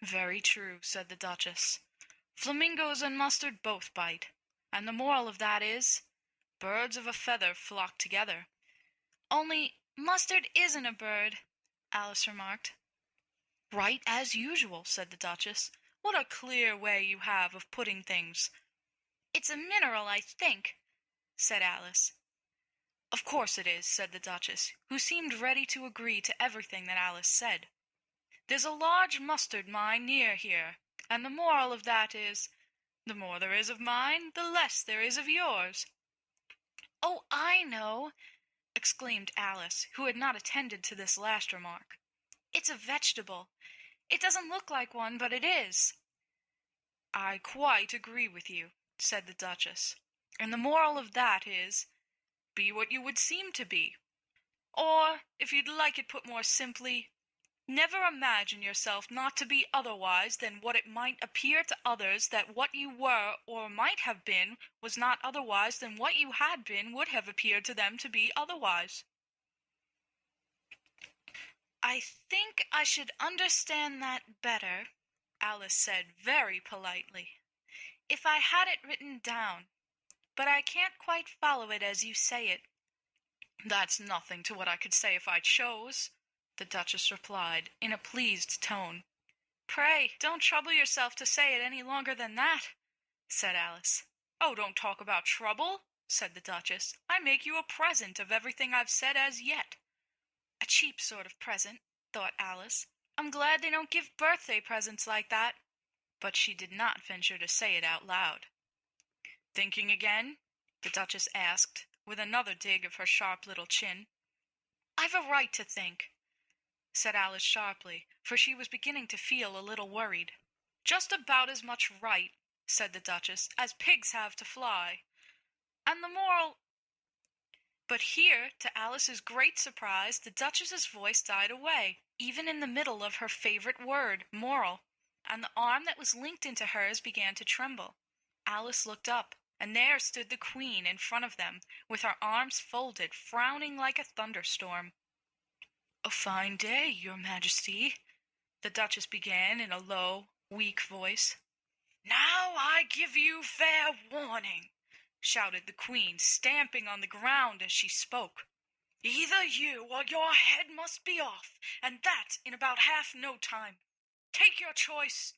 "Very true," said the Duchess. "Flamingos and mustard both bite, and the moral of that is, birds of a feather flock together." "Only mustard isn't a bird," Alice remarked. "Right as usual," said the Duchess. "What a clear way you have of putting things." "It's a mineral, I think," said Alice. "Of course it is," said the Duchess, who seemed ready to agree to everything that Alice said. "There's a large mustard mine near here, and the moral of that is, the more there is of mine, the less there is of yours." "Oh, I know!" exclaimed Alice, who had not attended to this last remark. "It's a vegetable. It doesn't look like one, but it is." "I quite agree with you," said the Duchess, "and the moral of that is, be what you would seem to be. Or, if you'd like it put more simply, never imagine yourself not to be otherwise than what it might appear to others that what you were or might have been was not otherwise than what you had been would have appeared to them to be otherwise." "I think I should understand that better," Alice said very politely, "if I had it written down, but I can't quite follow it as you say it." "That's nothing to what I could say if I chose," the Duchess replied, in a pleased tone. "Pray, don't trouble yourself to say it any longer than that," said Alice. "Oh, don't talk about trouble," said the Duchess. "I make you a present of everything I've said as yet." "A cheap sort of present," thought Alice. "I'm glad they don't give birthday presents like that." But she did not venture to say it out loud. "Thinking again?" the Duchess asked, with another dig of her sharp little chin. "I've a right to think." said Alice sharply, for she was beginning to feel a little worried. "Just about as much right," said the Duchess, "as pigs have to fly. And the moral—" But here, to Alice's great surprise, the Duchess's voice died away, even in the middle of her favorite word, moral, and the arm that was linked into hers began to tremble. Alice looked up, and there stood the Queen in front of them, with her arms folded, frowning like a thunderstorm. "A fine day, Your Majesty," the Duchess began in a low, weak voice. "Now I give you fair warning," shouted the Queen, stamping on the ground as she spoke. "Either you or your head must be off, and that in about half no time. Take your choice."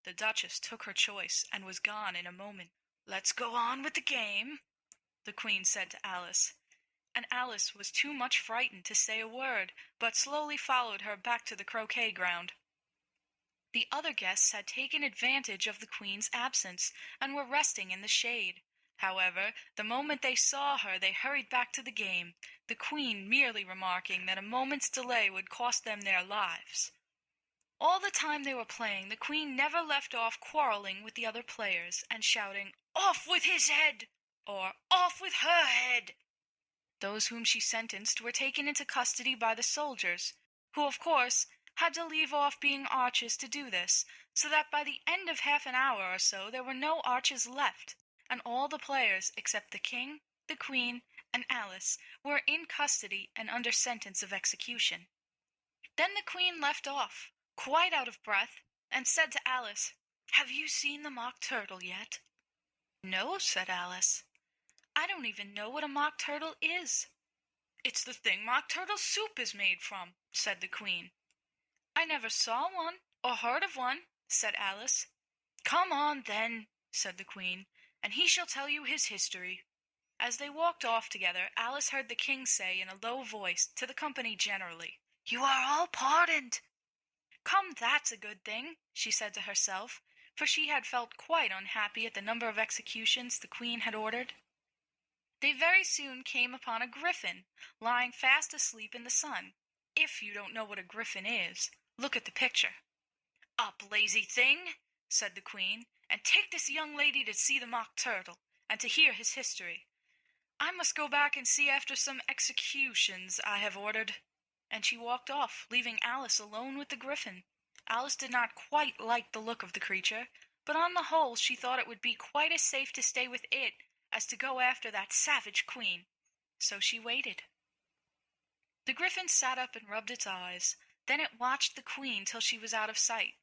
The Duchess took her choice and was gone in a moment. "Let's go on with the game," the Queen said to Alice, and Alice was too much frightened to say a word, but slowly followed her back to the croquet ground. The other guests had taken advantage of the Queen's absence, and were resting in the shade. However, the moment they saw her, they hurried back to the game, the Queen merely remarking that a moment's delay would cost them their lives. All the time they were playing, the Queen never left off quarreling with the other players, and shouting, "Off with his head!" or "Off with her head!" Those whom she sentenced were taken into custody by the soldiers, who, of course, had to leave off being archers to do this, so that by the end of half an hour or so there were no archers left, and all the players except the King, the Queen, and Alice were in custody and under sentence of execution. Then the Queen left off, quite out of breath, and said to Alice, "Have you seen the mock turtle yet?" "No," said Alice. "I don't even know what a mock turtle is." "It's the thing mock turtle soup is made from," said the Queen. "I never saw one, or heard of one," said Alice. "Come on, then," said the Queen, "and he shall tell you his history." As they walked off together, Alice heard the King say in a low voice to the company generally, "You are all pardoned." "Come, that's a good thing," she said to herself, for she had felt quite unhappy at the number of executions the Queen had ordered. They very soon came upon a griffin, lying fast asleep in the sun. If you don't know what a griffin is, look at the picture. "Up, lazy thing," said the Queen, "and take this young lady to see the mock turtle, and to hear his history. I must go back and see after some executions I have ordered." And she walked off, leaving Alice alone with the griffin. Alice did not quite like the look of the creature, but on the whole she thought it would be quite as safe to stay with it as to go after that savage Queen. So she waited. The griffin sat up and rubbed its eyes. Then it watched the Queen till she was out of sight.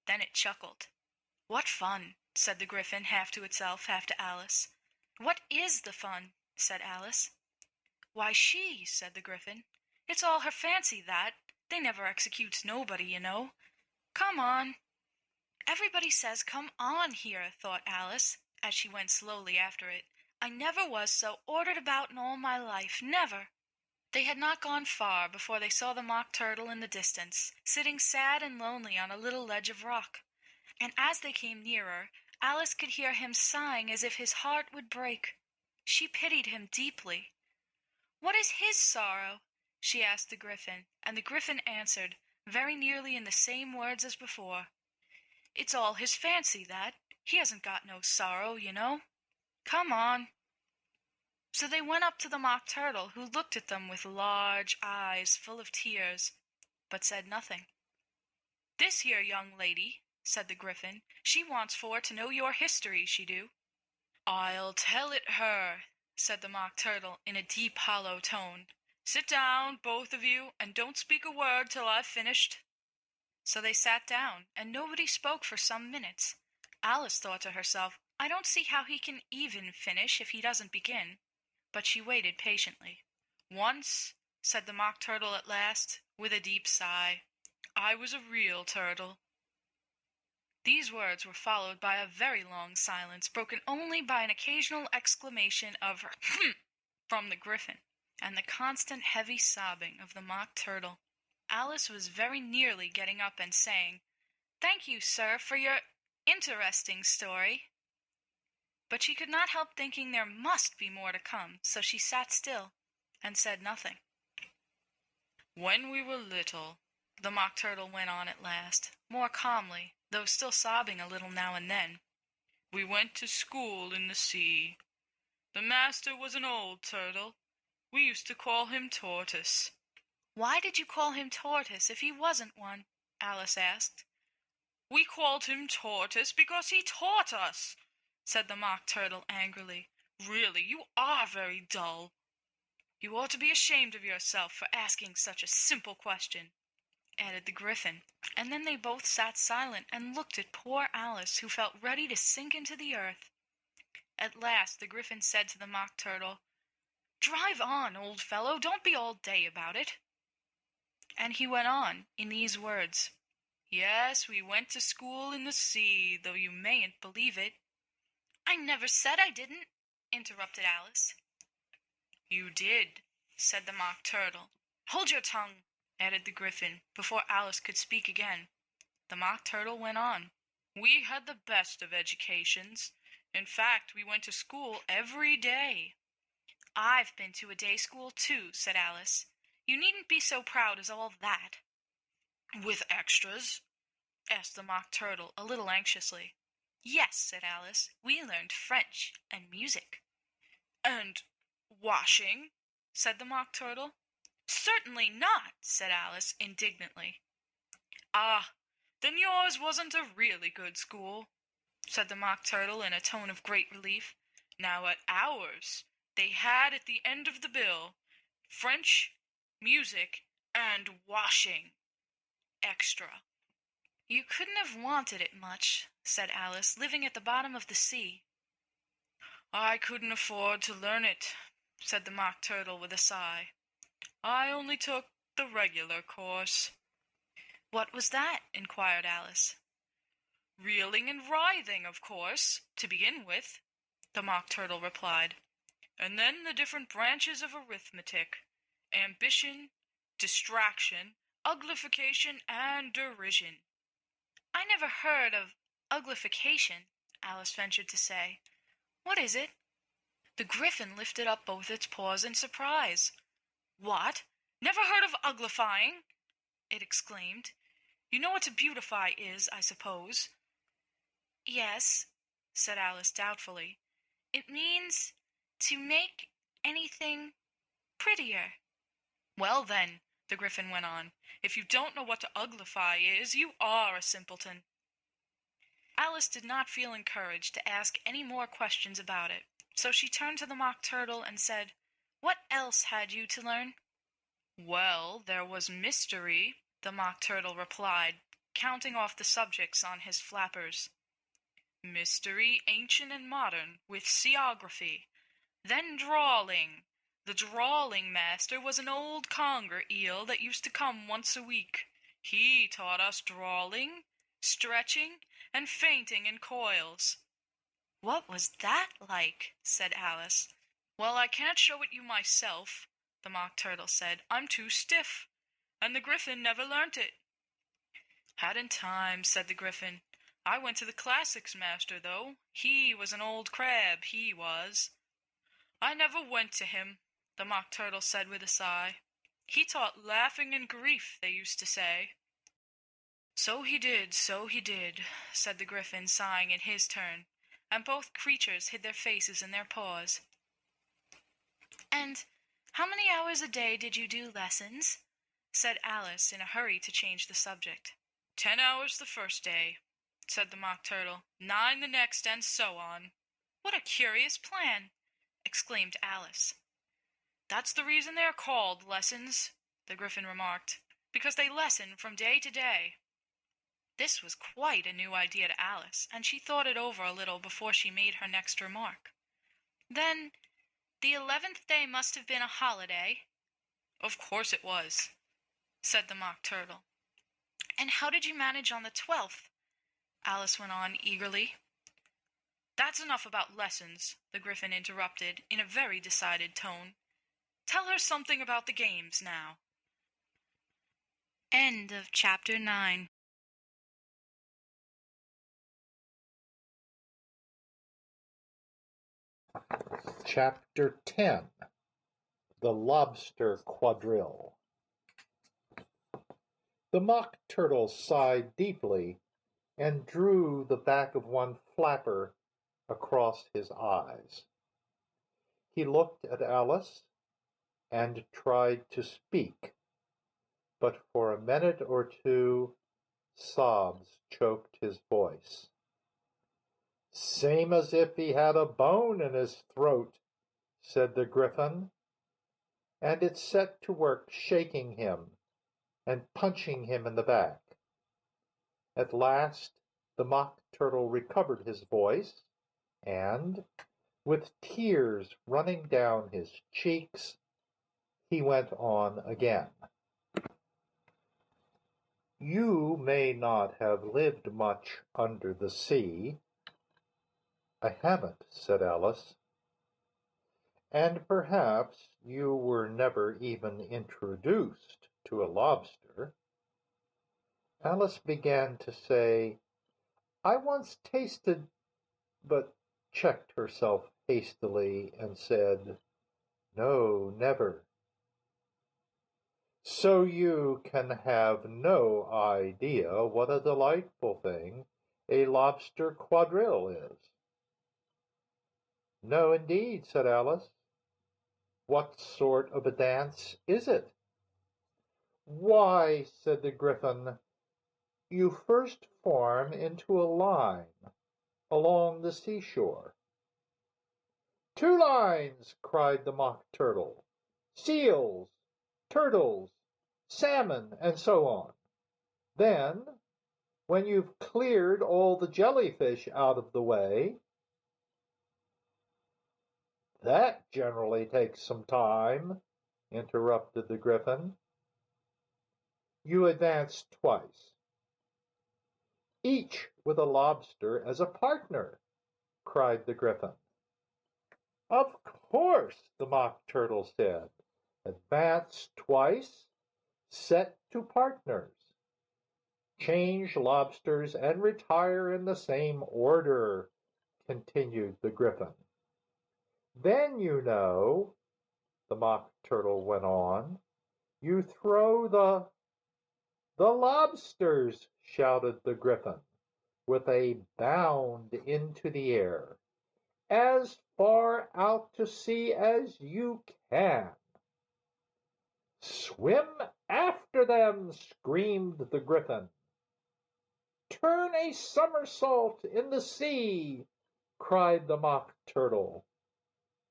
Then it chuckled. "What fun," said the griffin, half to itself, half to Alice. "What is the fun?" said Alice. "Why, she," said the griffin. "It's all her fancy, that. They never executes nobody, you know. Come on." "Everybody says come on here," thought Alice, as she went slowly after it. "I never was so ordered about in all my life, never." They had not gone far before they saw the mock turtle in the distance, sitting sad and lonely on a little ledge of rock. And as they came nearer, Alice could hear him sighing as if his heart would break. She pitied him deeply. "What is his sorrow?" she asked the griffin, and the griffin answered, very nearly in the same words as before. "It's all his fancy, that. He hasn't got no sorrow, you know. Come on." So they went up to the mock turtle, who looked at them with large eyes full of tears, but said nothing. "This here young lady," said the griffin, "she wants for to know your history, she do." "I'll tell it her," said the mock turtle in a deep hollow tone. "Sit down, both of you, and don't speak a word till I've finished." So they sat down, and nobody spoke for some minutes. Alice thought to herself, "I don't see how he can even finish if he doesn't begin." But she waited patiently. "Once," said the mock turtle at last, with a deep sigh, "I was a real turtle." These words were followed by a very long silence, broken only by an occasional exclamation of "Hm!" from the griffin, and the constant heavy sobbing of the mock turtle. Alice was very nearly getting up and saying, "Thank you, sir, for your interesting story." But she could not help thinking there must be more to come, so she sat still and said nothing. When we were little, the Mock Turtle went on at last, more calmly, though still sobbing a little now and then, we went to school in the sea. The master was an old turtle. We used to call him Tortoise. Why did you call him Tortoise if he wasn't one? Alice asked. We called him Tortoise because he taught us, said the Mock Turtle angrily. Really, you are very dull. You ought to be ashamed of yourself for asking such a simple question, added the Gryphon, and then they both sat silent and looked at poor Alice, who felt ready to sink into the earth. At last the Gryphon said to the Mock Turtle, Drive on, old fellow, don't be all day about it. And he went on in these words, Yes, we went to school in the sea, though you mayn't believe it. I never said I didn't, interrupted Alice. You did, said the Mock Turtle. Hold your tongue, added the Gryphon, before Alice could speak again. The Mock Turtle went on. We had the best of educations. In fact, we went to school every day. I've been to a day school, too, said Alice. You needn't be so proud as all that. With extras? Asked the Mock Turtle, a little anxiously. Yes, said Alice. We learned French and music. And washing? Said the Mock Turtle. Certainly not, said Alice indignantly. Ah, then yours wasn't a really good school, said the Mock Turtle in a tone of great relief. Now at ours, they had at the end of the bill French, music, and washing. Extra. You couldn't have wanted it much, said Alice, living at the bottom of the sea. I couldn't afford to learn it, said the Mock Turtle with a sigh. I only took the regular course. What was that? Inquired Alice. Reeling and writhing, of course, to begin with, the Mock Turtle replied. And then the different branches of arithmetic. Ambition, distraction, uglification, and derision. I never heard of uglification, Alice ventured to say. What is it? The Gryphon lifted up both its paws in surprise. What? Never heard of uglifying? It exclaimed. You know what to beautify is, I suppose. Yes, said Alice doubtfully. It means to make anything prettier. Well then, the Gryphon went on, if you don't know what to uglify is, you are a simpleton. Alice did not feel encouraged to ask any more questions about it, so she turned to the Mock Turtle and said, What else had you to learn? Well, there was mystery, the Mock Turtle replied, counting off the subjects on his flappers. Mystery, ancient and modern, with seaography. Then drawling. The drawling master was an old conger eel that used to come once a week. He taught us drawling, stretching, and fainting in coils. What was that like? Said Alice. Well, I can't show it you myself, the Mock Turtle said. I'm too stiff, and the Gryphon never learnt it. Hadn't time, said the Gryphon. I went to the classics master, though. He was an old crab, he was. I never went to him, the Mock Turtle said with a sigh. He taught laughing and grief, they used to say. So he did, said the Gryphon, sighing in his turn, and both creatures hid their faces in their paws. And how many hours a day did you do lessons? Said Alice in a hurry to change the subject. 10 hours the first day, said the Mock Turtle, 9 the next, and so on. What a curious plan, exclaimed Alice. That's the reason they are called lessons, the Gryphon remarked, because they lesson from day to day. This was quite a new idea to Alice, and she thought it over a little before she made her next remark. Then, the 11th day must have been a holiday. Of course it was, said the Mock Turtle. And how did you manage on the 12th? Alice went on eagerly. That's enough about lessons, the Gryphon interrupted in a very decided tone. Tell her something about the games now. End of Chapter 9. Chapter 10. The Lobster Quadrille. The Mock Turtle sighed deeply and drew the back of one flapper across his eyes. He looked at Alice and tried to speak, but for a minute or two sobs choked his voice. "Same as if he had a bone in his throat," said the Gryphon, and it set to work shaking him and punching him in the back. At last the Mock Turtle recovered his voice, and, with tears running down his cheeks, he went on again. "You may not have lived much under the sea." "I haven't," said Alice. "And perhaps you were never even introduced to a lobster." Alice began to say, "I once tasted," but checked herself hastily and said, "No, never." "So you can have no idea what a delightful thing a lobster quadrille is." "No, indeed," said Alice. "What sort of a dance is it?" "Why," said the Gryphon, "you first form into a line along the seashore." "Two lines!" cried the Mock Turtle. "Seals, turtles, salmon, and so on. Then, when you've cleared all the jellyfish out of the way—" "That generally takes some time," interrupted the Gryphon. "You advance twice, each with a lobster as a partner," cried the Gryphon. "Of course," the Mock Turtle said. "Advance twice, set to partners. Change lobsters and retire in the same order," continued the Gryphon. "Then, you know," the Mock Turtle went on, "you throw the—" "The lobsters!" shouted the Gryphon, with a bound into the air. "As far out to sea as you can." "Swim after them!" screamed the Gryphon. "Turn a somersault in the sea!" cried the Mock Turtle,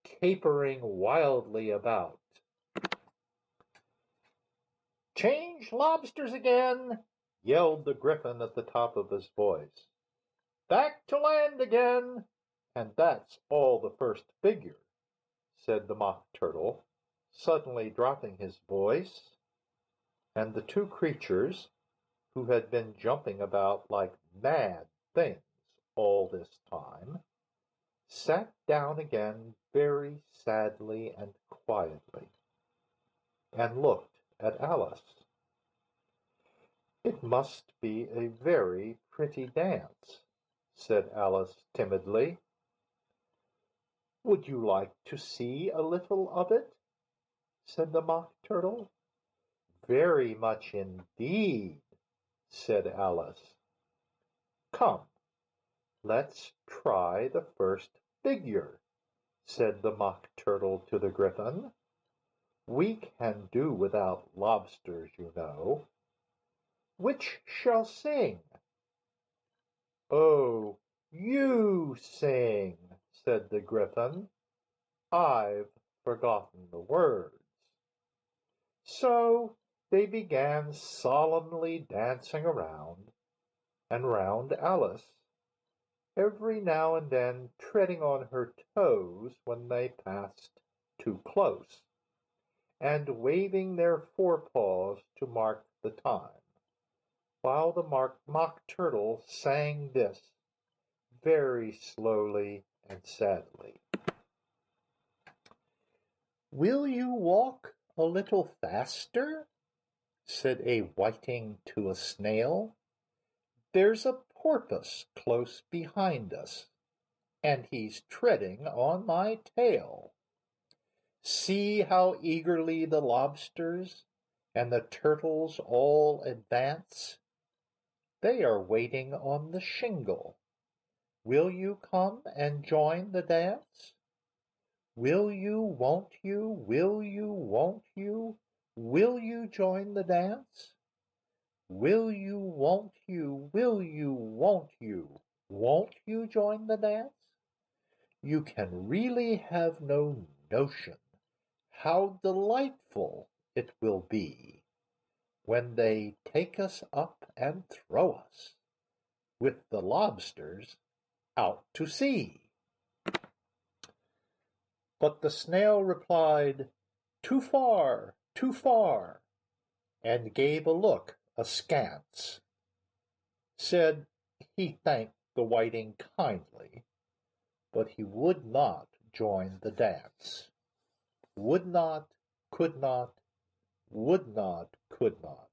capering wildly about. "Change lobsters again!" yelled the Gryphon at the top of his voice. "Back to land again! And that's all the first figure," said the Mock Turtle, suddenly dropping his voice, and the two creatures, who had been jumping about like mad things all this time, sat down again very sadly and quietly, and looked at Alice. "It must be a very pretty dance," said Alice timidly. "Would you like to see a little of it?" said the Mock Turtle. "Very much indeed," said Alice. "Come, let's try the first figure," said the Mock Turtle to the Gryphon. "We can do without lobsters, you know. Which shall sing?" "Oh, you sing," said the Gryphon. "I've forgotten the words." So they began solemnly dancing around and round Alice, every now and then treading on her toes when they passed too close, and waving their forepaws to mark the time, while the Mock Turtle sang this, very slowly and sadly. "Will you walk a little faster?" said a whiting to a snail. "There's a porpoise close behind us, and he's treading on my tail. See how eagerly the lobsters and the turtles all advance. They are waiting on the shingle. Will you come and join the dance? Will you, won't you, will you, won't you, will you join the dance? Will you, won't you, will you, won't you join the dance? You can really have no notion how delightful it will be when they take us up and throw us with the lobsters out to sea. But the snail replied, too far, and gave a look askance. Said he thanked the whiting kindly, but he would not join the dance. Would not, could not, would not, could not,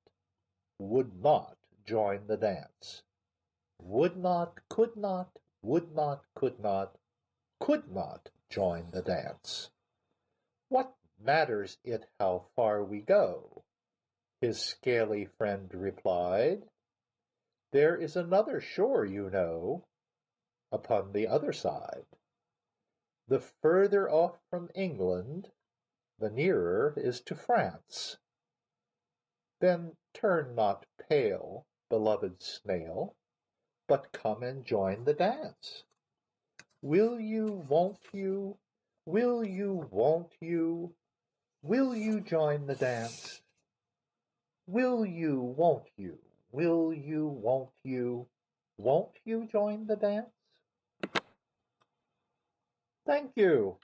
would not join the dance. Would not, could not, would not, could not join the dance. What matters it how far we go? His scaly friend replied. There is another shore, you know, upon the other side. The further off from England, the nearer is to France. Then turn not pale, beloved snail, but come and join the dance. Will you, won't you, will you, won't you, will you join the dance? Will you, won't you, will you, won't you join the dance? Thank you.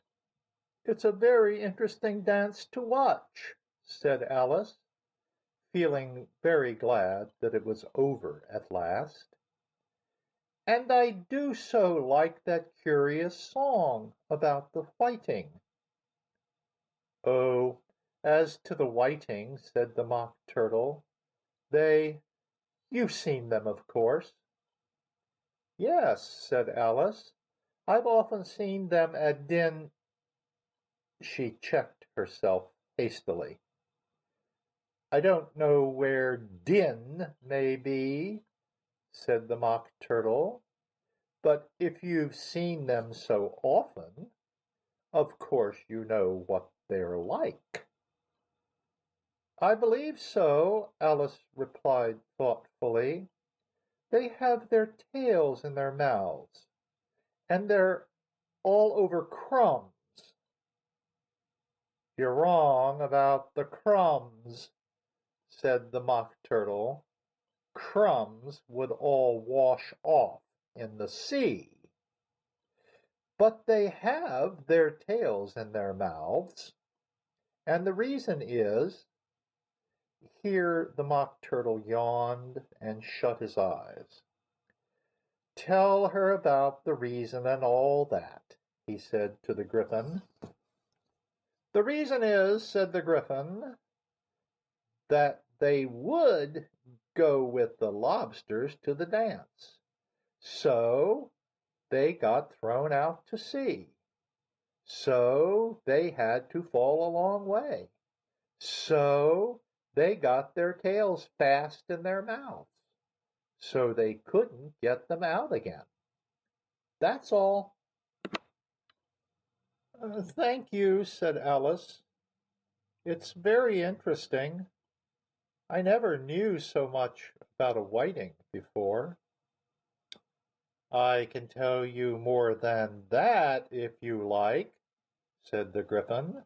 It's a very interesting dance to watch, said Alice, feeling very glad that it was over at last. And I do so like that curious song about the whiting. Oh, as to the whiting, said the Mock Turtle, you've seen them, of course. Yes, said Alice, I've often seen them at She checked herself hastily. I don't know where Din may be, said the Mock Turtle, but if you've seen them so often, of course you know what they're like. I believe so, Alice replied thoughtfully. They have their tails in their mouths, and they're all over crumbs. You're wrong about the crumbs, said the Mock Turtle. Crumbs would all wash off in the sea. But they have their tails in their mouths, and the reason is, here the Mock Turtle yawned and shut his eyes. Tell her about the reason and all that, he said to the Gryphon. The reason is, said the Gryphon, that they would go with the lobsters to the dance. So they got thrown out to sea. So they had to fall a long way. So they got their tails fast in their mouths. So they couldn't get them out again. That's all. Thank you, said Alice. It's very interesting. I never knew so much about a whiting before. I can tell you more than that if you like, said the Gryphon.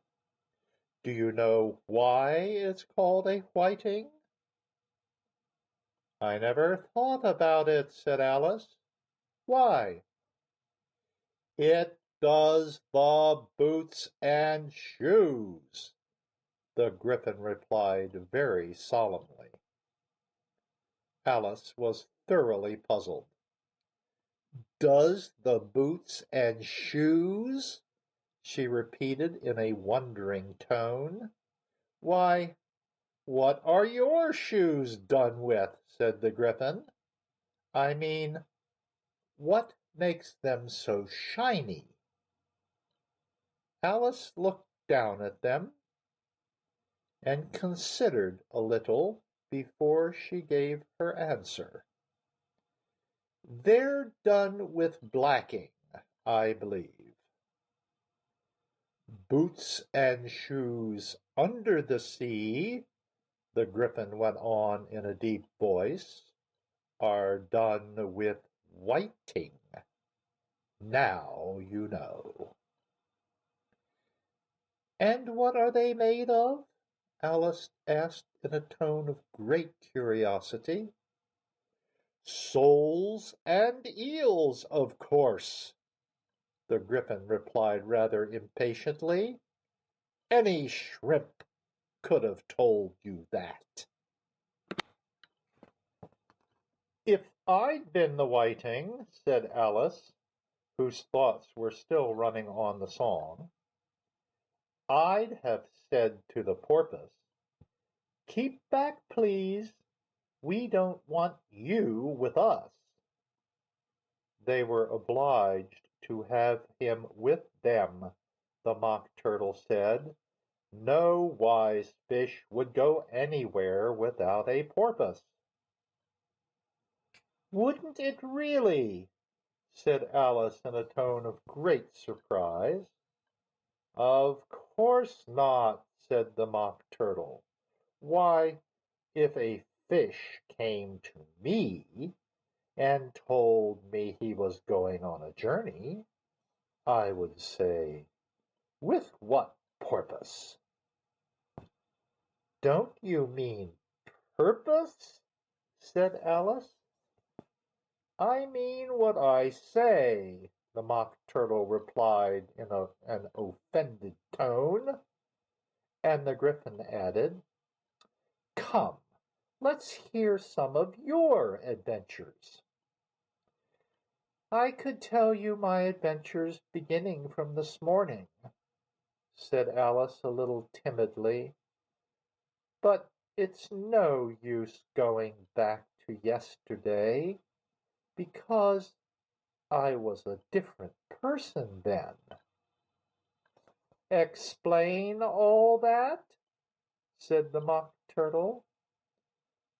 Do you know why it's called a whiting? I never thought about it, said Alice. Why? It does the boots and shoes, the Gryphon replied very solemnly. Alice was thoroughly puzzled. Does the boots and shoes? She repeated in a wondering tone. Why, what are your shoes done with? Said the Gryphon. I mean, what makes them so shiny? Alice looked down at them. and considered a little before she gave her answer. They're done with blacking, I believe. Boots and shoes under the sea, the Gryphon went on in a deep voice, are done with whiting. Now you know. And what are they made of? Alice asked in a tone of great curiosity. Soles and eels, of course, the Gryphon replied rather impatiently. Any shrimp could have told you that. If I'd been the whiting, said Alice, whose thoughts were still running on the song, I'd have said to the porpoise, keep back, please. We don't want you with us. They were obliged to have him with them, the Mock Turtle said. No wise fish would go anywhere without a porpoise. Wouldn't it really? Said Alice in a tone of great surprise. Of course not, said the Mock Turtle. Why, if a fish came to me and told me he was going on a journey, I would say, with what porpoise? Don't you mean purpose? Said Alice. I mean what I say, the Mock Turtle replied in an offended tone. And the Gryphon added, come, let's hear some of your adventures. I could tell you my adventures beginning from this morning, said Alice a little timidly, but it's no use going back to yesterday, because I was a different person then. Explain all that? Said the Mock Turtle.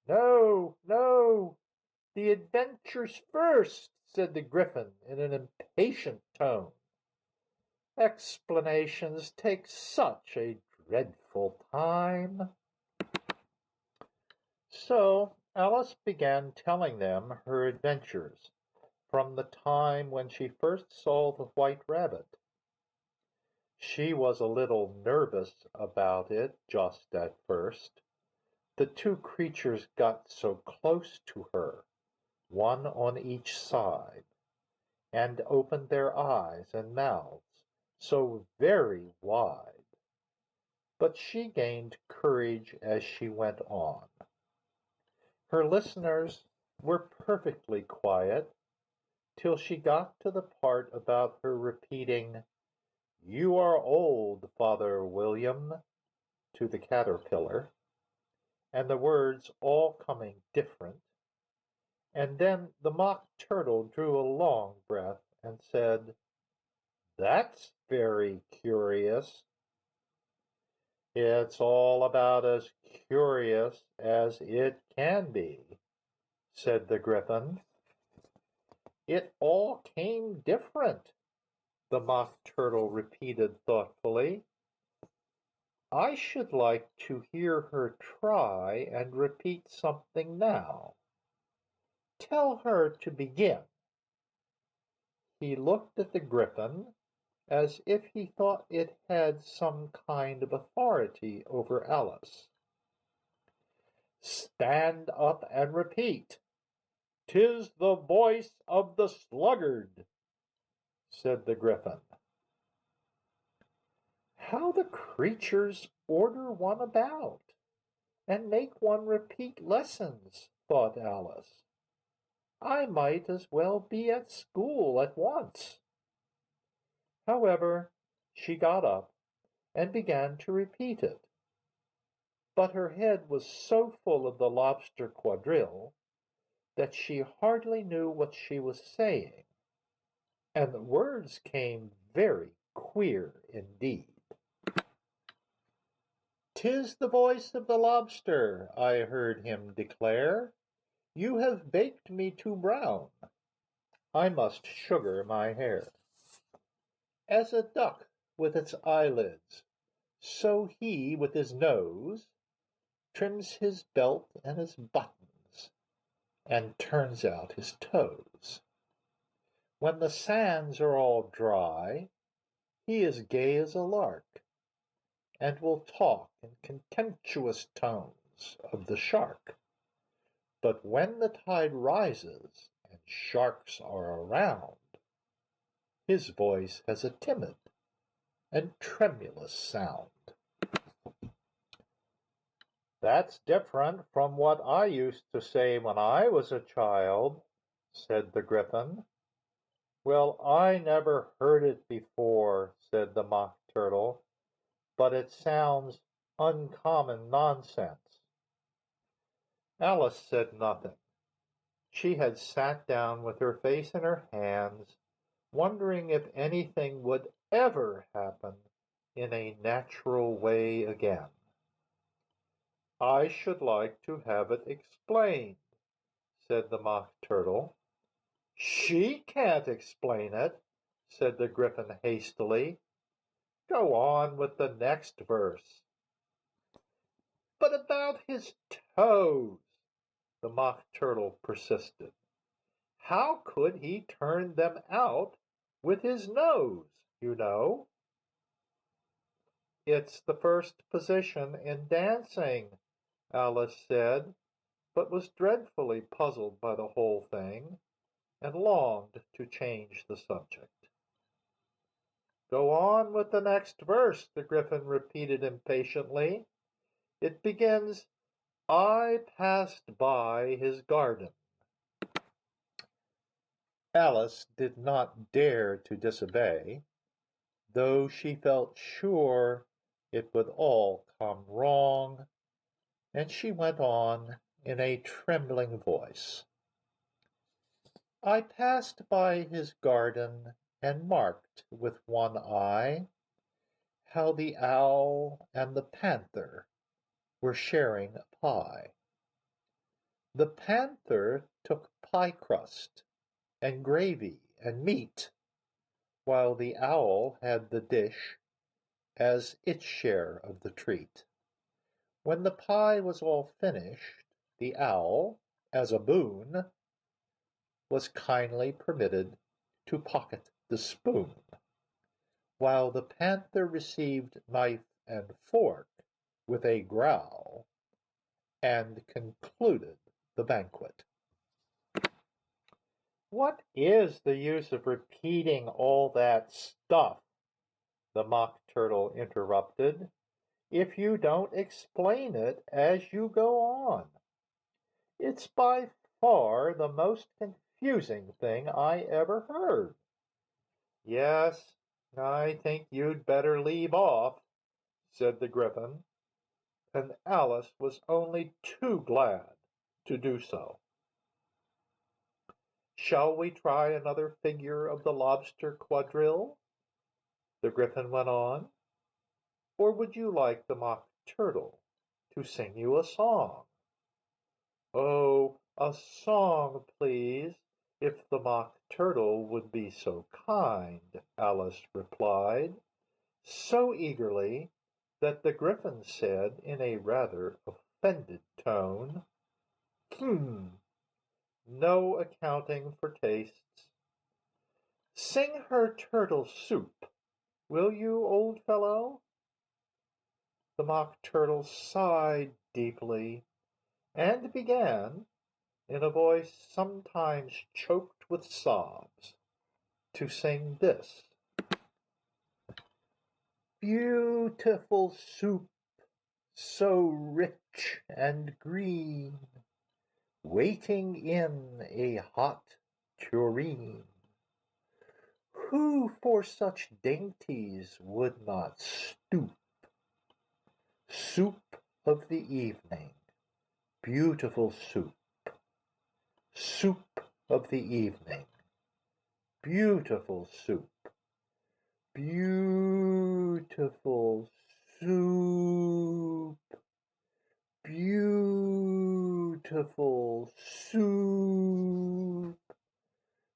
No, no, the adventures first, said the Gryphon in an impatient tone. Explanations take such a dreadful time. So Alice began telling them her adventures from the time when she first saw the white rabbit. She was a little nervous about it just at first. The two creatures got so close to her, one on each side, and opened their eyes and mouths so very wide. But she gained courage as she went on. Her listeners were perfectly quiet till she got to the part about her repeating, You are old, Father William, to the caterpillar, and the words all coming different. And then the Mock Turtle drew a long breath and said, That's very curious. It's all about as curious as it can be, said the Gryphon. It all came different, the Mock Turtle repeated thoughtfully. I should like to hear her try and repeat something now. Tell her to begin. He looked at the Gryphon as if he thought it had some kind of authority over Alice. Stand up and repeat. 'Tis the voice of the sluggard, said the Gryphon. How the creatures order one about, and make one repeat lessons, thought Alice. I might as well be at school at once. However, she got up and began to repeat it. But her head was so full of the lobster quadrille that she hardly knew what she was saying, and the words came very queer indeed. 'Tis the voice of the lobster, I heard him declare. You have baked me too brown. I must sugar my hair. As a duck with its eyelids, so he with his nose trims his belt and his buttons, and turns out his toes. When the sands are all dry, he is gay as a lark, and will talk in contemptuous tones of the shark. But when the tide rises and sharks are around, his voice has a timid and tremulous sound. That's different from what I used to say when I was a child, said the Gryphon. Well, I never heard it before, said the Mock Turtle, but it sounds uncommon nonsense. Alice said nothing. She had sat down with her face in her hands, wondering if anything would ever happen in a natural way again. I should like to have it explained, said the Mock Turtle. She can't explain it, said the Gryphon hastily. Go on with the next verse. But about his toes, the Mock Turtle persisted. How could he turn them out with his nose, you know? It's the first position in dancing, Alice said, but was dreadfully puzzled by the whole thing, and longed to change the subject. Go on with the next verse, the Gryphon repeated impatiently. It begins, I passed by his garden. Alice did not dare to disobey, though she felt sure it would all come wrong, and she went on in a trembling voice. I passed by his garden and marked with one eye how the owl and the panther were sharing a pie. The panther took pie crust and gravy and meat, while the owl had the dish as its share of the treat. When the pie was all finished, the owl, as a boon, was kindly permitted to pocket the spoon, while the panther received knife and fork with a growl, and concluded the banquet. What is the use of repeating all that stuff? The Mock Turtle interrupted, if you don't explain it as you go on. It's by far the most confusing thing I ever heard. Yes, I think you'd better leave off, said the Gryphon, and Alice was only too glad to do so. Shall we try another figure of the lobster quadrille? The Gryphon went on. Or would you like the Mock Turtle to sing you a song? Oh, a song, please, if the Mock Turtle would be so kind, Alice replied, so eagerly that the Gryphon said in a rather offended tone, no accounting for tastes. Sing her turtle soup, will you, old fellow? The Mock Turtle sighed deeply and began, in a voice sometimes choked with sobs, to sing this. Beautiful soup, so rich and green, waiting in a hot tureen. Who for such dainties would not stoop? Soup of the evening, beautiful soup. Soup of the evening, beautiful soup. Beautiful soup, beautiful soup,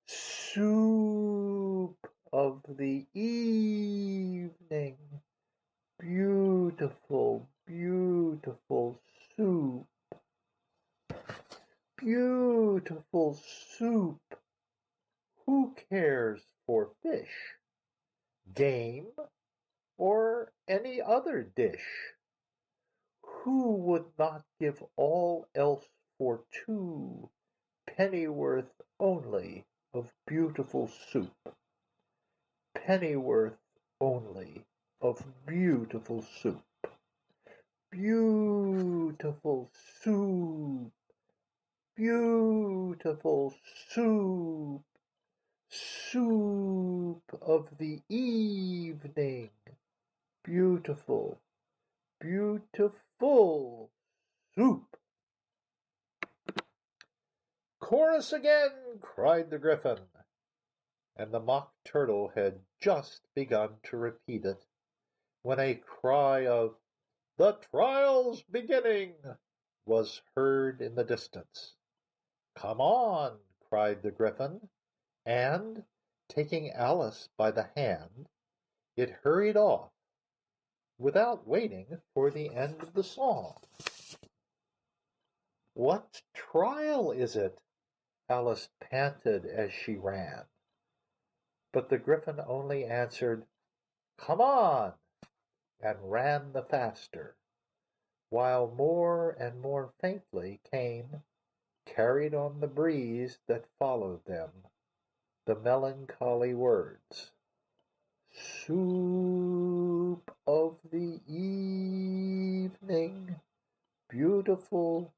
soup of the evening, beautiful, beautiful soup, beautiful soup. Who cares for fish, game, or any other dish? Who would not give all else for 2 pennyworth only of beautiful soup? Pennyworth only of beautiful soup. Beautiful soup. Beautiful soup. Soup of the evening. Beautiful, beautiful soup. Chorus again, cried the Gryphon, and the Mock Turtle had just begun to repeat it, when a cry of "The trial's beginning" was heard in the distance. "Come on," cried the Gryphon, and, taking Alice by the hand, it hurried off, without waiting for the end of the song. "What trial is it?" Alice panted as she ran. But the Gryphon only answered, "Come on," and ran the faster, while more and more faintly came, carried on the breeze that followed them, the melancholy words, "Soup of the evening, beautiful,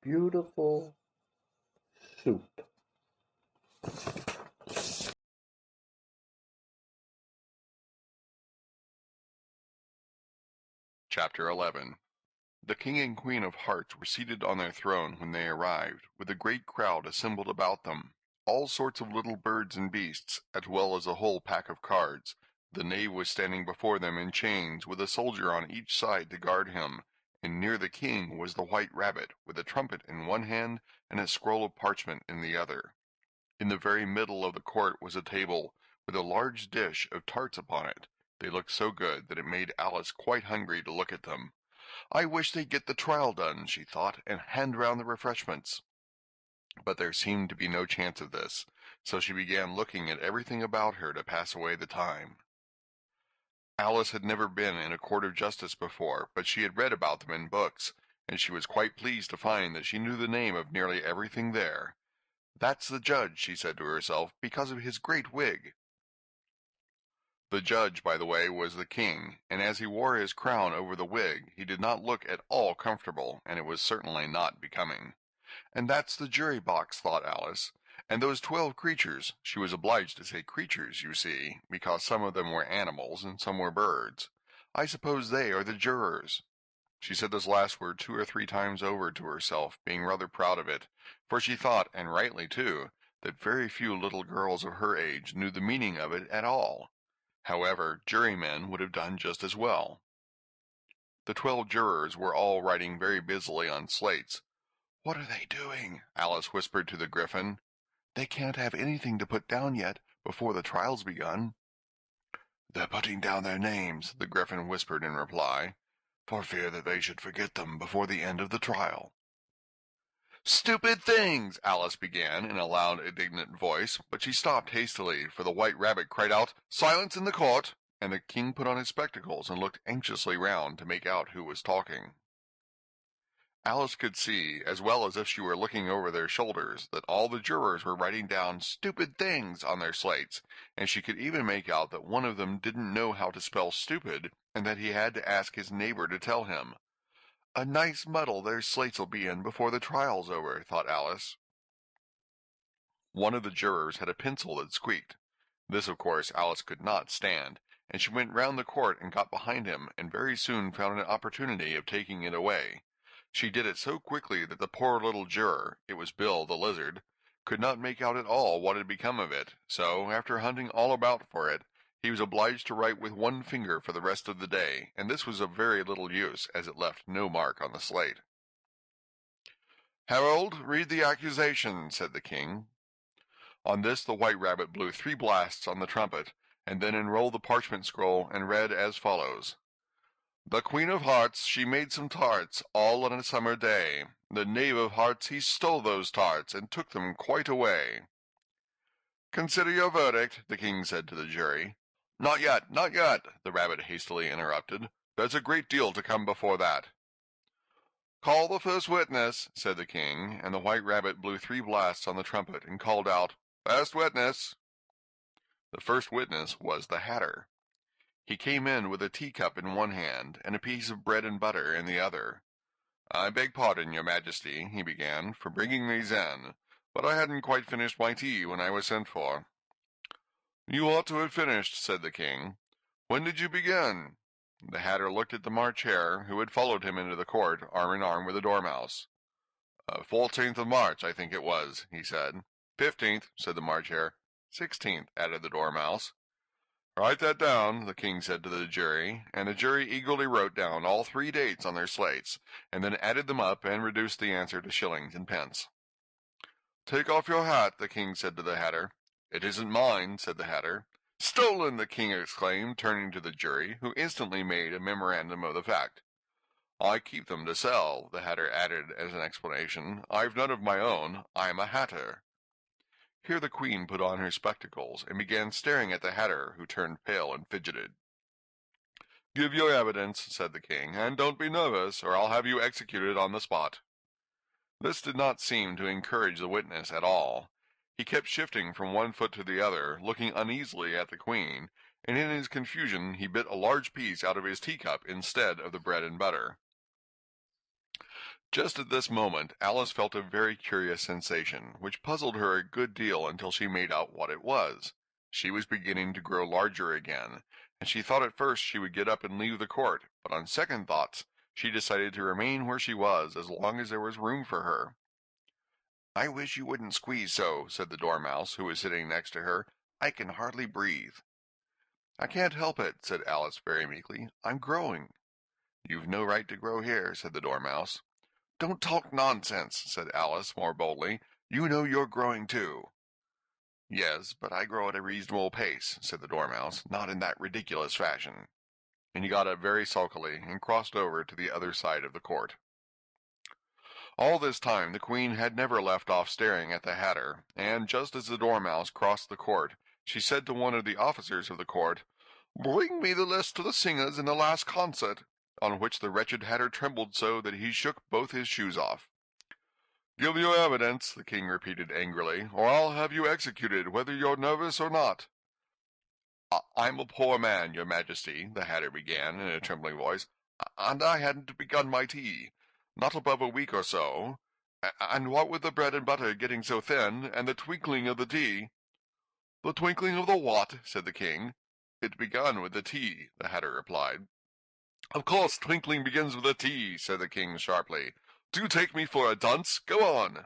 beautiful soup." Chapter 11. The King and Queen of Hearts were seated on their throne when they arrived, with a great crowd assembled about them, all sorts of little birds and beasts, as well as a whole pack of cards. The knave was standing before them in chains, with a soldier on each side to guard him, and near the king was the white rabbit, with a trumpet in one hand and a scroll of parchment in the other. In the very middle of the court was a table, with a large dish of tarts upon it. They looked so good that it made Alice quite hungry to look at them. "I wish they'd get the trial done," she thought, "and hand round the refreshments." But there seemed to be no chance of this, so she began looking at everything about her to pass away the time. Alice had never been in a court of justice before, but she had read about them in books, and she was quite pleased to find that she knew the name of nearly everything there. "That's the judge," she said to herself, "because of his great wig." The judge, by the way, was the king, and as he wore his crown over the wig, he did not look at all comfortable, and it was certainly not becoming. "And that's the jury box," thought Alice, "and those 12 creatures," she was obliged to say creatures, you see, because some of them were animals and some were birds. "I suppose they are the jurors." She said this last word 2 or 3 times over to herself, being rather proud of it, for she thought, and rightly too, that very few little girls of her age knew the meaning of it at all. However, jurymen would have done just as well. The 12 jurors were all writing very busily on slates. "What are they doing?" Alice whispered to the Gryphon. "They can't have anything to put down yet, before the trial's begun." "They're putting down their names," the Gryphon whispered in reply, "for fear that they should forget them before the end of the trial." "Stupid things!" Alice began in a loud, indignant voice, but she stopped hastily, for the white rabbit cried out, "Silence in the court!" and the king put on his spectacles and looked anxiously round to make out who was talking. Alice could see, as well as if she were looking over their shoulders, that all the jurors were writing down "stupid things" on their slates, and she could even make out that one of them didn't know how to spell stupid, and that he had to ask his neighbor to tell him. "A nice muddle their slates'll be in before the trial's over," thought Alice. One of the jurors had a pencil that squeaked. This, of course, Alice could not stand, and she went round the court and got behind him, and very soon found an opportunity of taking it away. She did it so quickly that the poor little juror, it was Bill the lizard, could not make out at all what had become of it, so, after hunting all about for it, He was obliged to write with one finger for the rest of the day, and this was of very little use, as it left no mark on the slate. "Harold, read the accusation," said the king. On this the White Rabbit blew 3 blasts on the trumpet, and then unrolled the parchment scroll and read as follows. "The Queen of Hearts, she made some tarts, all on a summer day. The Knave of Hearts, he stole those tarts, and took them quite away." "Consider your verdict," the king said to the jury. "Not yet, not yet," the rabbit hastily interrupted. "There's a great deal to come before that." "Call the first witness," said the king, and the White Rabbit blew 3 blasts on the trumpet and called out, "First witness." The first witness was the Hatter. He came in with a teacup in one hand and a piece of bread and butter in the other. "I beg pardon, your majesty," he began, "for bringing these in, but I hadn't quite finished my tea when I was sent for." "You ought to have finished," said the king. "When did you begin?" The Hatter looked at the March Hare, who had followed him into the court, arm in arm with the Dormouse. 14th of March, I think it was," he said. 15th, said the March Hare. 16th, added the Dormouse. "Write that down," the king said to the jury, and the jury eagerly wrote down all 3 dates on their slates, and then added them up and reduced the answer to shillings and pence. "Take off your hat," the king said to the Hatter. "It isn't mine," said the Hatter. "Stolen!" the king exclaimed, turning to the jury, who instantly made a memorandum of the fact. "I keep them to sell," the Hatter added as an explanation. "I've none of my own. I'm a hatter." Here the queen put on her spectacles and began staring at the Hatter, who turned pale and fidgeted. "Give your evidence," said the king, "and don't be nervous, or I'll have you executed on the spot." This did not seem to encourage the witness at all. He kept shifting from one foot to the other, looking uneasily at the queen, and in his confusion he bit a large piece out of his teacup instead of the bread and butter. Just at this moment Alice felt a very curious sensation, which puzzled her a good deal until she made out what it was. She was beginning to grow larger again, and she thought at first she would get up and leave the court, but on second thoughts she decided to remain where she was as long as there was room for her. "I wish you wouldn't squeeze so," said the Dormouse, who was sitting next to her. "I can hardly breathe." "I can't help it," said Alice very meekly. "I'm growing." "You've no right to grow here," said the Dormouse. "Don't talk nonsense," said Alice more boldly. "You know you're growing too." "Yes, but I grow at a reasonable pace," said the Dormouse, "not in that ridiculous fashion." And he got up very sulkily and crossed over to the other side of the court. All this time the queen had never left off staring at the Hatter, and just as the Dormouse crossed the court, she said to one of the officers of the court, "Bring me the list of the singers in the last concert," on which the wretched Hatter trembled so that he shook both his shoes off. "Give your evidence," the king repeated angrily, "or I'll have you executed, whether you're nervous or not." "I'm a poor man, your majesty," the Hatter began in a trembling voice, "and I hadn't begun my tea. Not above a week or so. And what with the bread and butter getting so thin, and the twinkling of the tea—" "The twinkling of the what?" said the king. "It begun with the tea," the Hatter replied. "Of course twinkling begins with the tea," said the king sharply. "Do you take me for a dunce? Go on."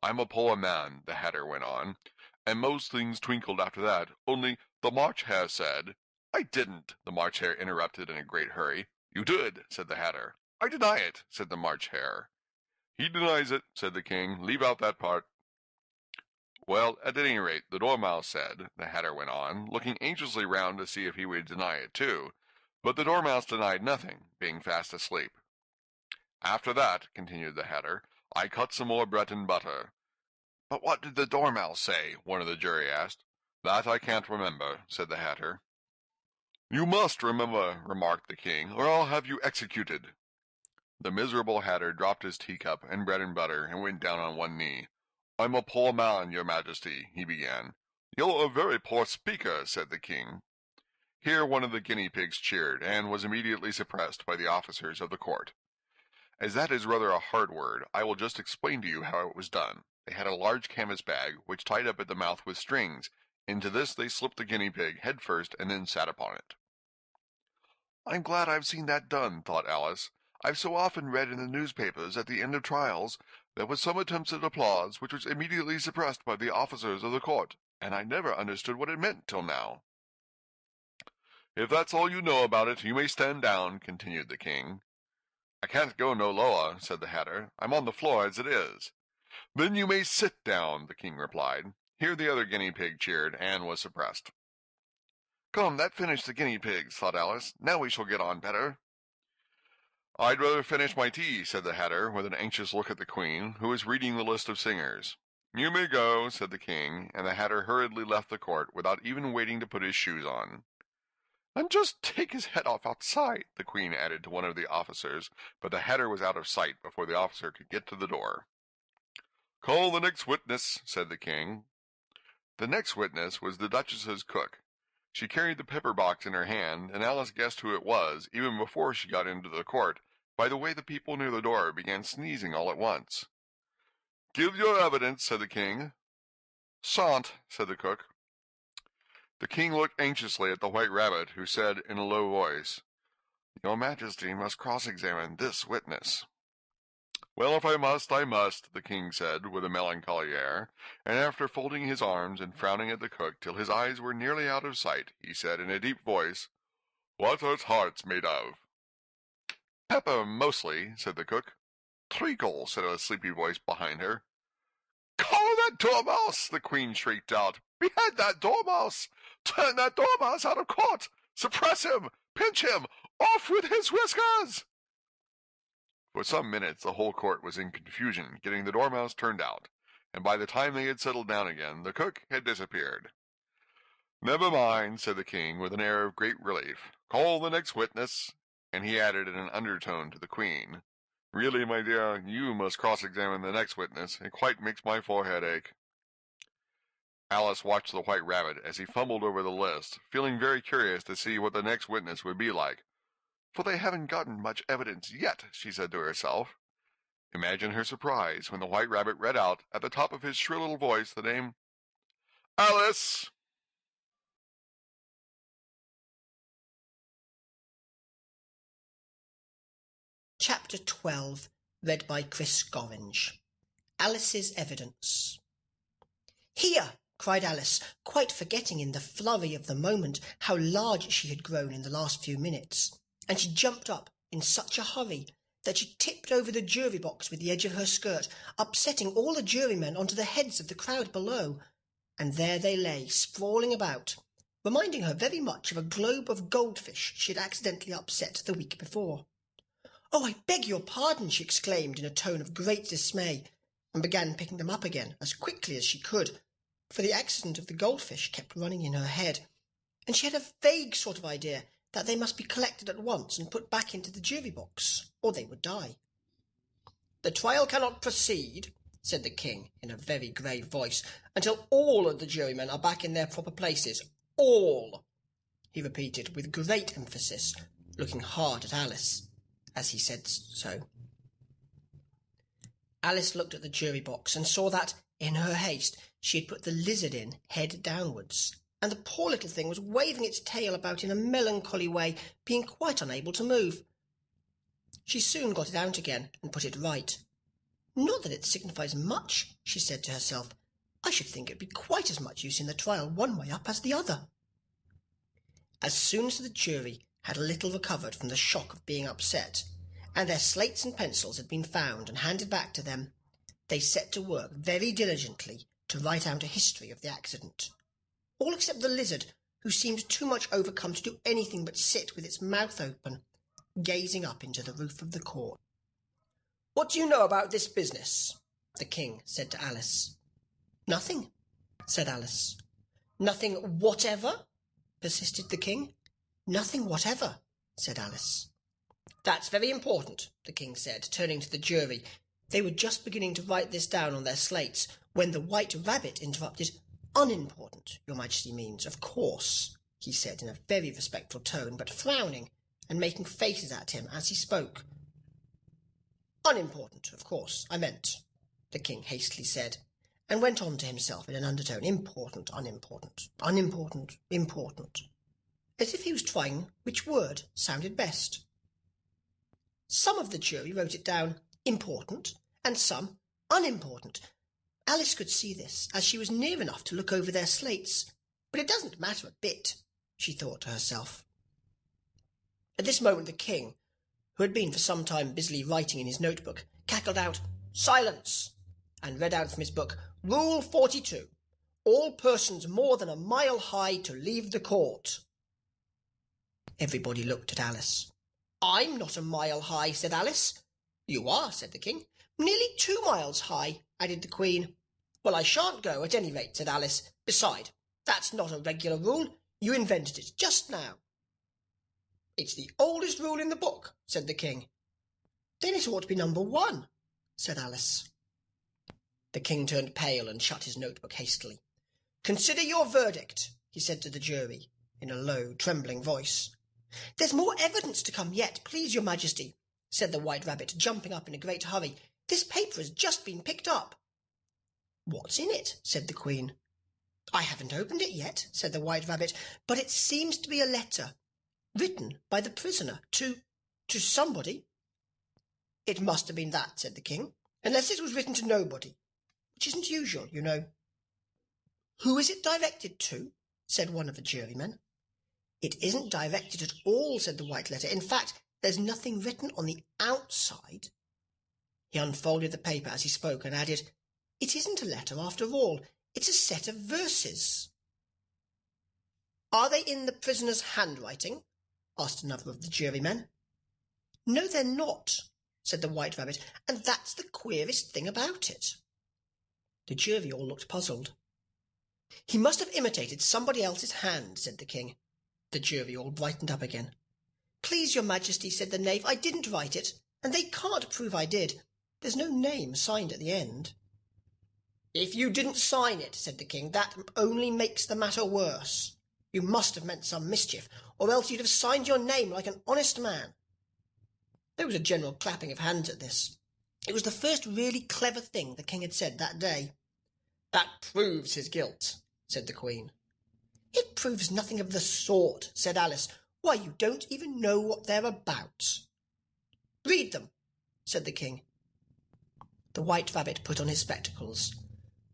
"I'm a poor man," the Hatter went on, "and most things twinkled after that, only the March Hare said—" "I didn't," the March Hare interrupted in a great hurry. "You did," said the Hatter. "I deny it," said the March Hare. "He denies it," said the king. "Leave out that part." "Well, at any rate, the Dormouse said," the Hatter went on, looking anxiously round to see if he would deny it too, but the Dormouse denied nothing, being fast asleep. "After that," continued the Hatter, "I cut some more bread and butter." "But what did the Dormouse say?" one of the jury asked. "That I can't remember," said the Hatter. "You must remember," remarked the king, "or I'll have you executed." The miserable Hatter dropped his teacup and bread and butter and went down on one knee. "I'm a poor man, your majesty," he began. "You're a very poor speaker," said the king. Here one of the guinea pigs cheered, and was immediately suppressed by the officers of the court. As that is rather a hard word, I will just explain to you how it was done. They had a large canvas bag, which tied up at the mouth with strings. Into this they slipped the guinea pig head first, and then sat upon it. "I'm glad I've seen that done," thought Alice. "I've so often read in the newspapers at the end of trials there was some attempts at applause which was immediately suppressed by the officers of the court, and I never understood what it meant till now." If that's all you know about it, you may stand down, continued the king. I can't go no lower, said the Hatter. I'm on the floor as it is. Then you may sit down, the king replied. Here the other guinea pig cheered, and was suppressed. Come, that finished the guinea pigs, thought Alice. Now we shall get on better. I'd rather finish my tea, said the Hatter, with an anxious look at the queen, who was reading the list of singers. You may go, said the king, and the Hatter hurriedly left the court without even waiting to put his shoes on. And just take his head off outside, the queen added to one of the officers, but the Hatter was out of sight before the officer could get to the door. Call the next witness, said the king. The next witness was the Duchess's cook. She carried the pepper box in her hand, and Alice guessed who it was, even before she got into the court, by the way the people near the door began sneezing all at once. Give your evidence, said the king. Sant, said the cook. The king looked anxiously at the White Rabbit, who said in a low voice, Your Majesty must cross-examine this witness. Well, if I must, I must, the king said, with a melancholy air, and after folding his arms and frowning at the cook till his eyes were nearly out of sight, he said in a deep voice, What are tarts made of? Pepper, mostly, said the cook. Treacle, said a sleepy voice behind her. Call that dormouse, the queen shrieked out. Behead that dormouse! Turn that dormouse out of court! Suppress him! Pinch him! Off with his whiskers! For some minutes the whole court was in confusion, getting the dormouse turned out, and by the time they had settled down again, the cook had disappeared. Never mind, said the king, with an air of great relief. Call the next witness, and he added in an undertone to the queen, Really, my dear, you must cross-examine the next witness. It quite makes my forehead ache. Alice watched the White Rabbit as he fumbled over the list, feeling very curious to see what the next witness would be like. For they haven't gotten much evidence yet, she said to herself. Imagine her surprise when the White Rabbit read out, at the top of his shrill little voice, the name, Alice! Chapter 12, read by Chris Gorringe. Alice's Evidence. Here! cried Alice, quite forgetting in the flurry of the moment how large she had grown in the last few minutes, and she jumped up in such a hurry that she tipped over the jury box with the edge of her skirt, upsetting all the jurymen onto the heads of the crowd below, and there they lay, sprawling about, reminding her very much of a globe of goldfish she had accidentally upset the week before. "Oh, I beg your pardon," she exclaimed in a tone of great dismay, and began picking them up again as quickly as she could, for the accident of the goldfish kept running in her head, and she had a vague sort of idea that they must be collected at once and put back into the jury box, or they would die. "The trial cannot proceed," said the king in a very grave voice, "until all of the jurymen are back in their proper places. All," he repeated with great emphasis, looking hard at Alice as he said so. Alice looked at the jury box and saw that, in her haste, she had put the lizard in head downwards, and the poor little thing was waving its tail about in a melancholy way, being quite unable to move. She soon got it out again and put it right. "Not that it signifies much," she said to herself. "I should think it would be quite as much use in the trial one way up as the other." As soon as the jury had a little recovered from the shock of being upset, and their slates and pencils had been found and handed back to them, they set to work very diligently to write out a history of the accident, all except the lizard, who seemed too much overcome to do anything but sit with its mouth open, gazing up into the roof of the court. "What do you know about this business?" the king said to Alice. "Nothing," said Alice. "Nothing whatever?" persisted the king. "Nothing whatever," said Alice. "That's very important," the king said, turning to the jury. They were just beginning to write this down on their slates, when the White Rabbit interrupted. "Unimportant, your Majesty means, of course," he said in a very respectful tone, but frowning and making faces at him as he spoke. "Unimportant, of course, I meant," the king hastily said, and went on to himself in an undertone, "Important, unimportant, unimportant, important," as if he was trying which word sounded best. Some of the jury wrote it down important, and some unimportant. Alice could see this, as she was near enough to look over their slates, but it doesn't matter a bit, she thought to herself. At this moment the king, who had been for some time busily writing in his notebook, cackled out, "Silence!" and read out from his book, "Rule 42. All persons more than a mile high to leave the court." Everybody looked at Alice. "I'm not a mile high," said Alice. "You are," said the king. "Nearly 2 miles high," added the queen. "Well, I shan't go, at any rate," said Alice. "Beside, that's not a regular rule. You invented it just now." "It's the oldest rule in the book," said the king. "Then it ought to be number 1, said Alice. The king turned pale and shut his notebook hastily. "Consider your verdict," he said to the jury, in a low, trembling voice. "There's more evidence to come yet, please your majesty," said the White Rabbit, jumping up in a great hurry. "This paper has just been picked up." "What's in it?" said the queen. "I haven't opened it yet," said the White Rabbit, "but it seems to be a letter, written by the prisoner to somebody." "It must have been that," said the king, "unless it was written to nobody, which isn't usual, you know." "Who is it directed to?" said one of the jurymen. "It isn't directed at all," said the white letter. "In fact, there's nothing written on the outside." He unfolded the paper as he spoke and added, "It isn't a letter after all. It's a set of verses." "Are they in the prisoner's handwriting?" asked another of the jurymen. "No, they're not," said the White Rabbit, "and that's the queerest thing about it." The jury all looked puzzled. "He must have imitated somebody else's hand," said the king. The jury all brightened up again. "Please your majesty," said the knave, "I didn't write it, and they can't prove I did. There's no name signed at the end." "If you didn't sign it," said the king, "that only makes the matter worse. You must have meant some mischief, or else you'd have signed your name like an honest man." There was a general clapping of hands at this. It was the first really clever thing the king had said that day. "That proves his guilt," said the queen. "It proves nothing of the sort," said Alice. "Why, you don't even know what they're about." "Read them," said the king. The White Rabbit put on his spectacles.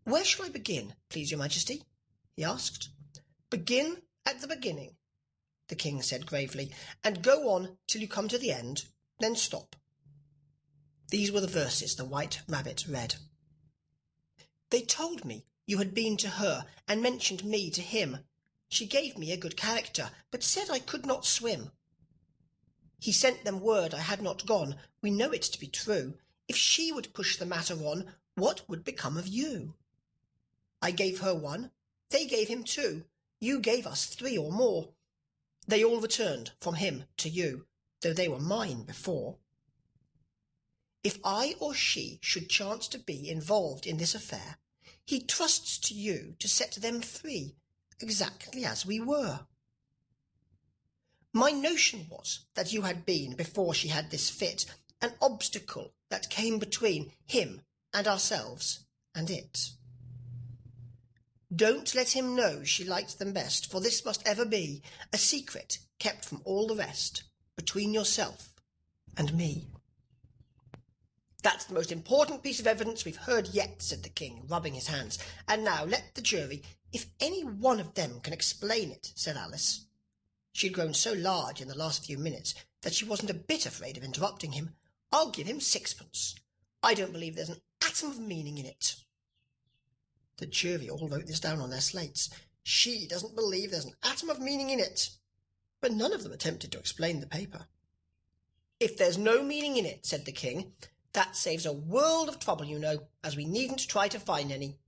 "Where shall I begin, please your majesty?" he asked. "Begin at the beginning," the king said gravely, "and go on till you come to the end, then stop." These were the verses the White Rabbit read. "They told me you had been to her, and mentioned me to him. She gave me a good character, but said I could not swim. He sent them word I had not gone. We know it to be true. If she would push the matter on, what would become of you? I gave her 1, they gave him 2, you gave us 3 or more. They all returned from him to you, though they were mine before. If I or she should chance to be involved in this affair, he trusts to you to set them free, exactly as we were. My notion was that you had been, before she had this fit, an obstacle that came between him and ourselves and it. Don't let him know she liked them best, for this must ever be a secret kept from all the rest, between yourself and me." "That's the most important piece of evidence we've heard yet," said the king, rubbing his hands. "And now let the jury, if any one of them can explain it," said Alice. She had grown so large in the last few minutes that she wasn't a bit afraid of interrupting him. "I'll give him 6pence. I don't believe there's an atom of meaning in it." The jury all wrote this down on their slates. She doesn't believe there's an atom of meaning in it. But none of them attempted to explain the paper. "If there's no meaning in it," said the king, "that saves a world of trouble, you know, as we needn't try to find any.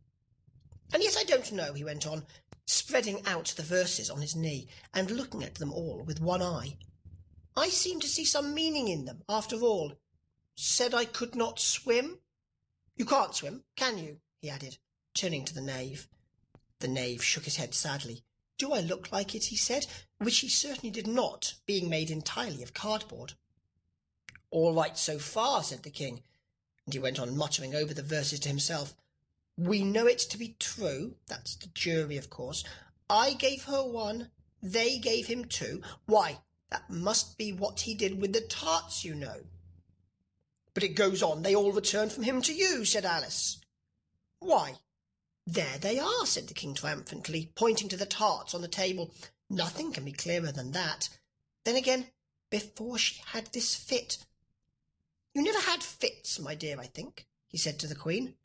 And yet I don't know," he went on, spreading out the verses on his knee, and looking at them all with one eye. "I seem to see some meaning in them, after all. Said I could not swim. You can't swim, can you?" he added, turning to the knave. The knave shook his head sadly. "Do I look like it?" he said, which he certainly did not, being made entirely of cardboard. "All right so far," said the king, and he went on muttering over the verses to himself. "We know it to be true," that's the jury, of course. "I gave her 1, they gave him 2. Why, that must be what he did with the tarts, you know." "But it goes on, they all returned from him to you," said Alice. "Why, there they are," said the king triumphantly, pointing to the tarts on the table. "Nothing can be clearer than that. Then again, before she had this fit. You never had fits, my dear, I think, he said to the Queen.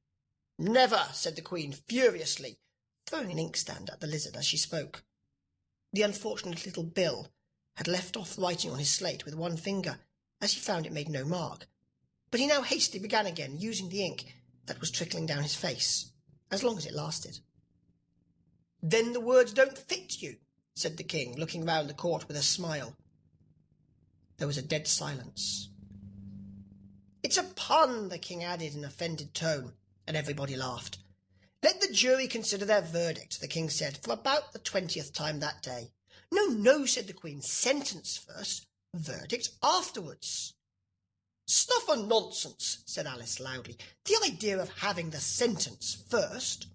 Never, said the Queen furiously, throwing an inkstand at the lizard as she spoke. The unfortunate little Bill had left off writing on his slate with one finger, as he found it made no mark, but he now hastily began again, using the ink that was trickling down his face, as long as it lasted. Then the words don't fit you, said the King, looking round the court with a smile. There was a dead silence. It's a pun, the King added in an offended tone, and everybody laughed. Let the jury consider their verdict, the King said, for about the 20th time that day. No, no, said the Queen, sentence first, verdict afterwards. Stuff and nonsense, said Alice loudly. The idea of having the sentence first.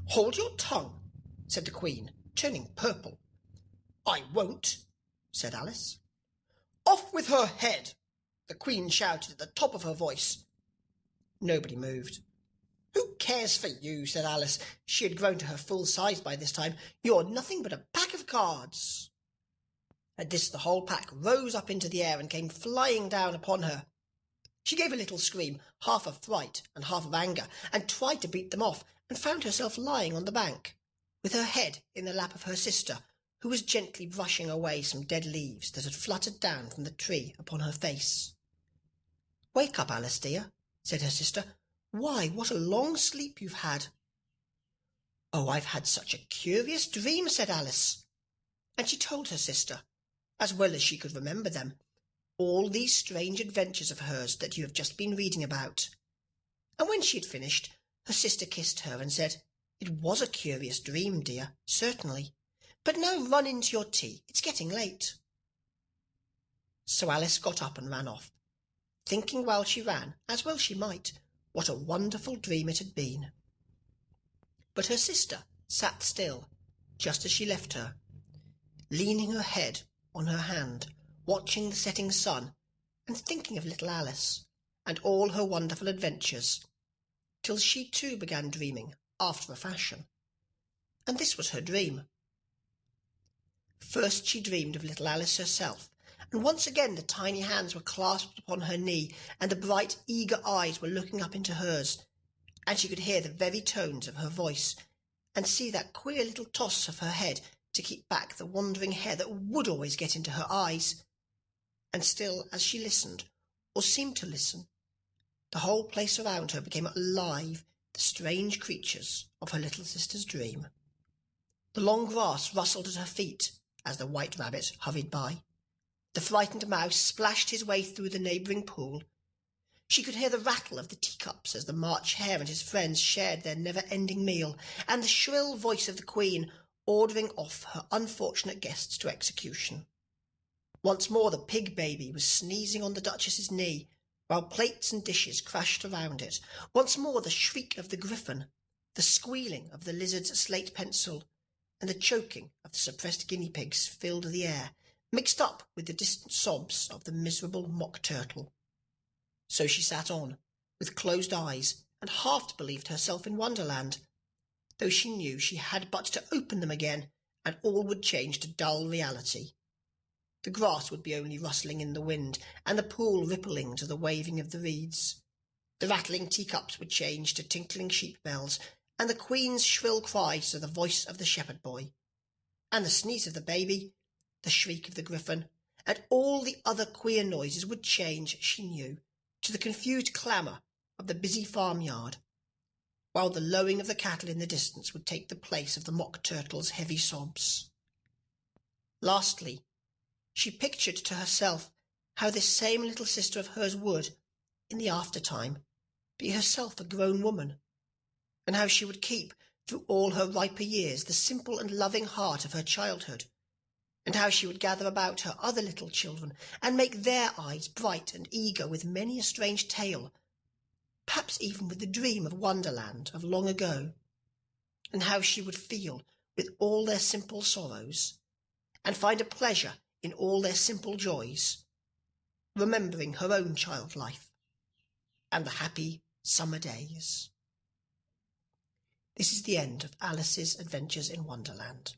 Hold your tongue, said the Queen, turning purple. I won't, said Alice. Off with her head, the Queen shouted at the top of her voice. Nobody moved. Who cares for you, said Alice. She had grown to her full size by this time. You're nothing but a pack of cards. At this the whole pack rose up into the air and came flying down upon her. She gave a little scream, half of fright and half of anger, and tried to beat them off, and found herself lying on the bank, with her head in the lap of her sister, who was gently brushing away some dead leaves that had fluttered down from the tree upon her face. Wake up, Alice, dear, said her sister. Why, what a long sleep you've had. Oh, I've had such a curious dream, said Alice. And she told her sister, as well as she could remember them, all these strange adventures of hers that you have just been reading about. And when she had finished, her sister kissed her and said, It was a curious dream, dear, certainly. But now run into your tea. It's getting late. So Alice got up and ran off, thinking while she ran, as well she might, what a wonderful dream it had been. But her sister sat still, just as she left her, leaning her head on her hand, watching the setting sun, and thinking of little Alice, and all her wonderful adventures, till she too began dreaming after a fashion. And this was her dream. First she dreamed of little Alice herself, and once again the tiny hands were clasped upon her knee, and the bright, eager eyes were looking up into hers, and she could hear the very tones of her voice, and see that queer little toss of her head to keep back the wandering hair that would always get into her eyes. And still, as she listened, or seemed to listen, the whole place around her became alive, the strange creatures of her little sister's dream. The long grass rustled at her feet as the white rabbit hurried by. The frightened mouse splashed his way through the neighbouring pool. She could hear the rattle of the teacups as the March Hare and his friends shared their never-ending meal, and the shrill voice of the Queen ordering off her unfortunate guests to execution. Once more the pig baby was sneezing on the Duchess's knee, while plates and dishes crashed around it. Once more the shriek of the griffin, the squealing of the lizard's slate pencil, and the choking of the suppressed guinea pigs filled the air, mixed up with the distant sobs of the miserable mock turtle. So she sat on, with closed eyes, and half believed herself in Wonderland, though she knew she had but to open them again, and all would change to dull reality. The grass would be only rustling in the wind, and the pool rippling to the waving of the reeds. The rattling teacups would change to tinkling sheep bells, and the Queen's shrill cries to the voice of the shepherd boy, and the sneeze of the baby, the shriek of the griffin, and all the other queer noises would change, she knew, to the confused clamour of the busy farmyard, while the lowing of the cattle in the distance would take the place of the mock turtle's heavy sobs. Lastly, she pictured to herself how this same little sister of hers would, in the after-time, be herself a grown woman, and how she would keep, through all her riper years, the simple and loving heart of her childhood, and how she would gather about her other little children, and make their eyes bright and eager with many a strange tale, perhaps even with the dream of Wonderland of long ago, and how she would feel with all their simple sorrows, and find a pleasure in all their simple joys, remembering her own child life, and the happy summer days. This is the end of Alice's Adventures in Wonderland.